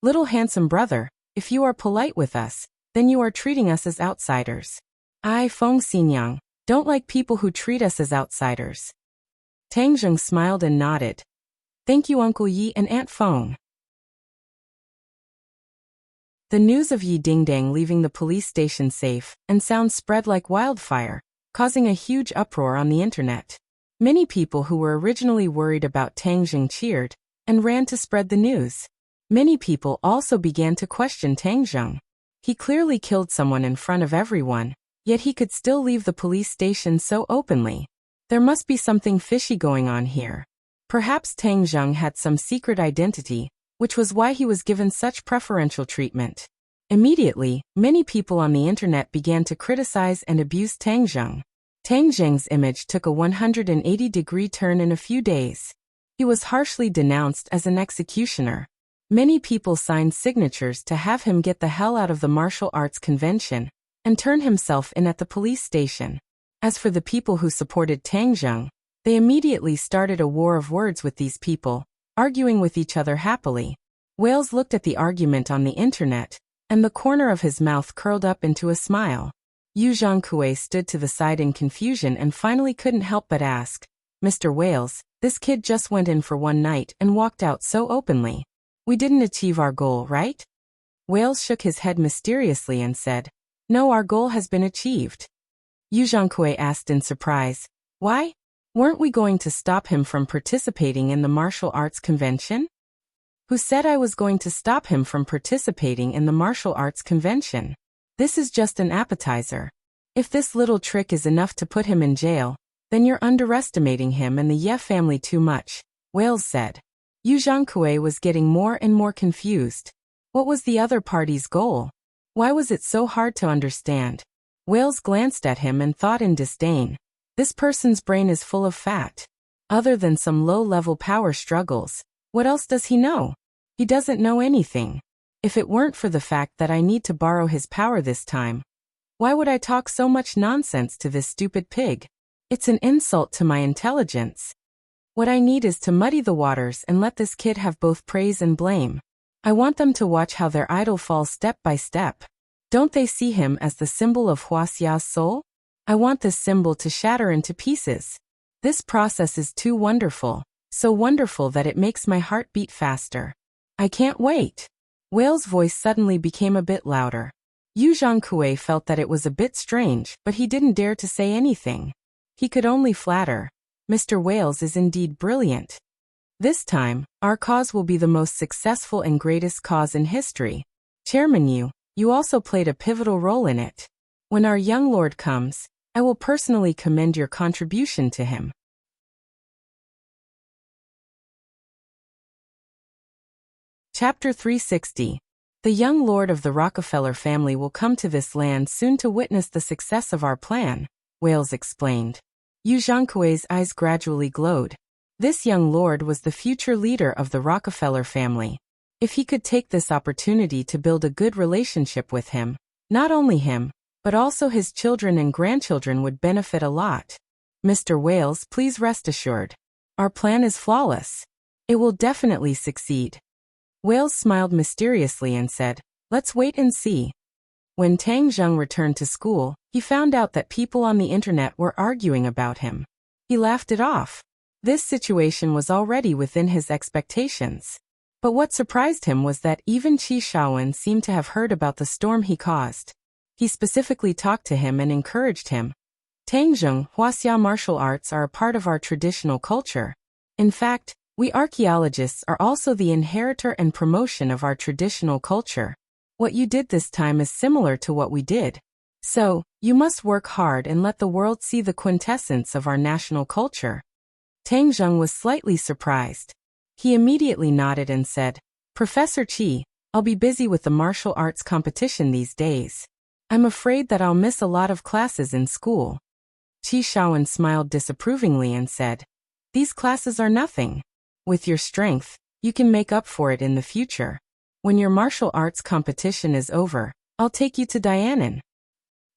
Little handsome brother, if you are polite with us, then you are treating us as outsiders. I, Feng Xinyang, don't like people who treat us as outsiders. Tang Zheng smiled and nodded. Thank you Uncle Yi and Aunt Feng. The news of Yi Dingdang leaving the police station safe and sound spread like wildfire, causing a huge uproar on the internet. Many people who were originally worried about Tang Zheng cheered and ran to spread the news. Many people also began to question Tang Zheng. He clearly killed someone in front of everyone, yet he could still leave the police station so openly. There must be something fishy going on here. Perhaps Tang Zheng had some secret identity, which was why he was given such preferential treatment. Immediately, many people on the internet began to criticize and abuse Tang Zheng. Tang Zheng's image took a 180-degree turn in a few days. He was harshly denounced as an executioner. Many people signed signatures to have him get the hell out of the martial arts convention and turn himself in at the police station. As for the people who supported Tang Zheng, they immediately started a war of words with these people, arguing with each other happily. Wales looked at the argument on the internet, and the corner of his mouth curled up into a smile. Yu Zhangkui stood to the side in confusion and finally couldn't help but ask, Mr. Wales, this kid just went in for one night and walked out so openly. We didn't achieve our goal, right? Wales shook his head mysteriously and said, No, our goal has been achieved. Yu Zhangkui asked in surprise, Why? Weren't we going to stop him from participating in the martial arts convention? Who said I was going to stop him from participating in the martial arts convention? This is just an appetizer. If this little trick is enough to put him in jail, then you're underestimating him and the Ye family too much, Wales said. Yu Zhangkui was getting more and more confused. What was the other party's goal? Why was it so hard to understand? Wales glanced at him and thought in disdain. This person's brain is full of fat. Other than some low-level power struggles, what else does he know? He doesn't know anything. If it weren't for the fact that I need to borrow his power this time, why would I talk so much nonsense to this stupid pig? It's an insult to my intelligence. What I need is to muddy the waters and let this kid have both praise and blame. I want them to watch how their idol falls step by step. Don't they see him as the symbol of Huaxia's soul? I want this symbol to shatter into pieces. This process is too wonderful, so wonderful that it makes my heart beat faster. I can't wait. Whale's voice suddenly became a bit louder. Yu Zhangkui felt that it was a bit strange, but he didn't dare to say anything. He could only flatter. Mr. Wales is indeed brilliant. This time, our cause will be the most successful and greatest cause in history. Chairman Yu, you also played a pivotal role in it. When our young lord comes, I will personally commend your contribution to him. Chapter 360. The young lord of the Rockefeller family will come to this land soon to witness the success of our plan, Wales explained. Yu Zhangkui's eyes gradually glowed. This young lord was the future leader of the Rockefeller family. If he could take this opportunity to build a good relationship with him, not only him, but also his children and grandchildren would benefit a lot. Mr. Wales, please rest assured. Our plan is flawless. It will definitely succeed. Wales smiled mysteriously and said, let's wait and see. When Tang Zheng returned to school, he found out that people on the internet were arguing about him. He laughed it off. This situation was already within his expectations. But what surprised him was that even Qi Shaowen seemed to have heard about the storm he caused. He specifically talked to him and encouraged him. Tang Zheng, Huaxia martial arts are a part of our traditional culture. In fact, we archaeologists are also the inheritor and promotion of our traditional culture. What you did this time is similar to what we did. So, you must work hard and let the world see the quintessence of our national culture. Tang Zheng was slightly surprised. He immediately nodded and said, Professor Qi, I'll be busy with the martial arts competition these days. I'm afraid that I'll miss a lot of classes in school. Qi Shaowen smiled disapprovingly and said, These classes are nothing. With your strength, you can make up for it in the future. When your martial arts competition is over, I'll take you to Dianan.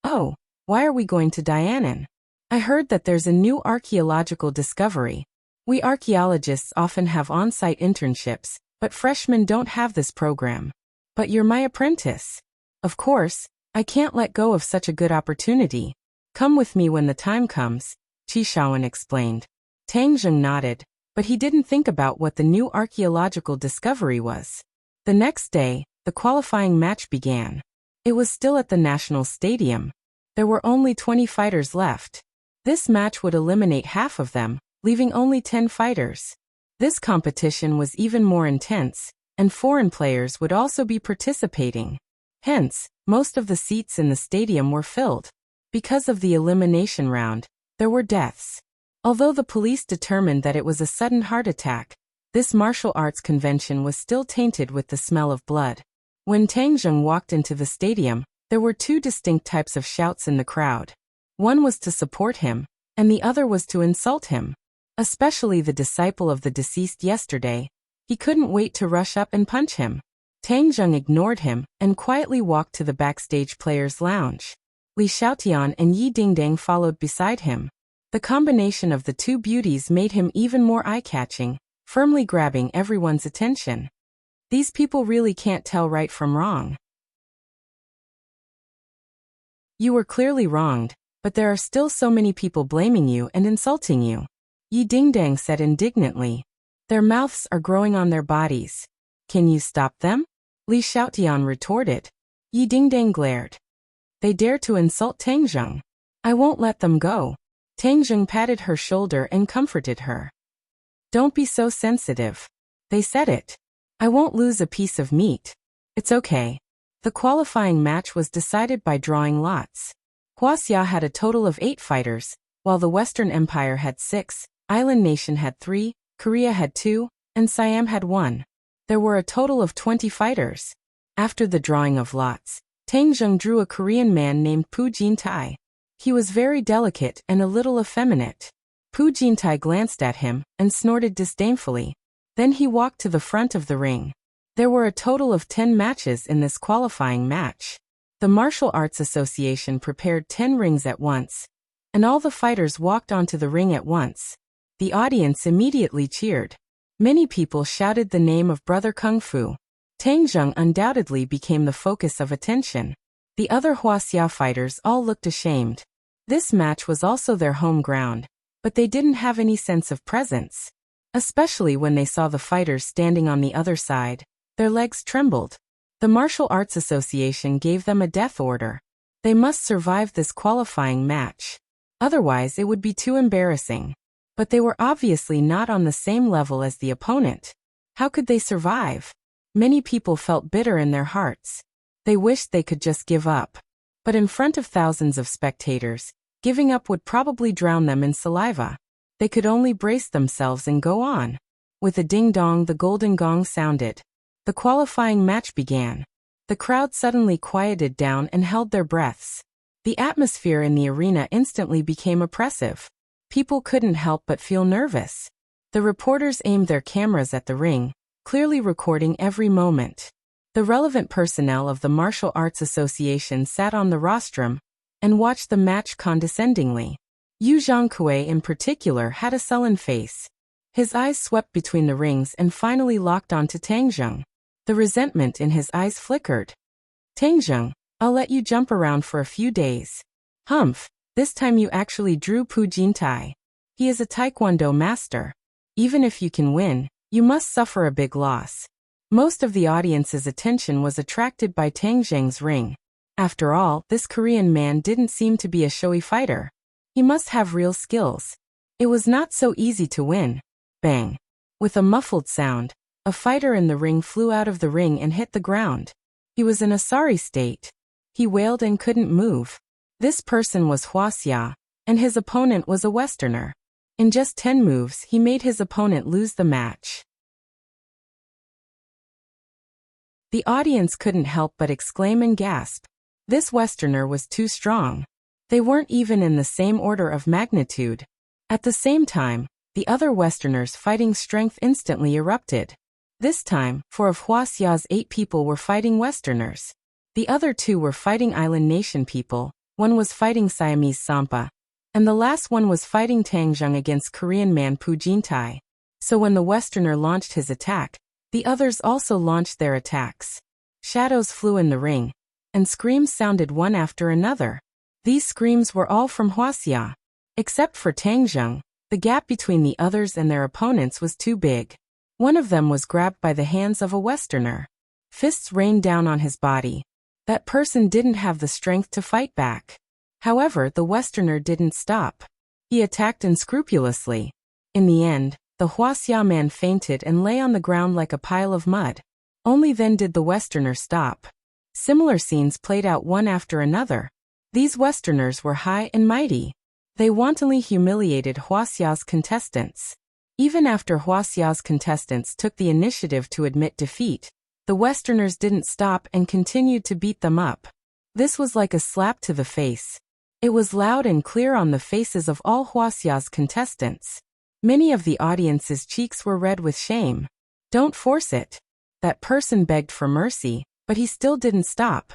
Oh, why are we going to Dianan? I heard that there's a new archaeological discovery. We archaeologists often have on-site internships, but freshmen don't have this program. But you're my apprentice. Of course, I can't let go of such a good opportunity. Come with me when the time comes, Qi Shaowen explained. Tang Zheng nodded, but he didn't think about what the new archaeological discovery was. The next day, the qualifying match began. It was still at the National Stadium. There were only 20 fighters left. This match would eliminate half of them, leaving only 10 fighters. This competition was even more intense, and foreign players would also be participating. Hence, most of the seats in the stadium were filled. Because of the elimination round, there were deaths. Although the police determined that it was a sudden heart attack, this martial arts convention was still tainted with the smell of blood. When Tang Zheng walked into the stadium, there were two distinct types of shouts in the crowd. One was to support him, and the other was to insult him. Especially the disciple of the deceased yesterday. He couldn't wait to rush up and punch him. Tang Zheng ignored him and quietly walked to the backstage players' lounge. Li Xiaotian and Yi Dingdang followed beside him. The combination of the two beauties made him even more eye-catching, firmly grabbing everyone's attention. These people really can't tell right from wrong. You were clearly wronged, but there are still so many people blaming you and insulting you. Yi Dingdang said indignantly. Their mouths are growing on their bodies. Can you stop them? Li Xiaotian retorted. Yi Dingdang glared. They dare to insult Tang Zheng. I won't let them go. Tang Zheng patted her shoulder and comforted her. Don't be so sensitive. They said it. I won't lose a piece of meat. It's okay. The qualifying match was decided by drawing lots. Huaxia had a total of 8 fighters, while the Western Empire had 6, Island Nation had 3, Korea had 2, and Siam had 1. There were a total of 20 fighters. After the drawing of lots, Tang Zheng drew a Korean man named Pu Jintai. He was very delicate and a little effeminate. Pu Jintai glanced at him and snorted disdainfully. Then he walked to the front of the ring. There were a total of 10 matches in this qualifying match. The Martial Arts Association prepared 10 rings at once, and all the fighters walked onto the ring at once. The audience immediately cheered. Many people shouted the name of Brother Kung Fu. Tang Zheng undoubtedly became the focus of attention. The other Huaxia fighters all looked ashamed. This match was also their home ground, but they didn't have any sense of presence. Especially when they saw the fighters standing on the other side, their legs trembled. The Martial Arts Association gave them a death order. They must survive this qualifying match. Otherwise it would be too embarrassing. But they were obviously not on the same level as the opponent. How could they survive? Many people felt bitter in their hearts. They wished they could just give up. But in front of thousands of spectators, giving up would probably drown them in saliva. They could only brace themselves and go on. With a ding-dong, the golden gong sounded. The qualifying match began. The crowd suddenly quieted down and held their breaths. The atmosphere in the arena instantly became oppressive. People couldn't help but feel nervous. The reporters aimed their cameras at the ring, clearly recording every moment. The relevant personnel of the Martial Arts Association sat on the rostrum and watched the match condescendingly. Yu Zhangkui in particular had a sullen face. His eyes swept between the rings and finally locked onto Tang Zheng. The resentment in his eyes flickered. Tang Zheng, I'll let you jump around for a few days. Humph, this time you actually drew Pu Jintai. He is a taekwondo master. Even if you can win, you must suffer a big loss. Most of the audience's attention was attracted by Tang Zheng's ring. After all, this Korean man didn't seem to be a showy fighter. He must have real skills. It was not so easy to win. Bang. With a muffled sound, a fighter in the ring flew out of the ring and hit the ground. He was in a sorry state. He wailed and couldn't move. This person was Hua Xia, and his opponent was a Westerner. In just 10 moves, he made his opponent lose the match. The audience couldn't help but exclaim and gasp. This Westerner was too strong. They weren't even in the same order of magnitude. At the same time, the other Westerners' fighting strength instantly erupted. This time, 4 of Hua Xia's 8 people were fighting Westerners. The other 2 were fighting Island Nation people, 1 was fighting Siamese Sampa, and the last one was fighting Tang Zheng against Korean man Pu Jintai. So when the Westerner launched his attack, the others also launched their attacks. Shadows flew in the ring, and screams sounded one after another. These screams were all from Hua Xia. Except for Tang Zheng, the gap between the others and their opponents was too big. One of them was grabbed by the hands of a Westerner. Fists rained down on his body. That person didn't have the strength to fight back. However, the Westerner didn't stop. He attacked unscrupulously. In the end, the Hua Xia man fainted and lay on the ground like a pile of mud. Only then did the Westerner stop. Similar scenes played out one after another. These Westerners were high and mighty. They wantonly humiliated Hua Xia's contestants. Even after Hua Xia's contestants took the initiative to admit defeat, the Westerners didn't stop and continued to beat them up. This was like a slap to the face. It was loud and clear on the faces of all Hua Xia's contestants. Many of the audience's cheeks were red with shame. Don't force it. That person begged for mercy, but he still didn't stop.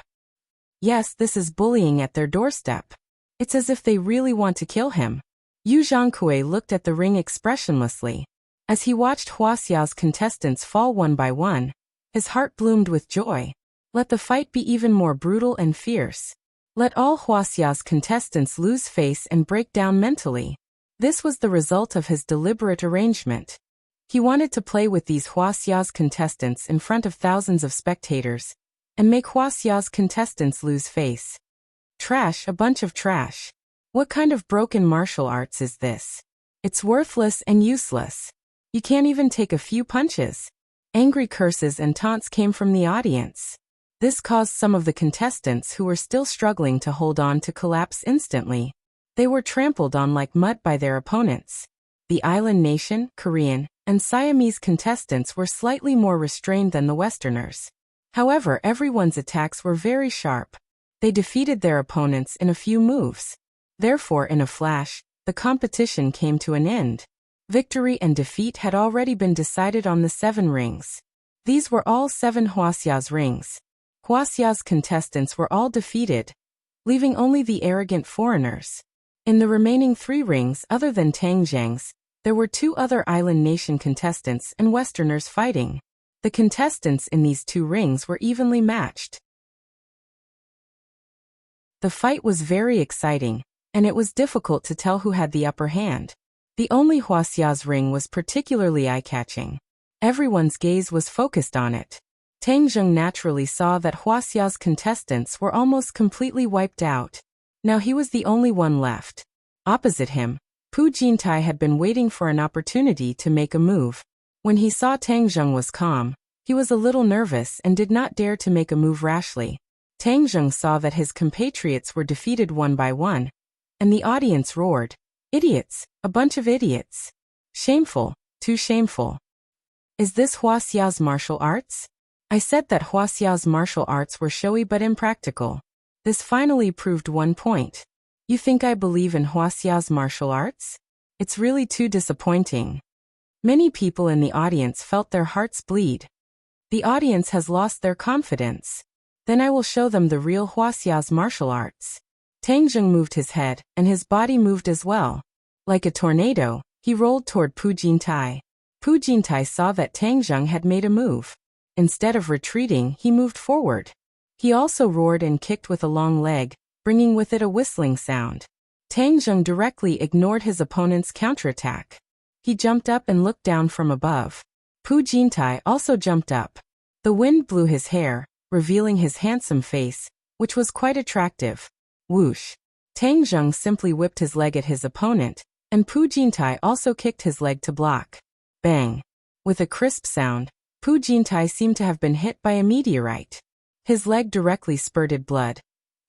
Yes, this is bullying at their doorstep. It's as if they really want to kill him. Yu Zhangkui looked at the ring expressionlessly. As he watched Hua Xia's contestants fall one by one, his heart bloomed with joy. Let the fight be even more brutal and fierce. Let all Hua Xia's contestants lose face and break down mentally. This was the result of his deliberate arrangement. He wanted to play with these Hua Xia's contestants in front of thousands of spectators, and make Hua Xia's contestants lose face. Trash, a bunch of trash. What kind of broken martial arts is this? It's worthless and useless. You can't even take a few punches. Angry curses and taunts came from the audience. This caused some of the contestants who were still struggling to hold on to collapse instantly. They were trampled on like mud by their opponents. The Island Nation, Korean, and Siamese contestants were slightly more restrained than the Westerners. However, everyone's attacks were very sharp. They defeated their opponents in a few moves. Therefore, in a flash, the competition came to an end. Victory and defeat had already been decided on the 7 rings. These were all 7 Hua Xia's rings. Hua Xia's contestants were all defeated, leaving only the arrogant foreigners. In the remaining 3 rings other than Tang Zheng's, there were 2 other Island Nation contestants and Westerners fighting. The contestants in these 2 rings were evenly matched. The fight was very exciting, and it was difficult to tell who had the upper hand. The only Hua Xia's ring was particularly eye-catching. Everyone's gaze was focused on it. Tang Zheng naturally saw that Hua Xia's contestants were almost completely wiped out. Now he was the only one left. Opposite him, Pu Jintai had been waiting for an opportunity to make a move. When he saw Tang Zheng was calm, he was a little nervous and did not dare to make a move rashly. Tang Zheng saw that his compatriots were defeated one by one, and the audience roared, "Idiots, a bunch of idiots. Shameful, too shameful. Is this Hua Xia's martial arts? I said that Huaxiao's martial arts were showy but impractical. This finally proved one point. You think I believe in Huaxiao's martial arts? It's really too disappointing. Many people in the audience felt their hearts bleed. The audience has lost their confidence. Then I will show them the real Huaxiao's martial arts. Tang Zheng moved his head, and his body moved as well. Like a tornado, he rolled toward Pu Jintai. Pu Jintai saw that Tang Zheng had made a move. Instead of retreating, he moved forward. He also roared and kicked with a long leg, bringing with it a whistling sound. Tang Zheng directly ignored his opponent's counterattack. He jumped up and looked down from above. Pu Jintai also jumped up. The wind blew his hair, revealing his handsome face, which was quite attractive. Whoosh! Tang Zheng simply whipped his leg at his opponent, and Pu Jintai also kicked his leg to block. Bang! With a crisp sound, Pu Jintai seemed to have been hit by a meteorite. His leg directly spurted blood,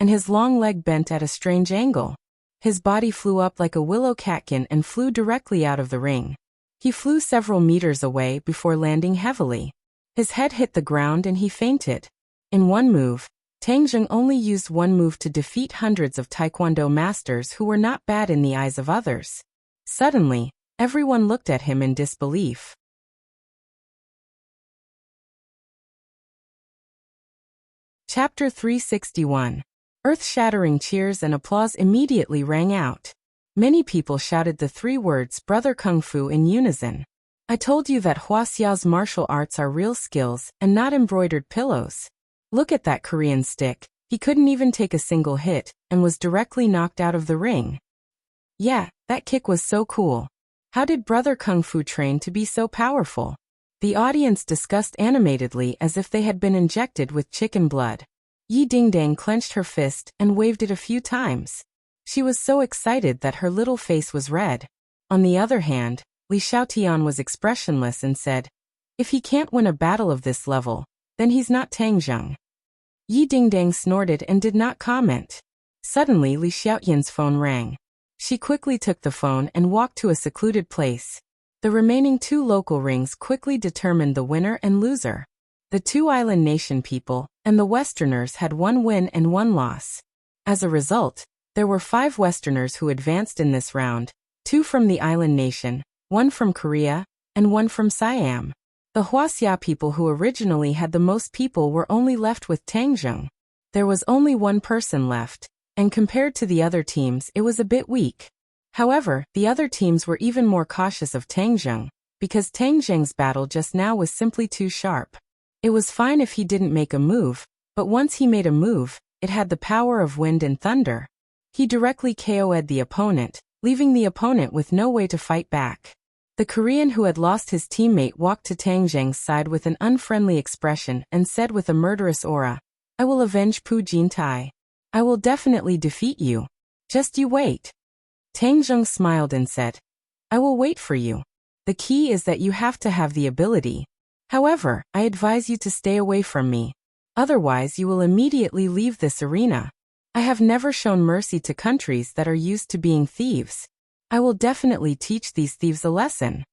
and his long leg bent at a strange angle. His body flew up like a willow catkin and flew directly out of the ring. He flew several meters away before landing heavily. His head hit the ground and he fainted. In one move, Tang Zheng only used one move to defeat hundreds of Taekwondo masters who were not bad in the eyes of others. Suddenly, everyone looked at him in disbelief. Chapter 361. Earth-shattering cheers and applause immediately rang out. Many people shouted the three words "Brother Kung Fu" in unison. I told you that Huaxiao's martial arts are real skills and not embroidered pillows. Look at that Korean stick. He couldn't even take a single hit and was directly knocked out of the ring. Yeah, that kick was so cool. How did Brother Kung Fu train to be so powerful? The audience discussed animatedly as if they had been injected with chicken blood. Yi Dingdang clenched her fist and waved it a few times. She was so excited that her little face was red. On the other hand, Li Xiaotian was expressionless and said, "If he can't win a battle of this level, then he's not Tang Zheng." Yi Dingdang snorted and did not comment. Suddenly Li Xiaotian's phone rang. She quickly took the phone and walked to a secluded place. The remaining two local rings quickly determined the winner and loser. The two island nation people and the Westerners had one win and one loss. As a result, there were 5 Westerners who advanced in this round, 2 from the island nation, 1 from Korea, and 1 from Siam. The Huaxia people who originally had the most people were only left with Tang Zheng. There was only one person left, and compared to the other teams it was a bit weak. However, the other teams were even more cautious of Tang Zheng, because Tang Zheng's battle just now was simply too sharp. It was fine if he didn't make a move, but once he made a move, it had the power of wind and thunder. He directly KO'd the opponent, leaving the opponent with no way to fight back. The Korean who had lost his teammate walked to Tang Zheng's side with an unfriendly expression and said with a murderous aura, "I will avenge Pu Jintai. I will definitely defeat you. Just you wait." Tang Zheng smiled and said, "I will wait for you. The key is that you have to have the ability. However, I advise you to stay away from me. Otherwise you will immediately leave this arena. I have never shown mercy to countries that are used to being thieves. I will definitely teach these thieves a lesson."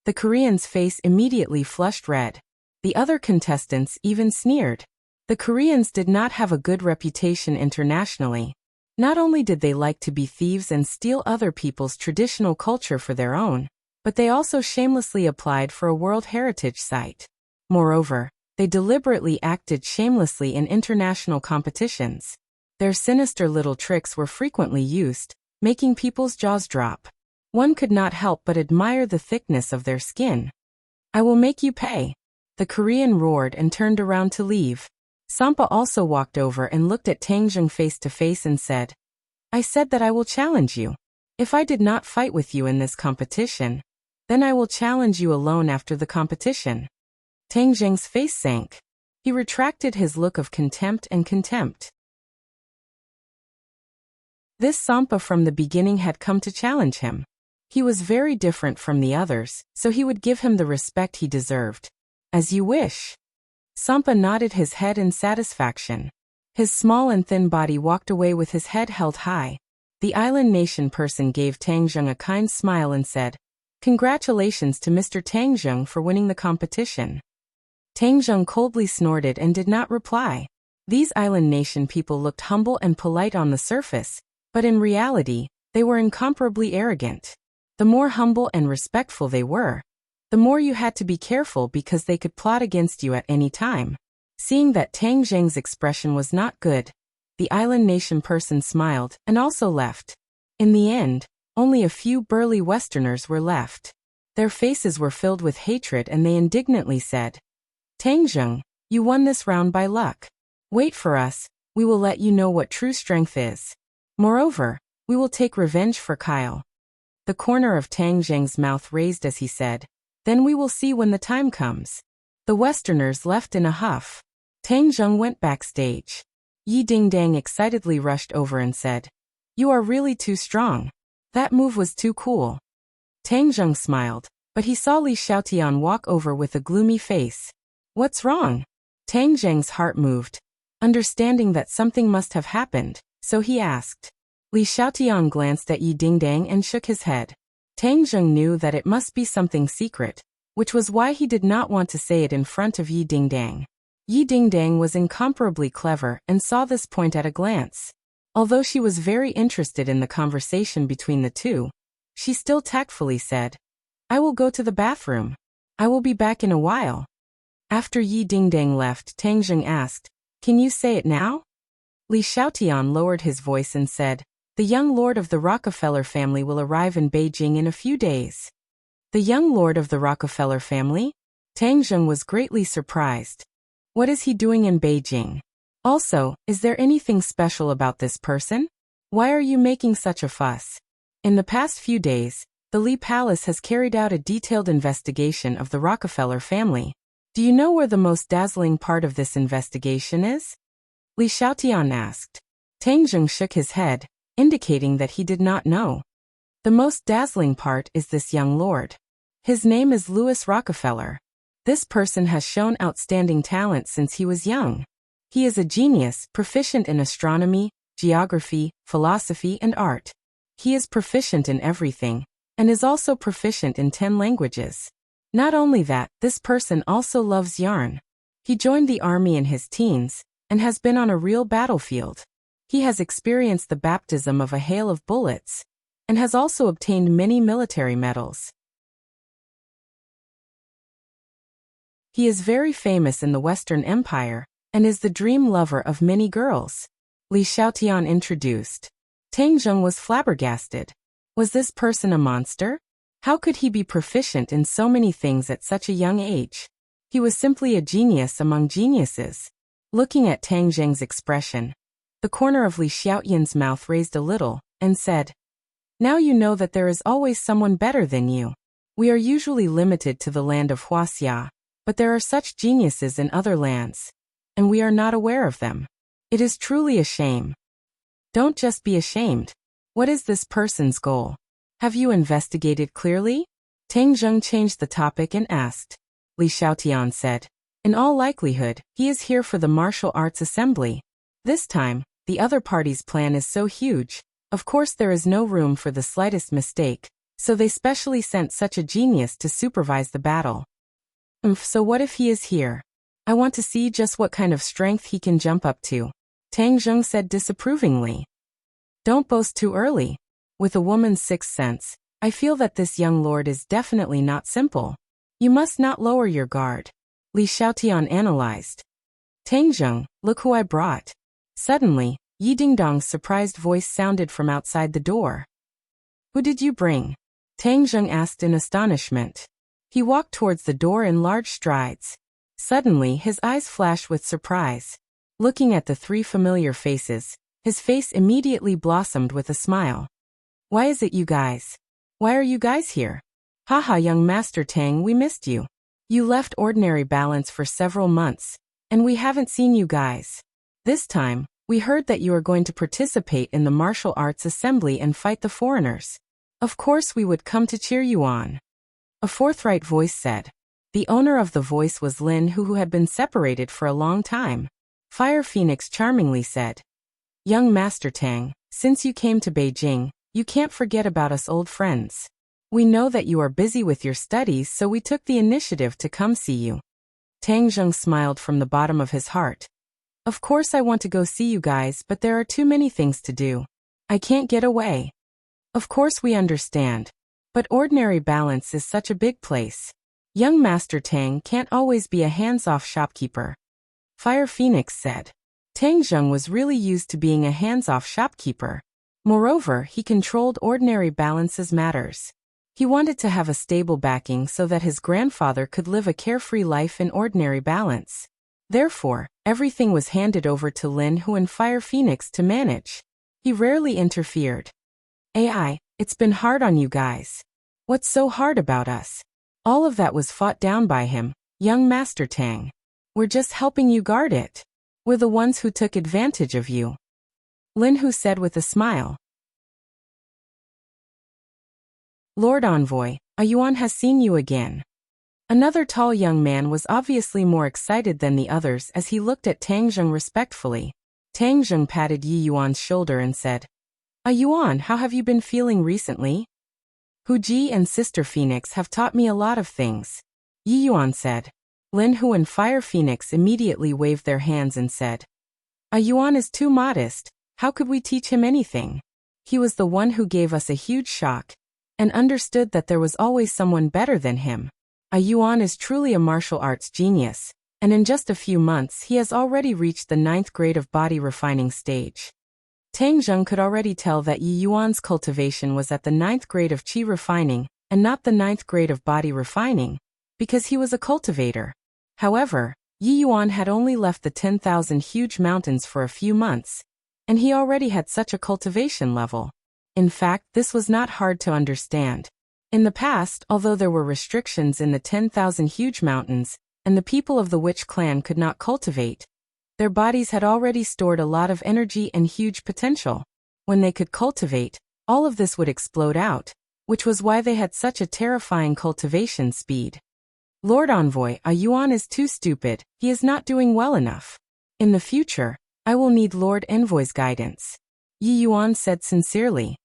The Korean's face immediately flushed red. The other contestants even sneered. The Koreans did not have a good reputation internationally. Not only did they like to be thieves and steal other people's traditional culture for their own, but they also shamelessly applied for a World Heritage Site. Moreover, they deliberately acted shamelessly in international competitions. Their sinister little tricks were frequently used, making people's jaws drop. One could not help but admire the thickness of their skin. "I will make you pay." The Korean roared and turned around to leave. Sampa also walked over and looked at Tang Zheng face to face and said, "I said that I will challenge you. If I did not fight with you in this competition, then I will challenge you alone after the competition." Tang Zheng's face sank. He retracted his look of contempt and contempt. This Sampa from the beginning had come to challenge him. He was very different from the others, so he would give him the respect he deserved. "As you wish." Sampa nodded his head in satisfaction. His small and thin body walked away with his head held high. The island nation person gave Tang Zheng a kind smile and said, "Congratulations to Mr. Tang Zheng for winning the competition." Tang Zheng coldly snorted and did not reply. These island nation people looked humble and polite on the surface, but in reality, they were incomparably arrogant. The more humble and respectful they were, the more you had to be careful because they could plot against you at any time. Seeing that Tang Zheng's expression was not good, the island nation person smiled and also left. In the end, only a few burly Westerners were left. Their faces were filled with hatred and they indignantly said, "Tang Zheng, you won this round by luck. Wait for us, we will let you know what true strength is. Moreover, we will take revenge for Kyle." The corner of Tang Zheng's mouth raised as he said, "Then we will see when the time comes." The Westerners left in a huff. Tang Zheng went backstage. Yi Dingdang excitedly rushed over and said, "You are really too strong. That move was too cool." Tang Zheng smiled, but he saw Li Xiaotian walk over with a gloomy face. "What's wrong?" Tang Zheng's heart moved, understanding that something must have happened, so he asked. Li Xiaotian glanced at Yi Dingdang and shook his head. Tang Zheng knew that it must be something secret, which was why he did not want to say it in front of Yi Dingdang. Yi Dingdang was incomparably clever and saw this point at a glance. Although she was very interested in the conversation between the two, she still tactfully said, "I will go to the bathroom. I will be back in a while." After Yi Dingdang left, Tang Zheng asked, "Can you say it now?" Li Xiaotian lowered his voice and said, "The young lord of the Rockefeller family will arrive in Beijing in a few days." The young lord of the Rockefeller family? Tang Zheng was greatly surprised. What is he doing in Beijing? Also, is there anything special about this person? Why are you making such a fuss? In the past few days, the Li Palace has carried out a detailed investigation of the Rockefeller family. Do you know where the most dazzling part of this investigation is? Li Xiaotian asked. Tang Zheng shook his head, indicating that he did not know. The most dazzling part is this young lord. His name is Louis Rockefeller. This person has shown outstanding talent since he was young. He is a genius, proficient in astronomy, geography, philosophy, and art. He is proficient in everything, and is also proficient in 10 languages. Not only that, this person also loves yarn. He joined the army in his teens, and has been on a real battlefield. He has experienced the baptism of a hail of bullets, and has also obtained many military medals. He is very famous in the Western Empire, and is the dream lover of many girls. Li Xiaotian introduced. Tang Zheng was flabbergasted. Was this person a monster? How could he be proficient in so many things at such a young age? He was simply a genius among geniuses. Looking at Tang Zheng's expression, the corner of Li Xiaotian's mouth raised a little, and said, "Now you know that there is always someone better than you. We are usually limited to the land of Huaxia, but there are such geniuses in other lands, and we are not aware of them. It is truly a shame." Don't just be ashamed. What is this person's goal? Have you investigated clearly? Tang Zheng changed the topic and asked. Li Xiaotian said, "In all likelihood, he is here for the martial arts assembly. This time, the other party's plan is so huge, of course there is no room for the slightest mistake, so they specially sent such a genius to supervise the battle." So what if he is here? I want to see just what kind of strength he can jump up to. Tang Zheng said disapprovingly. Don't boast too early. With a woman's sixth sense, I feel that this young lord is definitely not simple. You must not lower your guard. Li Xiaotian analyzed. Tang Zheng, look who I brought. Suddenly, Yi Dingdong's surprised voice sounded from outside the door. Who did you bring? Tang Zheng asked in astonishment. He walked towards the door in large strides. Suddenly, his eyes flashed with surprise. Looking at the three familiar faces, his face immediately blossomed with a smile. Why is it you guys? Why are you guys here? Haha, young Master Tang, we missed you. You left ordinary balance for several months, and we haven't seen you guys. This time, we heard that you are going to participate in the martial arts assembly and fight the foreigners. Of course we would come to cheer you on. A forthright voice said. The owner of the voice was Lin, who had been separated for a long time. Fire Phoenix charmingly said, Young Master Tang, since you came to Beijing, you can't forget about us old friends. We know that you are busy with your studies, so we took the initiative to come see you. Tang Zheng smiled from the bottom of his heart. Of course I want to go see you guys, but there are too many things to do. I can't get away. Of course we understand. But Ordinary Balance is such a big place. Young Master Tang can't always be a hands-off shopkeeper. Fire Phoenix said. Tang Zheng was really used to being a hands-off shopkeeper. Moreover, he controlled Ordinary Balance's matters. He wanted to have a stable backing so that his grandfather could live a carefree life in Ordinary Balance. Therefore, everything was handed over to Lin Hu and Fire Phoenix to manage. He rarely interfered. AI, it's been hard on you guys. What's so hard about us? All of that was fought down by him, young Master Tang. We're just helping you guard it. We're the ones who took advantage of you. Lin Hu said with a smile. Lord Envoy, Yuan has seen you again. Another tall young man was obviously more excited than the others as he looked at Tang Zheng respectfully. Tang Zheng patted Yi Yuan's shoulder and said, Yuan, how have you been feeling recently? Hu Ji and Sister Phoenix have taught me a lot of things. Yi Yuan said. Lin Hu and Fire Phoenix immediately waved their hands and said, Yuan is too modest, how could we teach him anything? He was the one who gave us a huge shock, and understood that there was always someone better than him. Yuan is truly a martial arts genius, and in just a few months he has already reached the 9th grade of body refining stage. Tang Zheng could already tell that Yi Yuan's cultivation was at the 9th grade of qi refining, and not the 9th grade of body refining, because he was a cultivator. However, Yi Yuan had only left the 10,000 huge mountains for a few months, and he already had such a cultivation level. In fact, this was not hard to understand. In the past, although there were restrictions in the 10,000 huge mountains, and the people of the Witch clan could not cultivate, their bodies had already stored a lot of energy and huge potential. When they could cultivate, all of this would explode out, which was why they had such a terrifying cultivation speed. Lord Envoy, Yuan is too stupid, he is not doing well enough. In the future, I will need Lord Envoy's guidance. Yi Yuan said sincerely.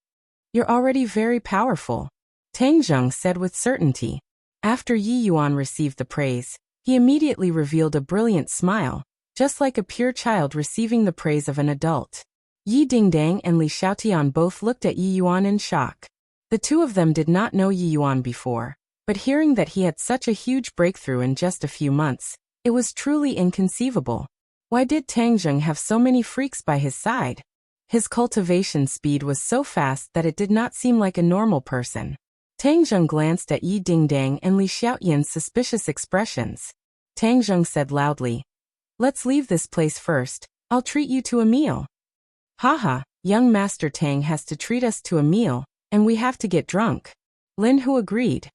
You're already very powerful. Tang Zheng said with certainty. After Yi Yuan received the praise, he immediately revealed a brilliant smile, just like a pure child receiving the praise of an adult. Yi Dingdang and Li Xiaotian both looked at Yi Yuan in shock. The two of them did not know Yi Yuan before, but hearing that he had such a huge breakthrough in just a few months, it was truly inconceivable. Why did Tang Zheng have so many freaks by his side? His cultivation speed was so fast that it did not seem like a normal person. Tang Zheng glanced at Yi Dingdang and Li Xiaotian's suspicious expressions. Tang Zheng said loudly, Let's leave this place first, I'll treat you to a meal. Haha, young Master Tang has to treat us to a meal, and we have to get drunk. Lin Hu agreed.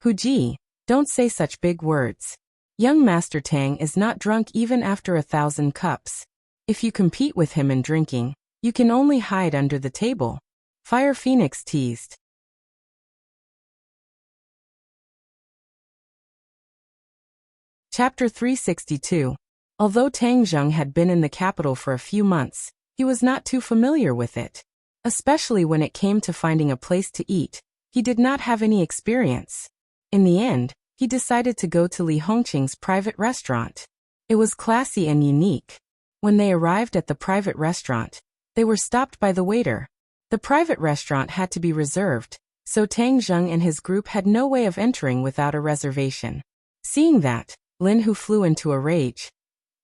Hu Ji, don't say such big words. Young Master Tang is not drunk even after 1,000 cups. If you compete with him in drinking, you can only hide under the table. Fire Phoenix teased. Chapter 362. Although Tang Zheng had been in the capital for a few months, he was not too familiar with it. Especially when it came to finding a place to eat, he did not have any experience. In the end, he decided to go to Li Hongqing's private restaurant. It was classy and unique. When they arrived at the private restaurant, they were stopped by the waiter. The private restaurant had to be reserved, so Tang Zheng and his group had no way of entering without a reservation. Seeing that, Lin Hu flew into a rage.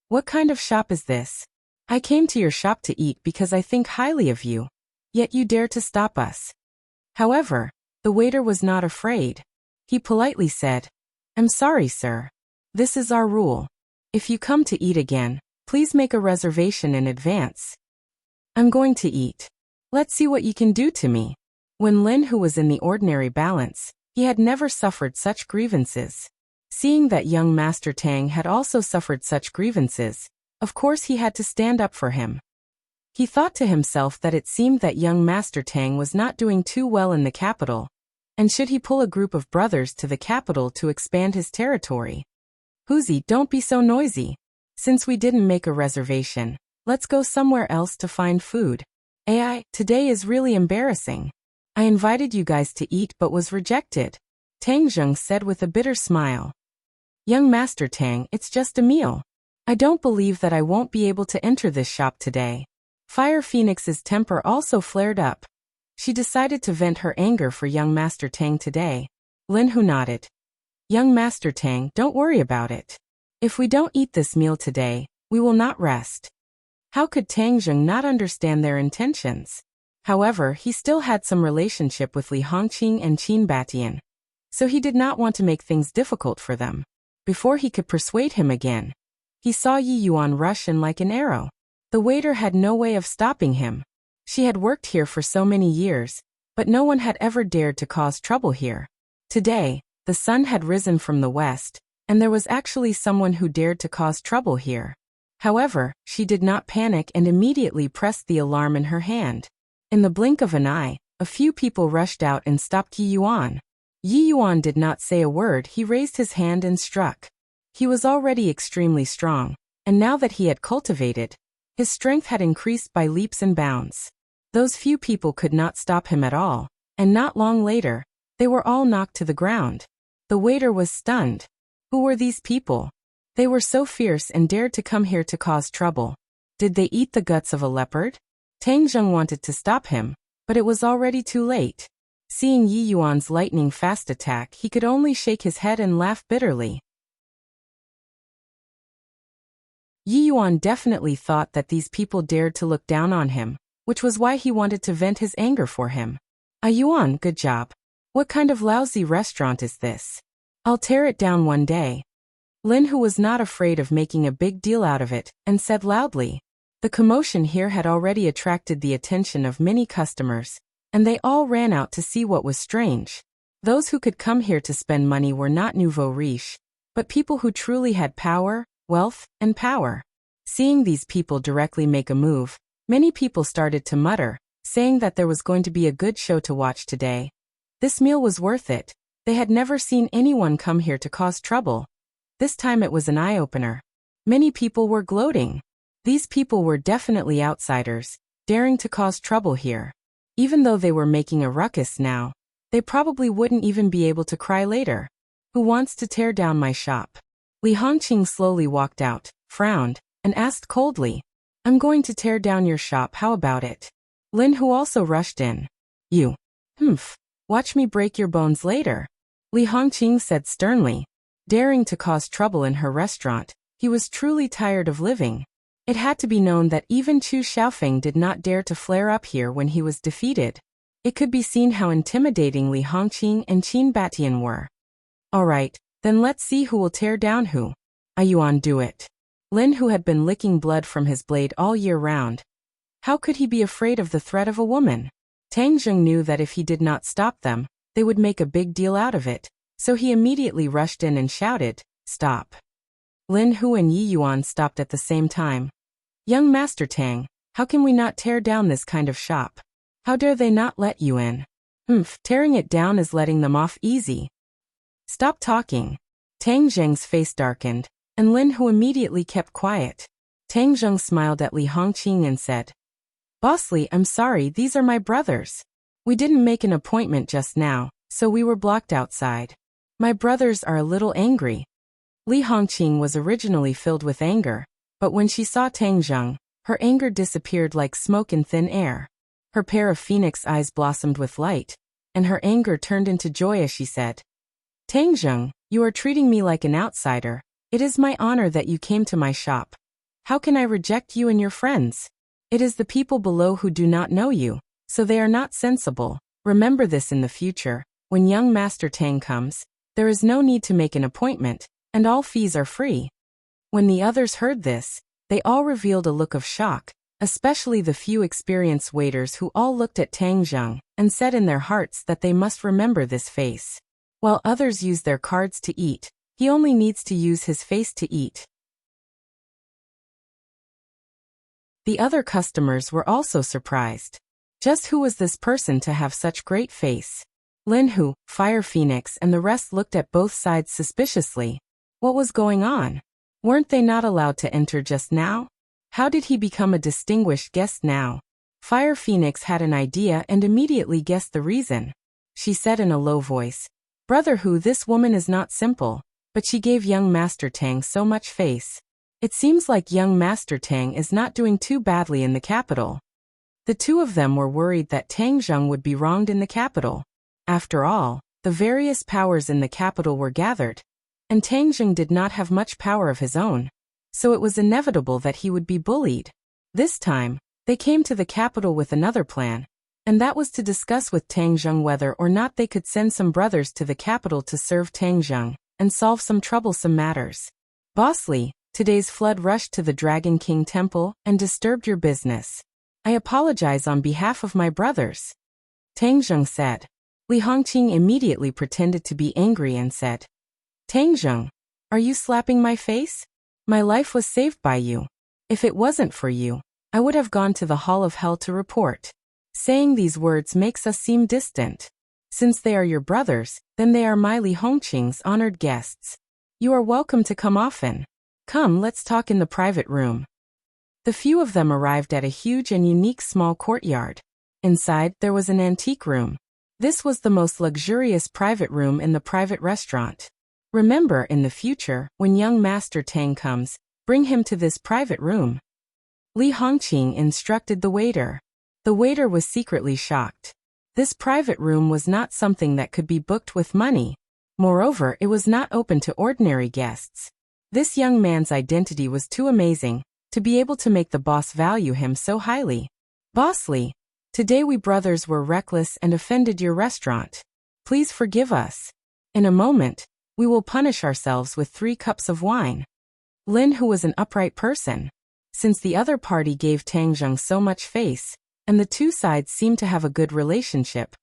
What kind of shop is this? I came to your shop to eat because I think highly of you. Yet you dare to stop us. However, the waiter was not afraid. He politely said, I'm sorry, sir. This is our rule. If you come to eat again, please make a reservation in advance. I'm going to eat. Let's see what you can do to me. When Lin Hu was in the Ordinary Balance, he had never suffered such grievances. Seeing that young Master Tang had also suffered such grievances, of course he had to stand up for him. He thought to himself that it seemed that young Master Tang was not doing too well in the capital, and should he pull a group of brothers to the capital to expand his territory? Huzi, don't be so noisy. Since we didn't make a reservation, let's go somewhere else to find food. AI, today is really embarrassing. I invited you guys to eat but was rejected. Tang Zheng said with a bitter smile. Young Master Tang, it's just a meal. I don't believe that I won't be able to enter this shop today. Fire Phoenix's temper also flared up. She decided to vent her anger for young Master Tang today. Lin Hu nodded. Young Master Tang, don't worry about it. If we don't eat this meal today, we will not rest. How could Tang Zheng not understand their intentions? However, he still had some relationship with Li Hongqing and Qin Batian, so he did not want to make things difficult for them. Before he could persuade him again, he saw Yi Yuan rush in like an arrow. The waiter had no way of stopping him. She had worked here for so many years, but no one had ever dared to cause trouble here. Today, the sun had risen from the west, and there was actually someone who dared to cause trouble here. However, she did not panic and immediately pressed the alarm in her hand. In the blink of an eye, a few people rushed out and stopped Yi Yuan. Yi Yuan did not say a word. He raised his hand and struck. He was already extremely strong, and now that he had cultivated, his strength had increased by leaps and bounds. Those few people could not stop him at all, and not long later, they were all knocked to the ground. The waiter was stunned. Who were these people? They were so fierce and dared to come here to cause trouble. Did they eat the guts of a leopard? Tang Zheng wanted to stop him, but it was already too late. Seeing Yi Yuan's lightning-fast attack, he could only shake his head and laugh bitterly. Yi Yuan definitely thought that these people dared to look down on him, which was why he wanted to vent his anger for him. Yuan, good job. What kind of lousy restaurant is this? I'll tear it down one day. Lin Hu was not afraid of making a big deal out of it, and said loudly. The commotion here had already attracted the attention of many customers, and they all ran out to see what was strange. Those who could come here to spend money were not nouveau riche, but people who truly had power, wealth, and power. Seeing these people directly make a move, many people started to mutter, saying that there was going to be a good show to watch today. This meal was worth it. They had never seen anyone come here to cause trouble. This time it was an eye-opener. Many people were gloating. These people were definitely outsiders, daring to cause trouble here. Even though they were making a ruckus now, they probably wouldn't even be able to cry later. Who wants to tear down my shop? Li Hongqing slowly walked out, frowned, and asked coldly. I'm going to tear down your shop, how about it? Lin Hu also rushed in. You. Watch me break your bones later. Li Hongqing said sternly. Daring to cause trouble in her restaurant, he was truly tired of living. It had to be known that even Chu Xiaofeng did not dare to flare up here when he was defeated. It could be seen how intimidating Li Hongqing and Qin Batian were. Alright, then let's see who will tear down who. Yuan, do it. Lin Hu had been licking blood from his blade all year round. How could he be afraid of the threat of a woman? Tang Zheng knew that if he did not stop them, they would make a big deal out of it, so he immediately rushed in and shouted, Stop. Lin Hu and Yi Yuan stopped at the same time. Young Master Tang, how can we not tear down this kind of shop? How dare they not let you in? Tearing it down is letting them off easy. Stop talking. Tang Zheng's face darkened, and Lin Hu immediately kept quiet. Tang Zheng smiled at Li Hongqing and said, Boss Li, I'm sorry, these are my brothers. We didn't make an appointment just now, so we were blocked outside. My brothers are a little angry. Li Hongqing was originally filled with anger, but when she saw Tang Zheng, her anger disappeared like smoke in thin air. Her pair of phoenix eyes blossomed with light, and her anger turned into joy as she said, Tang Zheng, you are treating me like an outsider. It is my honor that you came to my shop. How can I reject you and your friends? It is the people below who do not know you, so they are not sensible. Remember this in the future. When young Master Tang comes, there is no need to make an appointment, and all fees are free. When the others heard this, they all revealed a look of shock, especially the few experienced waiters who all looked at Tang Zheng and said in their hearts that they must remember this face. While others use their cards to eat, he only needs to use his face to eat. The other customers were also surprised. Just who was this person to have such great face? Lin Hu, Fire Phoenix and the rest looked at both sides suspiciously. What was going on? Weren't they not allowed to enter just now? How did he become a distinguished guest now? Fire Phoenix had an idea and immediately guessed the reason. She said in a low voice, Brother Hu, this woman is not simple. but she gave young Master Tang so much face. It seems like young Master Tang is not doing too badly in the capital. The two of them were worried that Tang Zheng would be wronged in the capital. After all, the various powers in the capital were gathered, and Tang Zheng did not have much power of his own, so it was inevitable that he would be bullied. This time, they came to the capital with another plan, and that was to discuss with Tang Zheng whether or not they could send some brothers to the capital to serve Tang Zheng and solve some troublesome matters. Boss Li, today's flood rushed to the Dragon King Temple and disturbed your business. I apologize on behalf of my brothers. Tang Zheng said. Li Hongqing immediately pretended to be angry and said, Tang Zheng, are you slapping my face? My life was saved by you. If it wasn't for you, I would have gone to the Hall of Hell to report. Saying these words makes us seem distant. Since they are your brothers, then they are my Li Hongqing's honored guests. You are welcome to come often. Come, let's talk in the private room. The few of them arrived at a huge and unique small courtyard. Inside, there was an antique room. This was the most luxurious private room in the private restaurant. Remember, in the future, when young Master Tang comes, bring him to this private room. Li Hongqing instructed the waiter. The waiter was secretly shocked. This private room was not something that could be booked with money. Moreover, it was not open to ordinary guests. This young man's identity was too amazing to be able to make the boss value him so highly. Boss Li, today we brothers were reckless and offended your restaurant. Please forgive us. In a moment, we will punish ourselves with 3 cups of wine. Lin, who was an upright person, since the other party gave Tang Zheng so much face, and the two sides seemed to have a good relationship,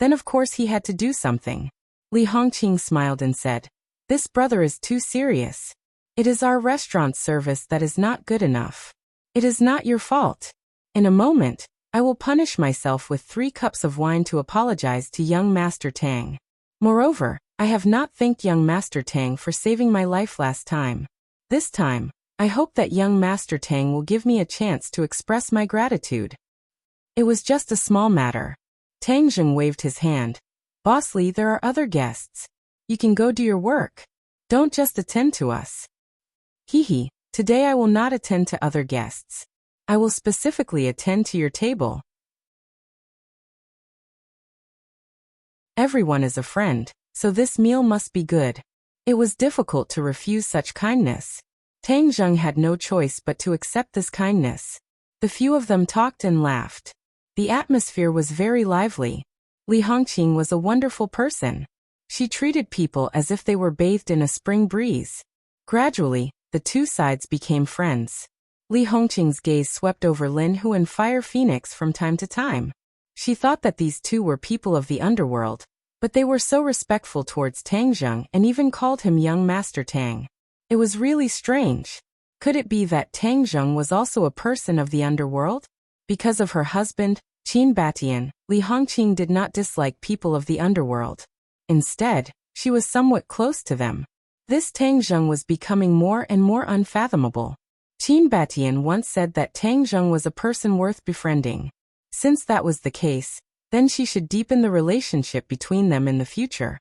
then of course he had to do something. Li Hongqing smiled and said, This brother is too serious. It is our restaurant service that is not good enough. It is not your fault. In a moment, I will punish myself with 3 cups of wine to apologize to young Master Tang. Moreover, I have not thanked young Master Tang for saving my life last time. This time, I hope that young Master Tang will give me a chance to express my gratitude. It was just a small matter. Tang Zheng waved his hand. Boss Li, there are other guests. You can go do your work. Don't just attend to us. Hehe, today I will not attend to other guests. I will specifically attend to your table. Everyone is a friend, so this meal must be good. It was difficult to refuse such kindness. Tang Zheng had no choice but to accept this kindness. The few of them talked and laughed. The atmosphere was very lively. Li Hongqing was a wonderful person. She treated people as if they were bathed in a spring breeze. Gradually, the two sides became friends. Li Hongqing's gaze swept over Lin Hu and Fire Phoenix from time to time. She thought that these two were people of the underworld, but they were so respectful towards Tang Zheng and even called him young Master Tang. It was really strange. Could it be that Tang Zheng was also a person of the underworld? Because of her husband, Qin Batian, Li Hongqing did not dislike people of the underworld. Instead, she was somewhat close to them. This Tang Zheng was becoming more and more unfathomable. Qin Batian once said that Tang Zheng was a person worth befriending. Since that was the case, then she should deepen the relationship between them in the future.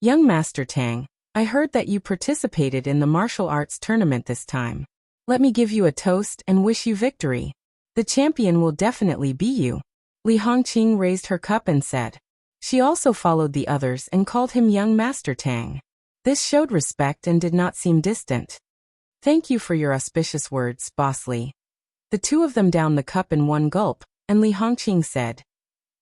Young Master Tang, I heard that you participated in the martial arts tournament this time. Let me give you a toast and wish you victory. The champion will definitely be you. Li Hongqing raised her cup and said. She also followed the others and called him young Master Tang. This showed respect and did not seem distant. Thank you for your auspicious words, Boss Li. The two of them downed the cup in one gulp, and Li Hongqing said.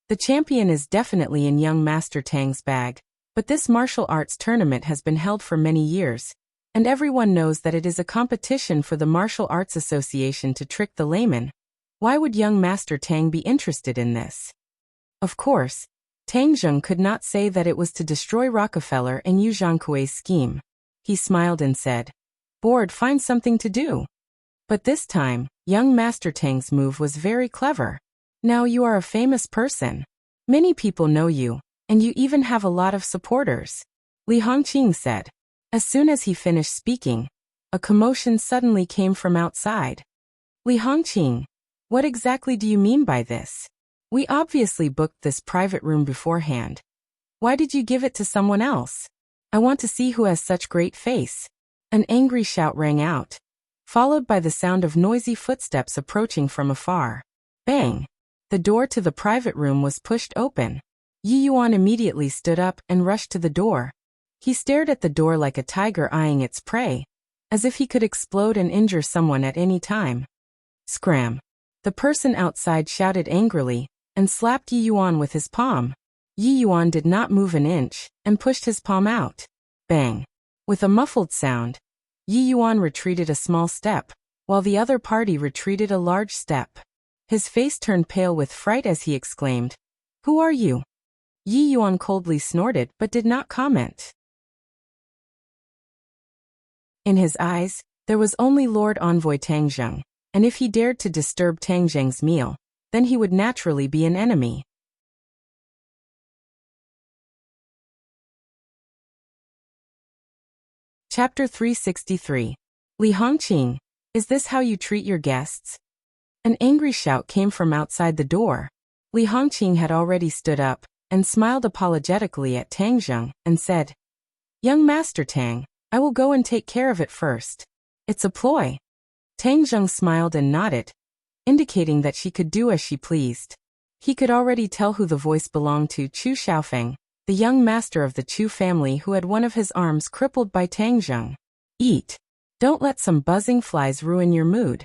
The champion is definitely in young Master Tang's bag, but this martial arts tournament has been held for many years, and everyone knows that it is a competition for the Martial Arts Association to trick the layman. Why would young Master Tang be interested in this? Of course, Tang Zheng could not say that it was to destroy Rockefeller and Yu Zhangkui's scheme. He smiled and said, Bored, find something to do. But this time, young Master Tang's move was very clever. Now you are a famous person. Many people know you, and you even have a lot of supporters. Li Hongqing said. As soon as he finished speaking, a commotion suddenly came from outside. Li Hongqing, what exactly do you mean by this? We obviously booked this private room beforehand. Why did you give it to someone else? I want to see who has such great face. An angry shout rang out, followed by the sound of noisy footsteps approaching from afar. Bang! The door to the private room was pushed open. Yi Yuan immediately stood up and rushed to the door. He stared at the door like a tiger eyeing its prey, as if he could explode and injure someone at any time. Scram! The person outside shouted angrily and slapped Yi Yuan with his palm. Yi Yuan did not move an inch and pushed his palm out. Bang! With a muffled sound, Yi Yuan retreated a small step, while the other party retreated a large step. His face turned pale with fright as he exclaimed, "Who are you?" Yi Yuan coldly snorted but did not comment. In his eyes, there was only Lord Envoy Tang Zheng, and if he dared to disturb Tang Zheng's meal, then he would naturally be an enemy. Chapter 363. Li Hongqing, is this how you treat your guests? An angry shout came from outside the door. Li Hongqing had already stood up and smiled apologetically at Tang Zheng and said, "Young Master Tang, I will go and take care of it first. It's a ploy." Tang Zheng smiled and nodded, indicating that she could do as she pleased. He could already tell who the voice belonged to: Chu Xiaofeng, the young master of the Chu family who had one of his arms crippled by Tang Zheng. "Eat. Don't let some buzzing flies ruin your mood,"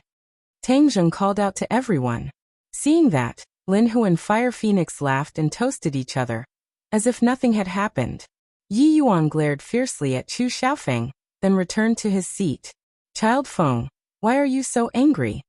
Tang Zheng called out to everyone. Seeing that, Lin Hu and Fire Phoenix laughed and toasted each other, as if nothing had happened. Yi Yuan glared fiercely at Chu Xiaofeng, then returned to his seat. "Child Feng, why are you so angry?"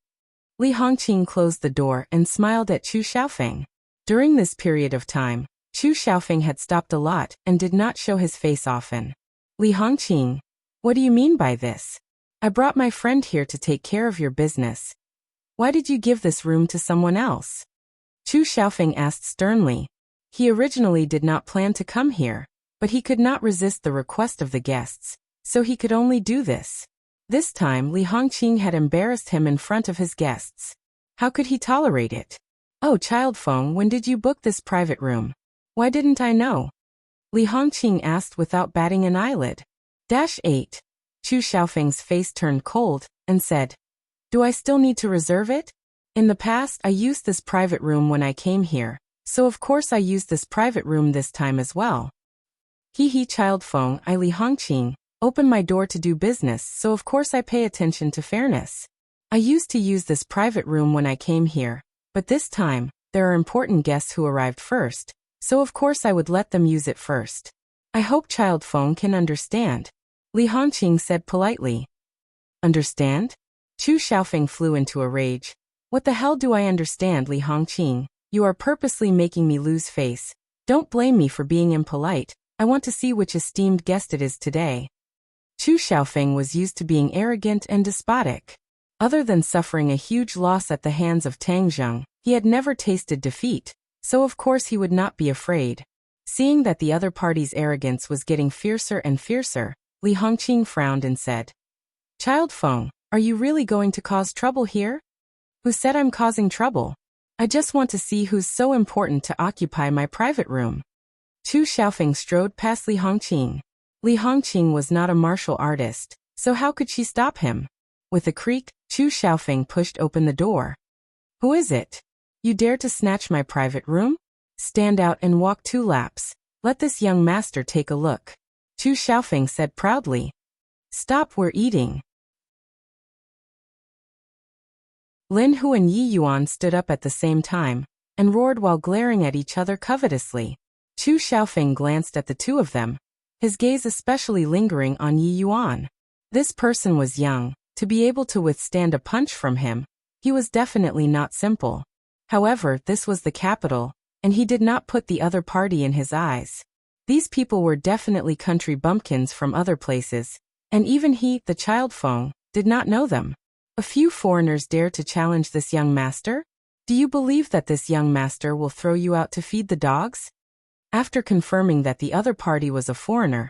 Li Hongqing closed the door and smiled at Chu Xiaofeng. During this period of time, Chu Xiaofeng had stopped a lot and did not show his face often. "Li Hongqing, what do you mean by this? I brought my friend here to take care of your business. Why did you give this room to someone else?" Chu Xiaofeng asked sternly. He originally did not plan to come here, but he could not resist the request of the guests, so he could only do this. This time Li Hongqing had embarrassed him in front of his guests. How could he tolerate it? "Oh, Child Feng, when did you book this private room? Why didn't I know?" Li Hongqing asked without batting an eyelid. 8. Chu Xiaofeng's face turned cold and said, "Do I still need to reserve it? In the past I used this private room when I came here, so of course I used this private room this time as well." "He Child Feng, I Li Hongqing, open my door to do business, so of course I pay attention to fairness. I used to use this private room when I came here, but this time, there are important guests who arrived first, so of course I would let them use it first. I hope Child Feng can understand," Li Hongqing said politely. "Understand?" Chu Xiaofeng flew into a rage. "What the hell do I understand, Li Hongqing? You are purposely making me lose face. Don't blame me for being impolite. I want to see which esteemed guest it is today." Chu Xiaofeng was used to being arrogant and despotic. Other than suffering a huge loss at the hands of Tang Zheng, he had never tasted defeat, so of course he would not be afraid. Seeing that the other party's arrogance was getting fiercer and fiercer, Li Hongqing frowned and said, "Child Feng, are you really going to cause trouble here?" "Who said I'm causing trouble? I just want to see who's so important to occupy my private room." Chu Xiaofeng strode past Li Hongqing. Li Hongqing was not a martial artist, so how could she stop him? With a creak, Chu Xiaofeng pushed open the door. "Who is it? You dare to snatch my private room? Stand out and walk 2 laps. Let this young master take a look," Chu Xiaofeng said proudly. "Stop, we're eating." Lin Hu and Yi Yuan stood up at the same time and roared while glaring at each other covetously. Chu Xiaofeng glanced at the two of them, his gaze especially lingering on Yi Yuan. This person was young. To be able to withstand a punch from him, he was definitely not simple. However, this was the capital, and he did not put the other party in his eyes. These people were definitely country bumpkins from other places, and even he, the Child Feng, did not know them. A few foreigners dare to challenge this young master? Do you believe that this young master will throw you out to feed the dogs? After confirming that the other party was a foreigner,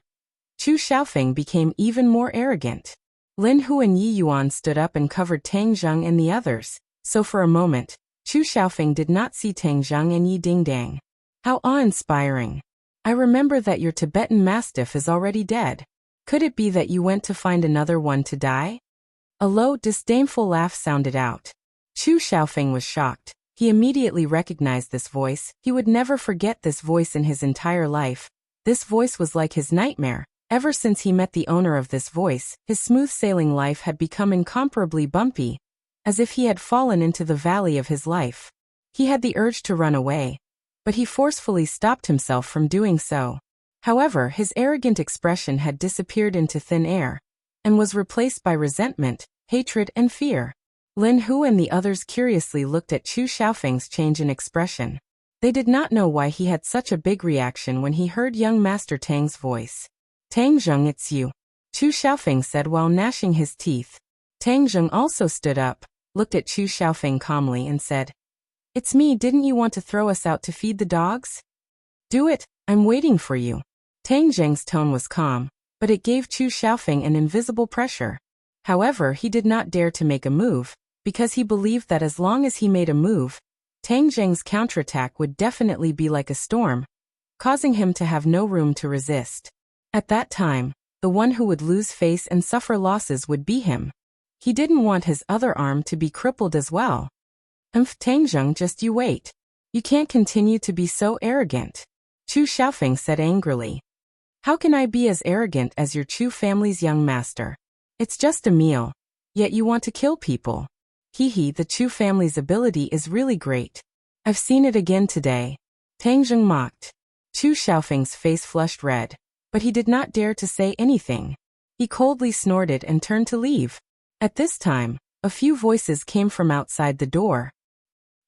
Chu Xiaofeng became even more arrogant. Lin Hu and Yi Yuan stood up and covered Tang Zheng and the others, so for a moment, Chu Xiaofeng did not see Tang Zheng and Yi Dingdang. How awe-inspiring. I remember that your Tibetan Mastiff is already dead. Could it be that you went to find another one to die? A low, disdainful laugh sounded out. Chu Xiaofeng was shocked. He immediately recognized this voice. He would never forget this voice in his entire life. This voice was like his nightmare. Ever since he met the owner of this voice, his smooth-sailing life had become incomparably bumpy, as if he had fallen into the valley of his life. He had the urge to run away, but he forcefully stopped himself from doing so. However, his arrogant expression had disappeared into thin air, and was replaced by resentment, hatred, and fear. Lin Hu and the others curiously looked at Chu Xiaofeng's change in expression. They did not know why he had such a big reaction when he heard young Master Tang's voice. Tang Zheng, it's you, Chu Xiaofeng said while gnashing his teeth. Tang Zheng also stood up, looked at Chu Xiaofeng calmly and said, "It's me, didn't you want to throw us out to feed the dogs? Do it, I'm waiting for you." Tang Zheng's tone was calm, but it gave Chu Xiaofeng an invisible pressure. However, he did not dare to make a move, because he believed that as long as he made a move, Tang Zheng's counterattack would definitely be like a storm, causing him to have no room to resist. At that time, the one who would lose face and suffer losses would be him. He didn't want his other arm to be crippled as well. Tang Zheng, just you wait. You can't continue to be so arrogant," Chu Xiaofeng said angrily. "How can I be as arrogant as your Chu family's young master? It's just a meal, yet you want to kill people. Hehe, the Chu family's ability is really great. I've seen it again today." Tang Zheng mocked. Chu Xiaofeng's face flushed red, but he did not dare to say anything. He coldly snorted and turned to leave. At this time, a few voices came from outside the door.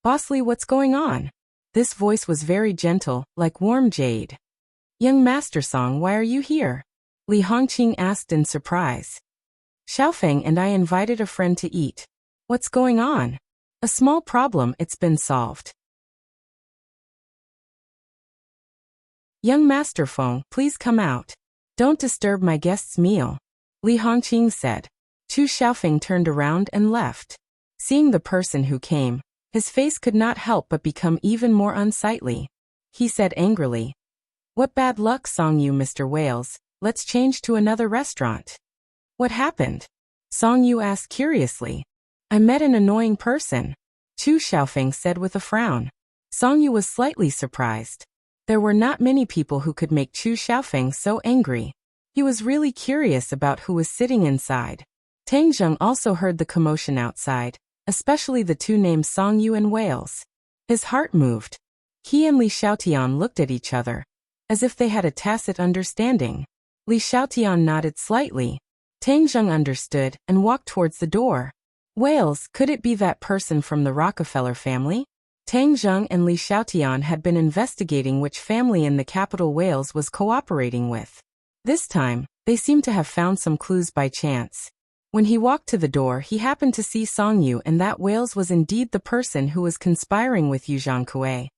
"Bossly, what's going on?" This voice was very gentle, like warm jade. "Young Master Song, why are you here?" Li Hongqing asked in surprise. "Xiaofeng and I invited a friend to eat." "What's going on?" "A small problem, it's been solved." "Young Master Feng, please come out. Don't disturb my guest's meal," Li Hongqing said. Chu Xiaofeng turned around and left. Seeing the person who came, his face could not help but become even more unsightly. He said angrily, "What bad luck, Song Yu, Mr. Wales, let's change to another restaurant." "What happened?" Song Yu asked curiously. "I met an annoying person," Chu Xiaofeng said with a frown. Song Yu was slightly surprised. There were not many people who could make Chu Xiaofeng so angry. He was really curious about who was sitting inside. Tang Zheng also heard the commotion outside, especially the two named Song Yu and Wales. His heart moved. He and Li Xiaotian looked at each other, as if they had a tacit understanding. Li Xiaotian nodded slightly. Tang Zheng understood and walked towards the door. Wales, could it be that person from the Rockefeller family? Tang Zheng and Li Xiaotian had been investigating which family in the capital Wales was cooperating with. This time, they seemed to have found some clues by chance. When he walked to the door, he happened to see Song Yu, and that Wales was indeed the person who was conspiring with Yu Zhangkue.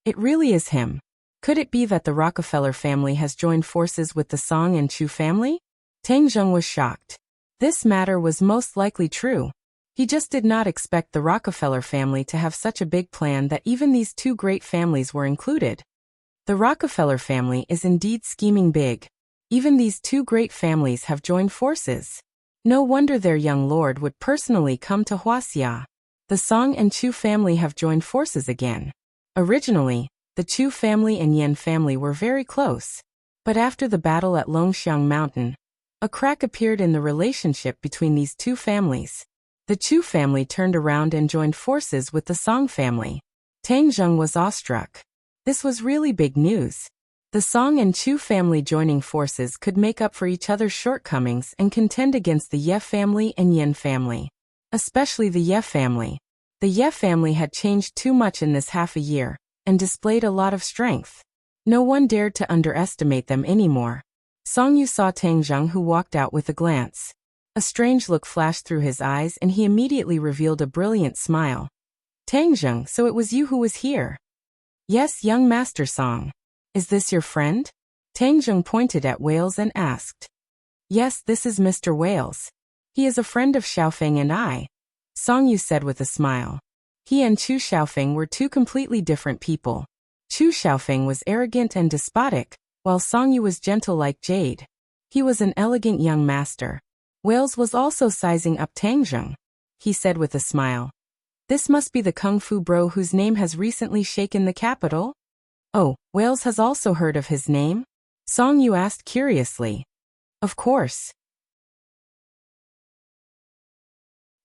It really is him. Could it be that the Rockefeller family has joined forces with the Song and Chu family? Tang Zheng was shocked. This matter was most likely true. He just did not expect the Rockefeller family to have such a big plan that even these two great families were included. The Rockefeller family is indeed scheming big. Even these two great families have joined forces. No wonder their young lord would personally come to Huaxia. The Song and Chu family have joined forces again. Originally, the Chu family and Yan family were very close. But after the battle at Longxiang Mountain, a crack appeared in the relationship between these two families. The Chu family turned around and joined forces with the Song family. Tang Zheng was awestruck. This was really big news. The Song and Chu family joining forces could make up for each other's shortcomings and contend against the Ye family and Yan family. Especially the Ye family. The Ye family had changed too much in this half a year, and displayed a lot of strength. No one dared to underestimate them anymore. Song Yu saw Tang Zheng, who walked out with a glance. A strange look flashed through his eyes and he immediately revealed a brilliant smile. "Tang Zheng, so it was you who was here?" "Yes, young Master Song. Is this your friend?" Tang Zheng pointed at Wales and asked. "Yes, this is Mr. Wales. He is a friend of Xiaofeng and I," Song Yu said with a smile. He and Chu Xiaofeng were two completely different people. Chu Xiaofeng was arrogant and despotic, while Song Yu was gentle like jade. He was an elegant young master. Wales was also sizing up Tang Zheng. He said with a smile. This must be the kung fu bro whose name has recently shaken the capital? Oh, Wales has also heard of his name? Song Yu asked curiously. Of course.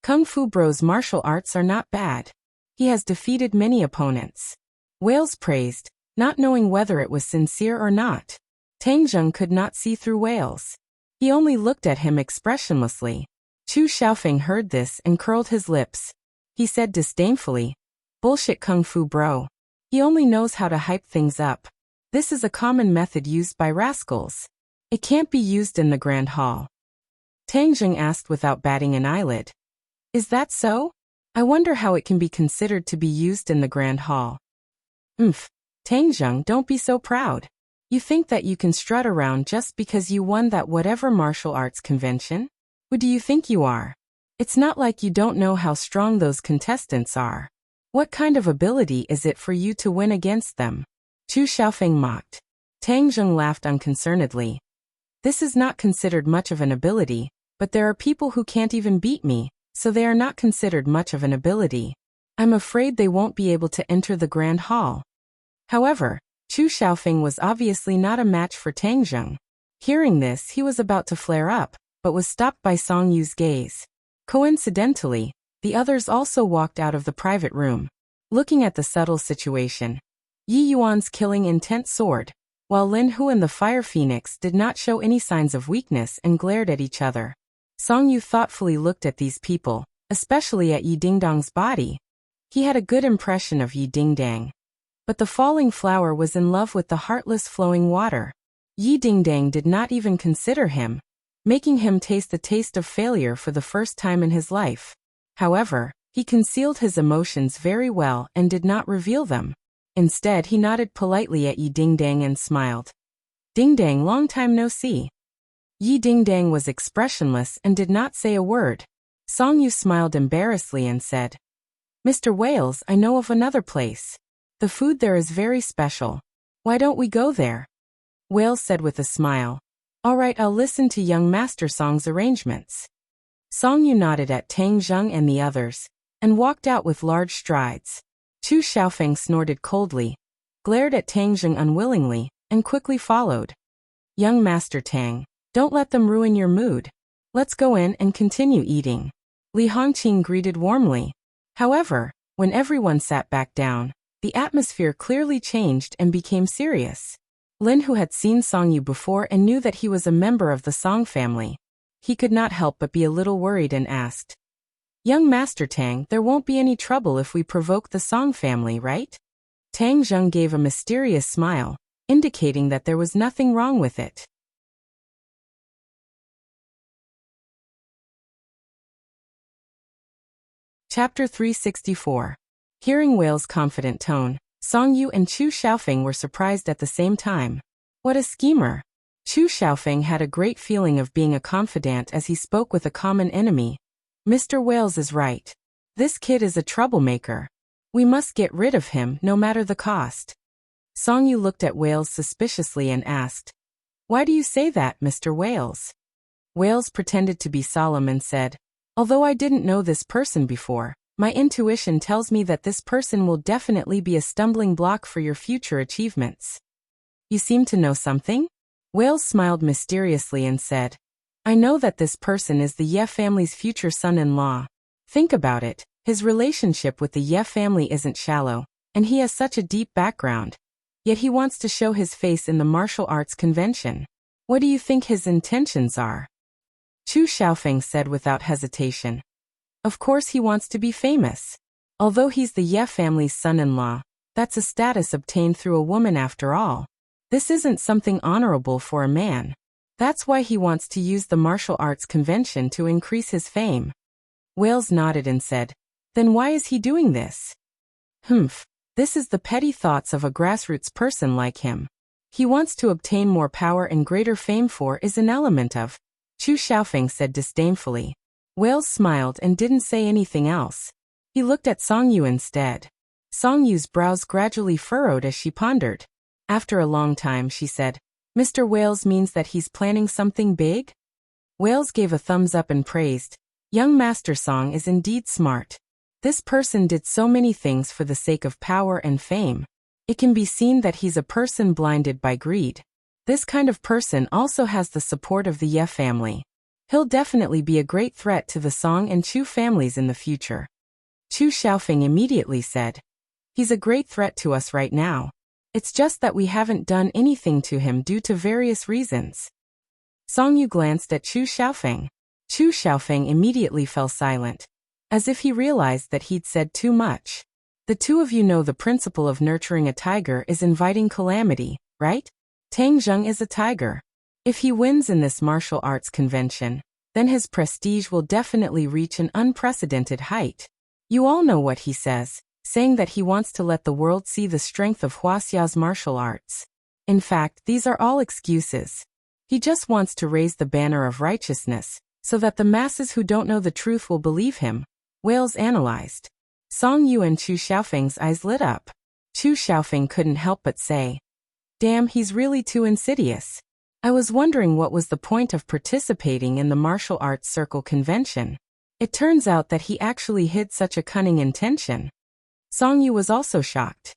Kung fu bro's martial arts are not bad. He has defeated many opponents. Wales praised, not knowing whether it was sincere or not. Tang Zheng could not see through Wales. He only looked at him expressionlessly. Chu Xiaofeng heard this and curled his lips. He said disdainfully, bullshit kung fu bro. He only knows how to hype things up. This is a common method used by rascals. It can't be used in the Grand Hall. Tang Zheng asked without batting an eyelid. Is that so? I wonder how it can be considered to be used in the Grand Hall. Tang Zheng, don't be so proud. You think that you can strut around just because you won that whatever martial arts convention? Who do you think you are? It's not like you don't know how strong those contestants are. What kind of ability is it for you to win against them? Chu Xiaofeng mocked. Tang Zheng laughed unconcernedly. This is not considered much of an ability, but there are people who can't even beat me, so they are not considered much of an ability. I'm afraid they won't be able to enter the Grand Hall. However, Chu Xiaofeng was obviously not a match for Tang Zheng. Hearing this, he was about to flare up, but was stopped by Song Yu's gaze. Coincidentally, the others also walked out of the private room. Looking at the subtle situation, Yi Yuan's killing intent soared, while Lin Hu and the Fire Phoenix did not show any signs of weakness and glared at each other. Song Yu thoughtfully looked at these people, especially at Yi Dingdang's body. He had a good impression of Yi Dingdang. But the falling flower was in love with the heartless flowing water. Yi Dingdang did not even consider him, making him taste the taste of failure for the first time in his life. However, he concealed his emotions very well and did not reveal them. Instead, he nodded politely at Yi Dingdang and smiled. Dingdang, long time no see. Yi Dingdang was expressionless and did not say a word. Song Yu smiled embarrassedly and said, Mr. Wales, I know of another place. The food there is very special. Why don't we go there? Wales said with a smile. All right, I'll listen to young Master Song's arrangements. Song Yu nodded at Tang Zheng and the others, and walked out with large strides. Chu Xiaofeng snorted coldly, glared at Tang Zheng unwillingly, and quickly followed. Young Master Tang, don't let them ruin your mood. Let's go in and continue eating. Li Hongqing greeted warmly. However, when everyone sat back down, the atmosphere clearly changed and became serious. Lin Hu had seen Song Yu before and knew that he was a member of the Song family. He could not help but be a little worried and asked, Young Master Tang, there won't be any trouble if we provoke the Song family, right? Tang Zheng gave a mysterious smile, indicating that there was nothing wrong with it. Chapter 364. Hearing Whale's confident tone, Song Yu and Chu Xiaofeng were surprised at the same time. What a schemer! Chu Xiaofeng had a great feeling of being a confidant as he spoke with a common enemy. Mr. Wales is right. This kid is a troublemaker. We must get rid of him, no matter the cost. Song Yu looked at Wales suspiciously and asked, Why do you say that, Mr. Wales? Wales pretended to be solemn and said, Although I didn't know this person before, my intuition tells me that this person will definitely be a stumbling block for your future achievements. You seem to know something? Wales smiled mysteriously and said, I know that this person is the Ye family's future son-in-law. Think about it, his relationship with the Ye family isn't shallow, and he has such a deep background. Yet he wants to show his face in the martial arts convention. What do you think his intentions are? Chu Xiaofeng said without hesitation. Of course he wants to be famous. Although he's the Ye family's son-in-law, that's a status obtained through a woman after all. This isn't something honorable for a man. That's why he wants to use the martial arts convention to increase his fame. Wales nodded and said, Then why is he doing this? This is the petty thoughts of a grassroots person like him. He wants to obtain more power and greater fame for is an element of, Chu Xiaofeng said disdainfully. Wales smiled and didn't say anything else. He looked at Song Yu instead. Song Yu's brows gradually furrowed as she pondered. After a long time she said, Mr. Wales means that he's planning something big? Wales gave a thumbs up and praised. Young Master Song is indeed smart. This person did so many things for the sake of power and fame. It can be seen that he's a person blinded by greed. This kind of person also has the support of the Ye family. He'll definitely be a great threat to the Song and Chu families in the future. Chu Xiaofeng immediately said. He's a great threat to us right now. It's just that we haven't done anything to him due to various reasons. Song Yu glanced at Chu Xiaofeng. Chu Xiaofeng immediately fell silent, as if he realized that he'd said too much. The two of you know the principle of nurturing a tiger is inviting calamity, right? Tang Zheng is a tiger. If he wins in this martial arts convention, then his prestige will definitely reach an unprecedented height. You all know what he says, saying that he wants to let the world see the strength of Huaxia's martial arts. In fact, these are all excuses. He just wants to raise the banner of righteousness, so that the masses who don't know the truth will believe him. Wales analyzed. Song Yu and Chu Xiaofeng's eyes lit up. Chu Xiaofeng couldn't help but say, "Damn, he's really too insidious. I was wondering what was the point of participating in the martial arts circle convention. It turns out that he actually hid such a cunning intention." Song Yu was also shocked.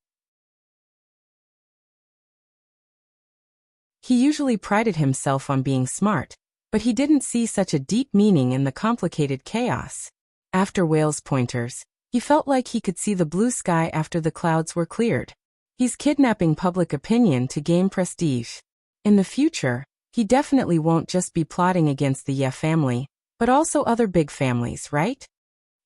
He usually prided himself on being smart, but he didn't see such a deep meaning in the complicated chaos. After Wales' pointers, he felt like he could see the blue sky after the clouds were cleared. He's kidnapping public opinion to gain prestige. In the future, he definitely won't just be plotting against the Ye family, but also other big families, right?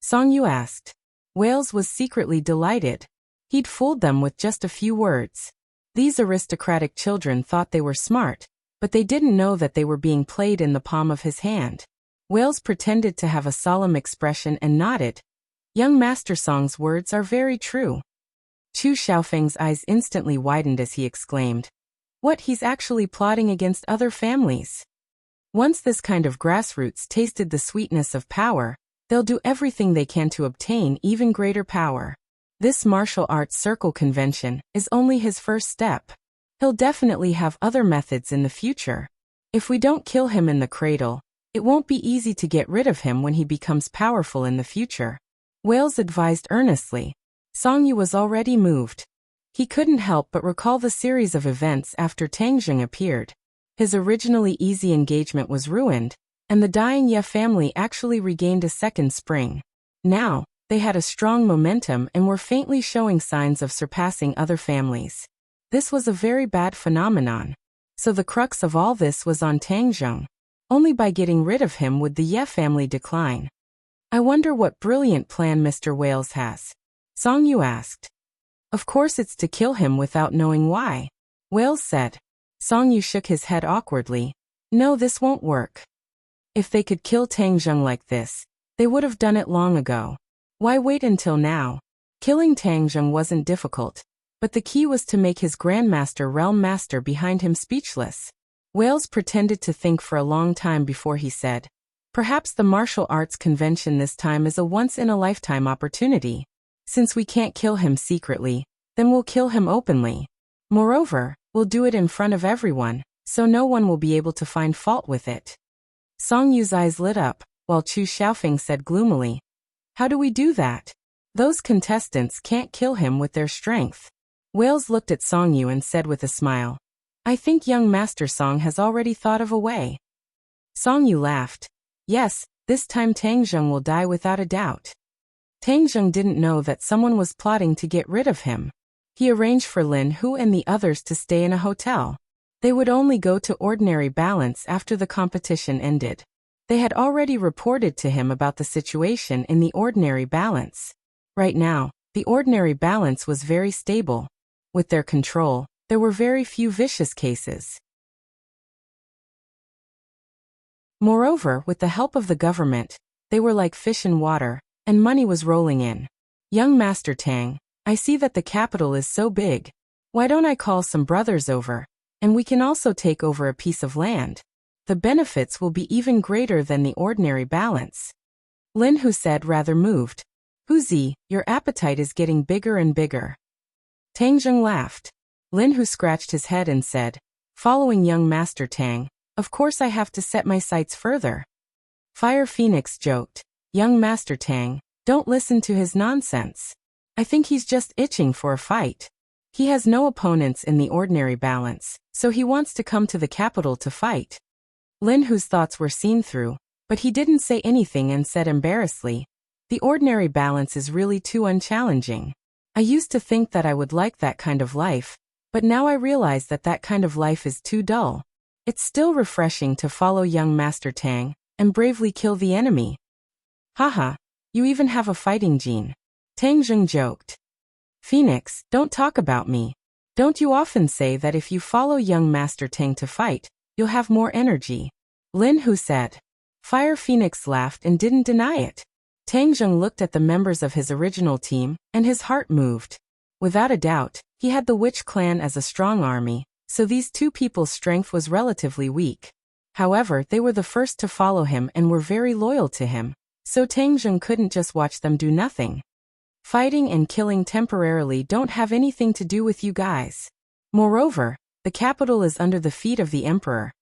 Song Yu asked. Wales was secretly delighted. He'd fooled them with just a few words. These aristocratic children thought they were smart, but they didn't know that they were being played in the palm of his hand. Wales pretended to have a solemn expression and nodded. Young Master Song's words are very true. Chu Xiaofeng's eyes instantly widened as he exclaimed, "What, he's actually plotting against other families?" Once this kind of grassroots tasted the sweetness of power, they'll do everything they can to obtain even greater power. This martial arts circle convention is only his first step. He'll definitely have other methods in the future. If we don't kill him in the cradle, it won't be easy to get rid of him when he becomes powerful in the future. Wales advised earnestly. Song Yu was already moved. He couldn't help but recall the series of events after Tang Zheng appeared. His originally easy engagement was ruined, and the dying Ye family actually regained a second spring. Now, they had a strong momentum and were faintly showing signs of surpassing other families. This was a very bad phenomenon. So the crux of all this was on Tang Zheng. Only by getting rid of him would the Ye family decline. I wonder what brilliant plan Mr. Wales has. Song Yu asked. Of course it's to kill him without knowing why. Wales said. Song Yu shook his head awkwardly. No, this won't work. If they could kill Tang Zheng like this, they would have done it long ago. Why wait until now? Killing Tang Zheng wasn't difficult, but the key was to make his Grandmaster Realm Master behind him speechless. Wales pretended to think for a long time before he said, "Perhaps the martial arts convention this time is a once-in-a-lifetime opportunity. Since we can't kill him secretly, then we'll kill him openly. Moreover, we'll do it in front of everyone, so no one will be able to find fault with it." Song Yu's eyes lit up, while Chu Xiaofeng said gloomily, "How do we do that? Those contestants can't kill him with their strength." Wales looked at Song Yu and said with a smile, "I think young Master Song has already thought of a way." Song Yu laughed. "Yes, this time Tang Zheng will die without a doubt." Tang Zheng didn't know that someone was plotting to get rid of him. He arranged for Lin Hu and the others to stay in a hotel. They would only go to ordinary balance after the competition ended. They had already reported to him about the situation in the ordinary balance. Right now, the ordinary balance was very stable. With their control, there were very few vicious cases. Moreover, with the help of the government, they were like fish in water, and money was rolling in. Young Master Tang, I see that the capital is so big. Why don't I call some brothers over, and we can also take over a piece of land? The benefits will be even greater than the ordinary balance. Lin Hu said, rather moved. Huzi, your appetite is getting bigger and bigger. Tang Zheng laughed. Lin Hu scratched his head and said, Following young Master Tang, of course I have to set my sights further. Fire Phoenix joked. Young Master Tang, don't listen to his nonsense. I think he's just itching for a fight. He has no opponents in the ordinary balance, so he wants to come to the capital to fight. Lin, whose thoughts were seen through, but he didn't say anything and said embarrassedly, the ordinary balance is really too unchallenging. I used to think that I would like that kind of life, but now I realize that that kind of life is too dull. It's still refreshing to follow young Master Tang and bravely kill the enemy. Haha, you even have a fighting gene. Tang Zheng joked. Phoenix, don't talk about me. Don't you often say that if you follow young Master Tang to fight, you'll have more energy? Lin Hu said. Fire Phoenix laughed and didn't deny it. Tang Zheng looked at the members of his original team, and his heart moved. Without a doubt, he had the Witch clan as a strong army, so these two people's strength was relatively weak. However, they were the first to follow him and were very loyal to him, so Tang Zheng couldn't just watch them do nothing. Fighting and killing temporarily don't have anything to do with you guys. Moreover, the capital is under the feet of the emperor.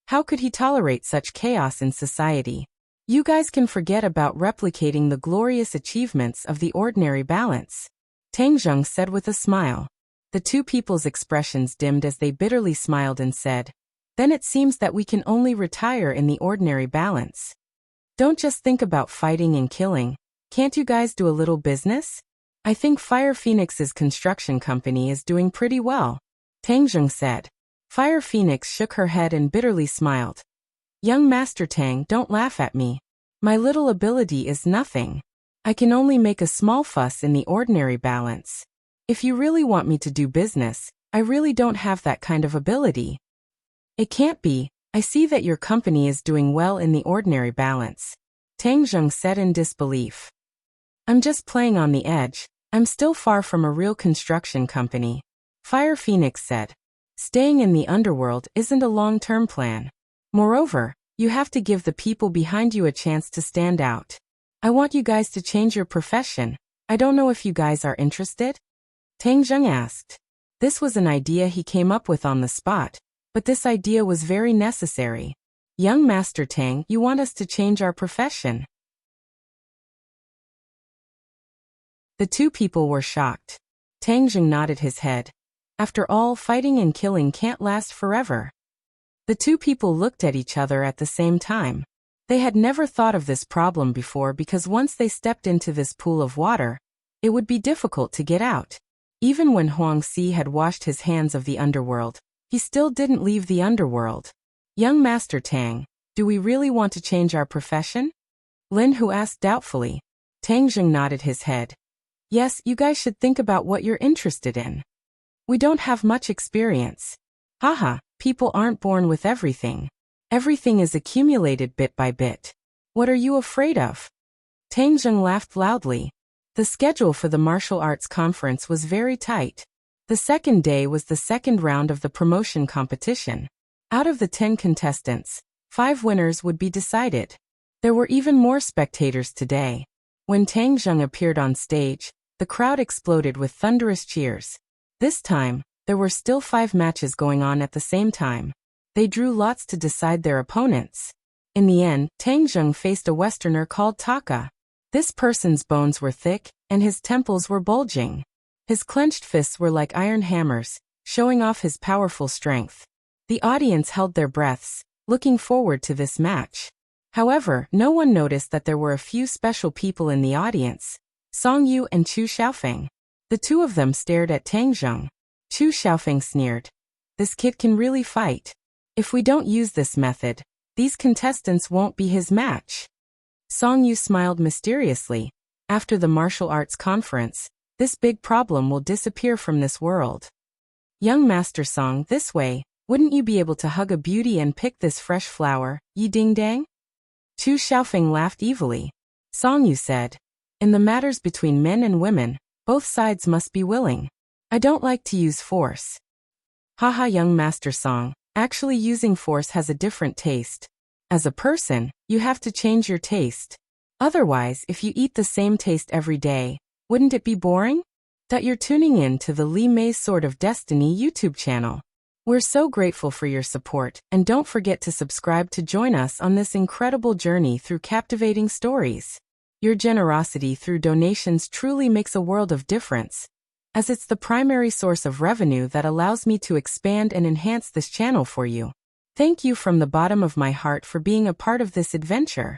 How could he tolerate such chaos in society? You guys can forget about replicating the glorious achievements of the ordinary balance. Tang Zheng said with a smile. The two people's expressions dimmed as they bitterly smiled and said, then it seems that we can only retire in the ordinary balance. Don't just think about fighting and killing. Can't you guys do a little business? I think Fire Phoenix's construction company is doing pretty well. Tang Zheng said. Fire Phoenix shook her head and bitterly smiled. Young Master Tang, don't laugh at me. My little ability is nothing. I can only make a small fuss in the ordinary balance. If you really want me to do business, I really don't have that kind of ability. It can't be. I see that your company is doing well in the ordinary balance. Tang Zheng said in disbelief. I'm just playing on the edge. I'm still far from a real construction company. Fire Phoenix said. Staying in the underworld isn't a long-term plan. Moreover, you have to give the people behind you a chance to stand out. I want you guys to change your profession. I don't know if you guys are interested? Tang Zheng asked. This was an idea he came up with on the spot, but this idea was very necessary. Young Master Tang, you want us to change our profession? The two people were shocked. Tang Zheng nodded his head. After all, fighting and killing can't last forever. The two people looked at each other at the same time. They had never thought of this problem before because once they stepped into this pool of water, it would be difficult to get out. Even when Huang Si had washed his hands of the underworld, he still didn't leave the underworld. Young Master Tang, do we really want to change our profession? Lin Hu asked doubtfully. Tang Zheng nodded his head. Yes, you guys should think about what you're interested in. We don't have much experience. Haha, people aren't born with everything. Everything is accumulated bit by bit. What are you afraid of? Tang Zheng laughed loudly. The schedule for the martial arts conference was very tight. The second day was the second round of the promotion competition. Out of the 10 contestants, 5 winners would be decided. There were even more spectators today. When Tang Zheng appeared on stage, the crowd exploded with thunderous cheers. This time, there were still 5 matches going on at the same time. They drew lots to decide their opponents. In the end, Tang Zheng faced a Westerner called Taka. This person's bones were thick, and his temples were bulging. His clenched fists were like iron hammers, showing off his powerful strength. The audience held their breaths, looking forward to this match. However, no one noticed that there were a few special people in the audience. Song Yu and Chu Xiaofeng. The two of them stared at Tang Zheng. Chu Xiaofeng sneered. This kid can really fight. If we don't use this method, these contestants won't be his match. Song Yu smiled mysteriously. After the martial arts conference, this big problem will disappear from this world. Young Master Song, this way, wouldn't you be able to hug a beauty and pick this fresh flower, Yi Ding Dang? Chu Xiaofeng laughed evilly. Song Yu said, in the matters between men and women, both sides must be willing. I don't like to use force. Haha, young Master Song, actually using force has a different taste. As a person, you have to change your taste. Otherwise, if you eat the same taste every day, wouldn't it be boring? That you're tuning in to the Li Mei's Sword of Destiny YouTube channel. We're so grateful for your support, and don't forget to subscribe to join us on this incredible journey through captivating stories. Your generosity through donations truly makes a world of difference, as it's the primary source of revenue that allows me to expand and enhance this channel for you. Thank you from the bottom of my heart for being a part of this adventure.